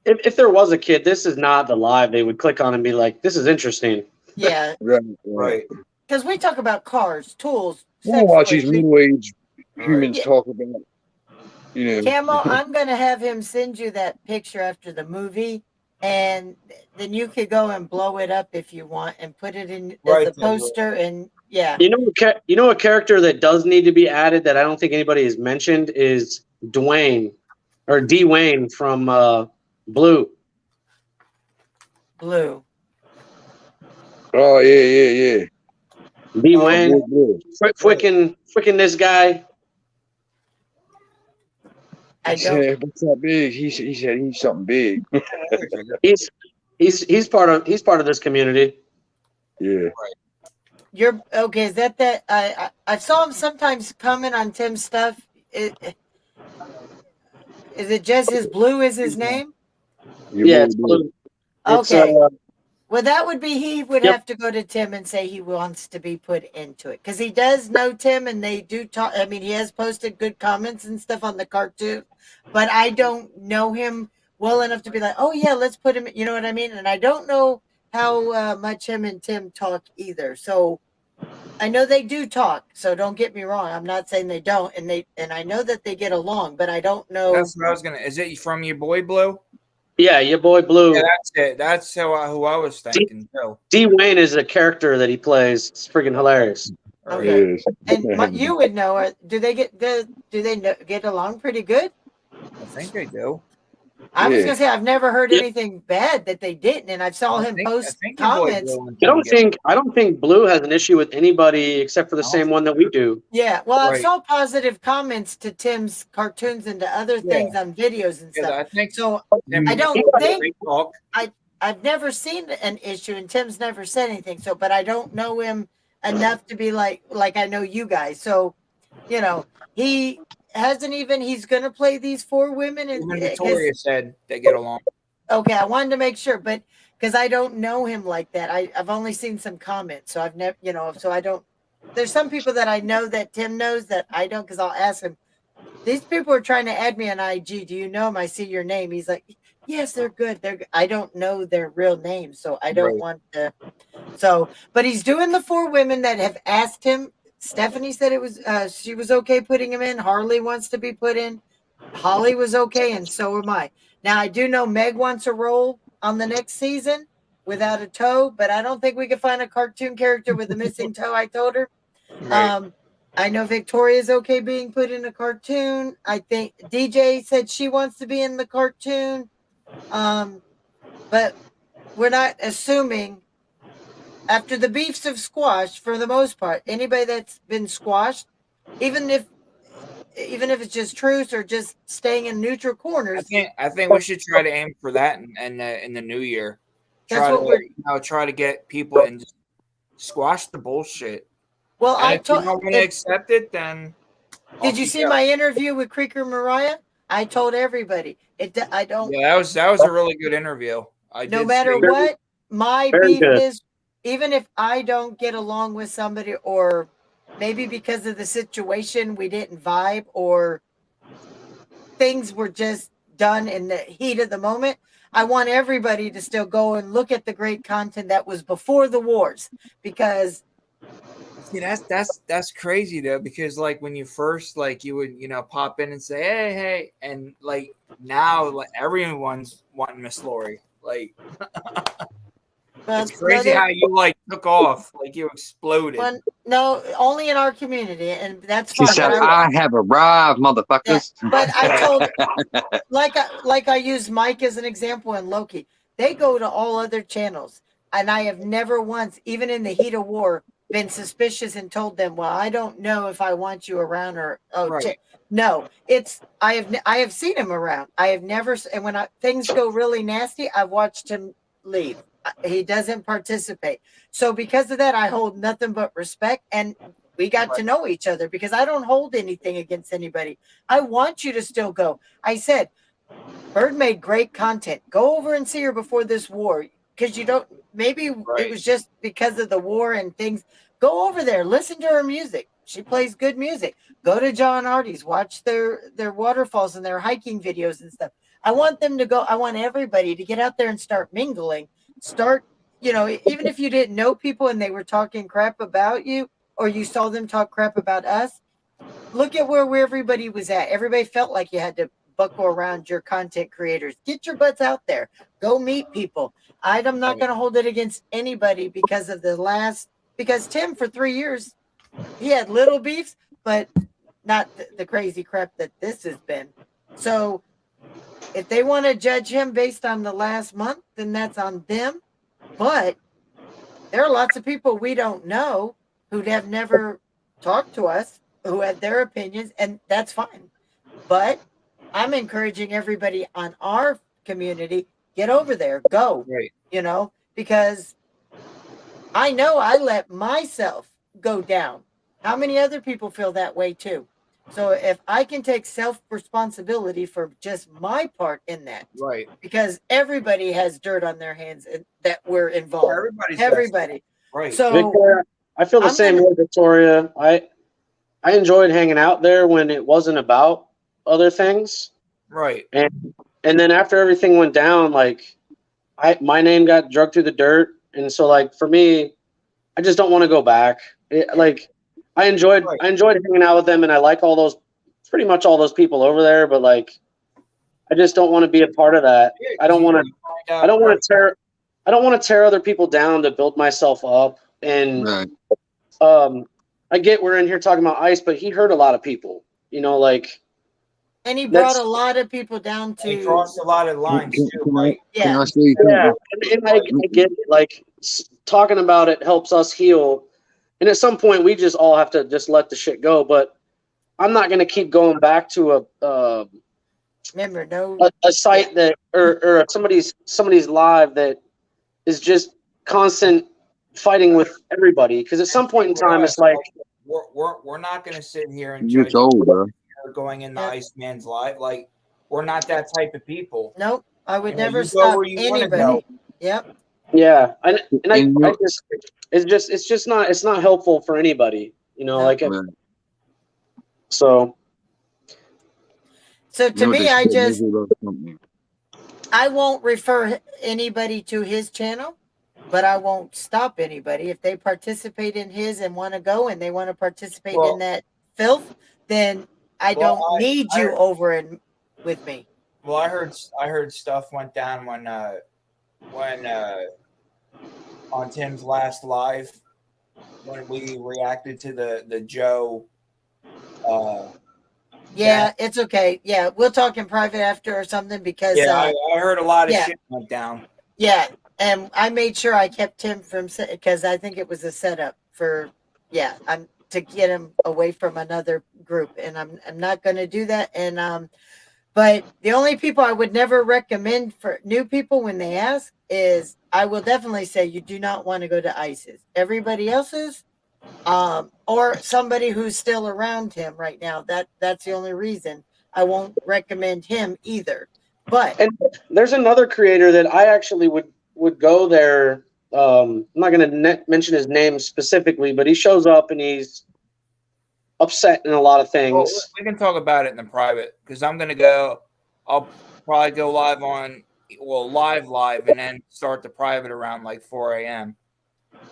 If there was a kid, this is not the live. They would click on and be like, "This is interesting." Yeah. Right. Because we talk about cars, tools. We'll watch these middle-aged humans talk about, Camo, I'm going to have him send you that picture after the movie, and then you could go and blow it up if you want and put it in as a poster. And yeah. You know a character that does need to be added that I don't think anybody has mentioned is Dwayne or Dwayne from Blue. Oh yeah. Dwayne, freaking this guy. I said, what's that big? He said he's something big. he's part of this community. Yeah. You're okay. Is that I saw him sometimes comment on Tim's stuff. Is it just his Blue is his name? Yeah, it's Blue. Okay. Well, that would be he would have to go to Tim and say he wants to be put into it because he does know Tim and they do talk. I mean, he has posted good comments and stuff on the cartoon, but I don't know him well enough to be like, oh yeah, let's put him. You know what I mean? And I don't know how much him and Tim talk either. So I know they do talk. So don't get me wrong. I'm not saying they don't, and I know that they get along, but I don't know. That's what I was gonna. Is it from your boy Blue? Yeah, your boy Blue. Yeah, that's it. That's who I was thinking too. Dwayne is a character that he plays. It's freaking hilarious. Okay. And you would know. Do they get along pretty good? I think they do. I was gonna say I've never heard anything bad that they didn't, and I saw him post comments. I don't think Blue has an issue with anybody except for the same one that we do. Yeah, well, I saw positive comments to Tim's cartoons and to other things on videos and stuff. I think so. I don't think I've never seen an issue, and Tim's never said anything. So, but I don't know him enough to be like I know you guys. So, you know, he hasn't even. He's gonna play these 4 women, and Victoria said they get along. Okay, I wanted to make sure, but because I don't know him like that, I've only seen some comments, so I've never, so I don't. There's some people that I know that Tim knows that I don't, because I'll ask him. These people are trying to add me on IG. Do you know him? I see your name. He's like, yes, they're good. They're good. I don't know their real names, so I don't want to. So, but he's doing the 4 women that have asked him. Stephanie said it was she was okay putting him in. Harley wants to be put in. Holly was okay, and so am I. Now I do know Meg wants a role on the next season without a toe, but I don't think we could find a cartoon character with a missing toe. I told her. I know Victoria's okay being put in a cartoon. I think DJ said she wants to be in the cartoon. But we're not assuming after the beefs have squashed, for the most part, anybody that's been squashed, even if it's just truce or just staying in neutral corners. I think we should try to aim for that in the new year. Try to get people and just squash the bullshit. Well, and if you don't want to accept it, then did you see my interview with Creeker Mariah? I told everybody I don't. Yeah, that was a really good interview. No matter what, my beef is, even if I don't get along with somebody, or maybe because of the situation we didn't vibe, or things were just done in the heat of the moment, I want everybody to still go and look at the great content that was before the wars, because see, that's crazy though, because like when you first you would pop in and say hey, and like now everyone's wanting Miss Lori. Like it's crazy how you took off, you exploded. No, only in our community, and that's fine. She said, I have arrived, motherfuckers. Yeah, but I told like I use Mike as an example and Loki. They go to all other channels, and I have never once, even in the heat of war, been suspicious and told them, well, I don't know if I want you around, or no, it's I have seen him around. I have never, and when things go really nasty, I've watched him leave. He doesn't participate. So because of that, I hold nothing but respect, and we got to know each other because I don't hold anything against anybody. I want you to still go. I said, Bird made great content. Go over and see her before this war, because you don't, maybe it was just because of the war and things. Go over there, listen to her music. She plays good music. Go to John Artie's, watch their waterfalls and their hiking videos and stuff. I want them to go. I want everybody to get out there and start mingling. Start, even if you didn't know people and they were talking crap about you, or you saw them talk crap about us, look at where everybody was at. Everybody felt like you had to buckle around your content creators. Get your butts out there. Go meet people. I'm not going to hold it against anybody because of because Tim, for 3 years, he had little beefs, but not the crazy crap that this has been. So if they want to judge him based on the last month, then that's on them. But there are lots of people we don't know who have never talked to us, who have their opinions, and that's fine. But I'm encouraging everybody on our community, get over there, go, because I know I let myself go down. How many other people feel that way too? So if I can take self-responsibility for just my part in that, because everybody has dirt on their hands that we're involved. Everybody. Right. So Victoria, I feel the same way, Victoria. I enjoyed hanging out there when it wasn't about other things. Right. And then after everything went down, my name got dragged through the dirt, and so for me, I just don't want to go back. I enjoyed hanging out with them, and I like pretty much all those people over there, but I just don't want to be a part of that. I don't want to tear other people down to build myself up. And I get we're in here talking about Ice, but he hurt a lot of people. And he brought a lot of people down to. He crossed a lot of lines too, right? Can I say Yeah, something? and I get it. Like talking about it helps us heal, and at some point we just all have to just let the shit go. But I'm not gonna keep going back to remember a site that or somebody's live that is just constant fighting with everybody. Because at some point in time, it's like we're not gonna sit here and You're judge old, bro. going in the Iceman's live. Like we're not that type of people. Nope, I would You know, never you go stop where you wanna anybody. go. Yep. yeah, I just it's just not helpful for anybody. You know, like so. So to me, I won't refer anybody to his channel, but I won't stop anybody. If they participate in his and want to go and they want to participate in that filth, then I don't need you over and with me. Well, I heard stuff went down when on Tim's last live when we reacted to the Joe. Yeah, it's okay. Yeah, we'll talk in private after or something because I heard a lot of shit went down. Yeah, and I made sure I kept Tim from because I think it was a setup for I'm to get him away from another group, and I'm not going to do that. And but the only people I would never recommend for new people when they ask is I will definitely say you do not want to go to ISIS. Everybody else's. Or somebody who's still around him right now. That's the only reason I won't recommend him either. But and there's another creator that I actually would go there. I'm not going to mention his name specifically, but he shows up and he's upset in a lot of things. Well, we can talk about it in the private because I'm going to go. I'll probably go live live, and then start the private around like 4 a.m.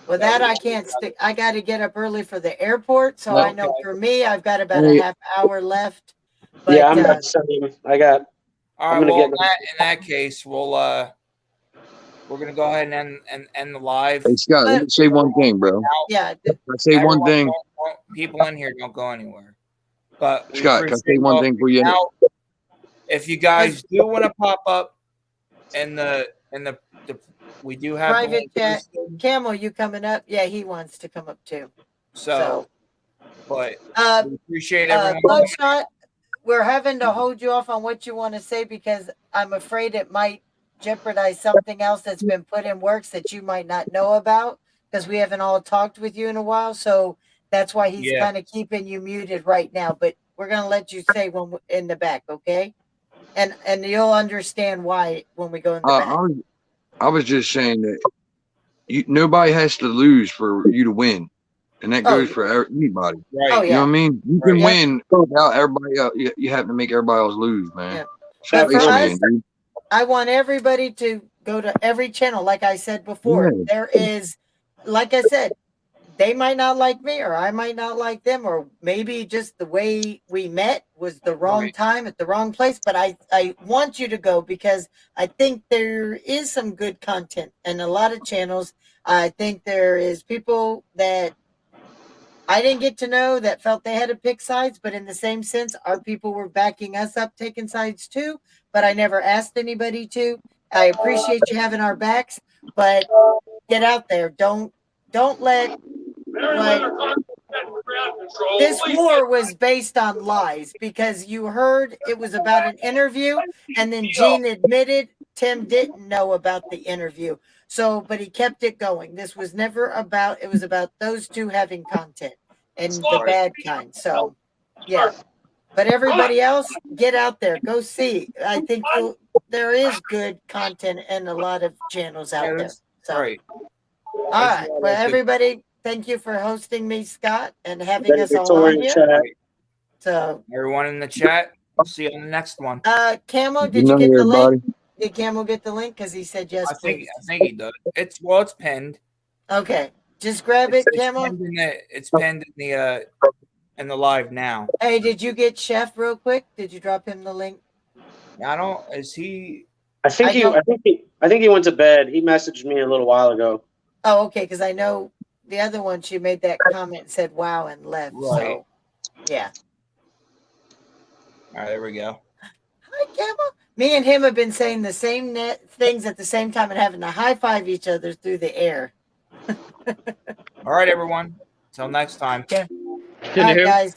Well, that I can't stick. I got to get up early for the airport, so I know for me, I've got about a half hour left. But, yeah, I'm not sending. I got. All right. Well, in that case, we're gonna go ahead and end the live. Hey Scott, let me say one thing, bro. Yeah. Can I say one thing? People in here don't go anywhere. But Scott, can I say one thing for you? Now, if you guys do want to pop up in the we do have private chat. Camel, you coming up? Yeah, he wants to come up too. So but we appreciate everyone. Bloodshot, we're having to hold you off on what you want to say because I'm afraid it might jeopardize something else that's been put in works that you might not know about because we haven't all talked with you in a while. So that's why he's kind of keeping you muted right now. But we're gonna let you say when in the back, okay? And you'll understand why when we go in the back. I was just saying that nobody has to lose for you to win, and that goes for anybody. Right. You know what I mean? You can win without everybody else. You have to make everybody else lose, man. But for us, I want everybody to go to every channel. Like I said before, there is, like I said, they might not like me or I might not like them, or maybe just the way we met was the wrong time at the wrong place. But I want you to go because I think there is some good content and a lot of channels. I think there is people that I didn't get to know that felt they had to pick sides, but in the same sense, our people were backing us up, taking sides too. But I never asked anybody to. I appreciate you having our backs, but get out there. Don't let this war was based on lies because you heard it was about an interview, and then Gene admitted Tim didn't know about the interview. So, but he kept it going. This was never about, it was about those two having content and the bad kind. So, yeah. But everybody else, get out there. Go see. I think there is good content and a lot of channels out there. So, all right. Well, everybody, thank you for hosting me, Scott, and having us all on here. So, everyone in the chat, I'll see you on the next one. Camo, did you get the link? Did Camo get the link? Because he said yes, please. I think he does. It's pinned. Okay, just grab it, Camo. It's pinned in the live now. Hey, did you get Chef real quick? Did you drop him the link? I don't. Is he? I think he went to bed. He messaged me a little while ago. Oh, okay. Because I know the other one, she made that comment, said "wow" and left. Right. So, yeah. All right, there we go. Hi, Camel. Me and him have been saying the same things at the same time and having to high five each other through the air. All right, everyone. Till next time. Okay. All right, guys.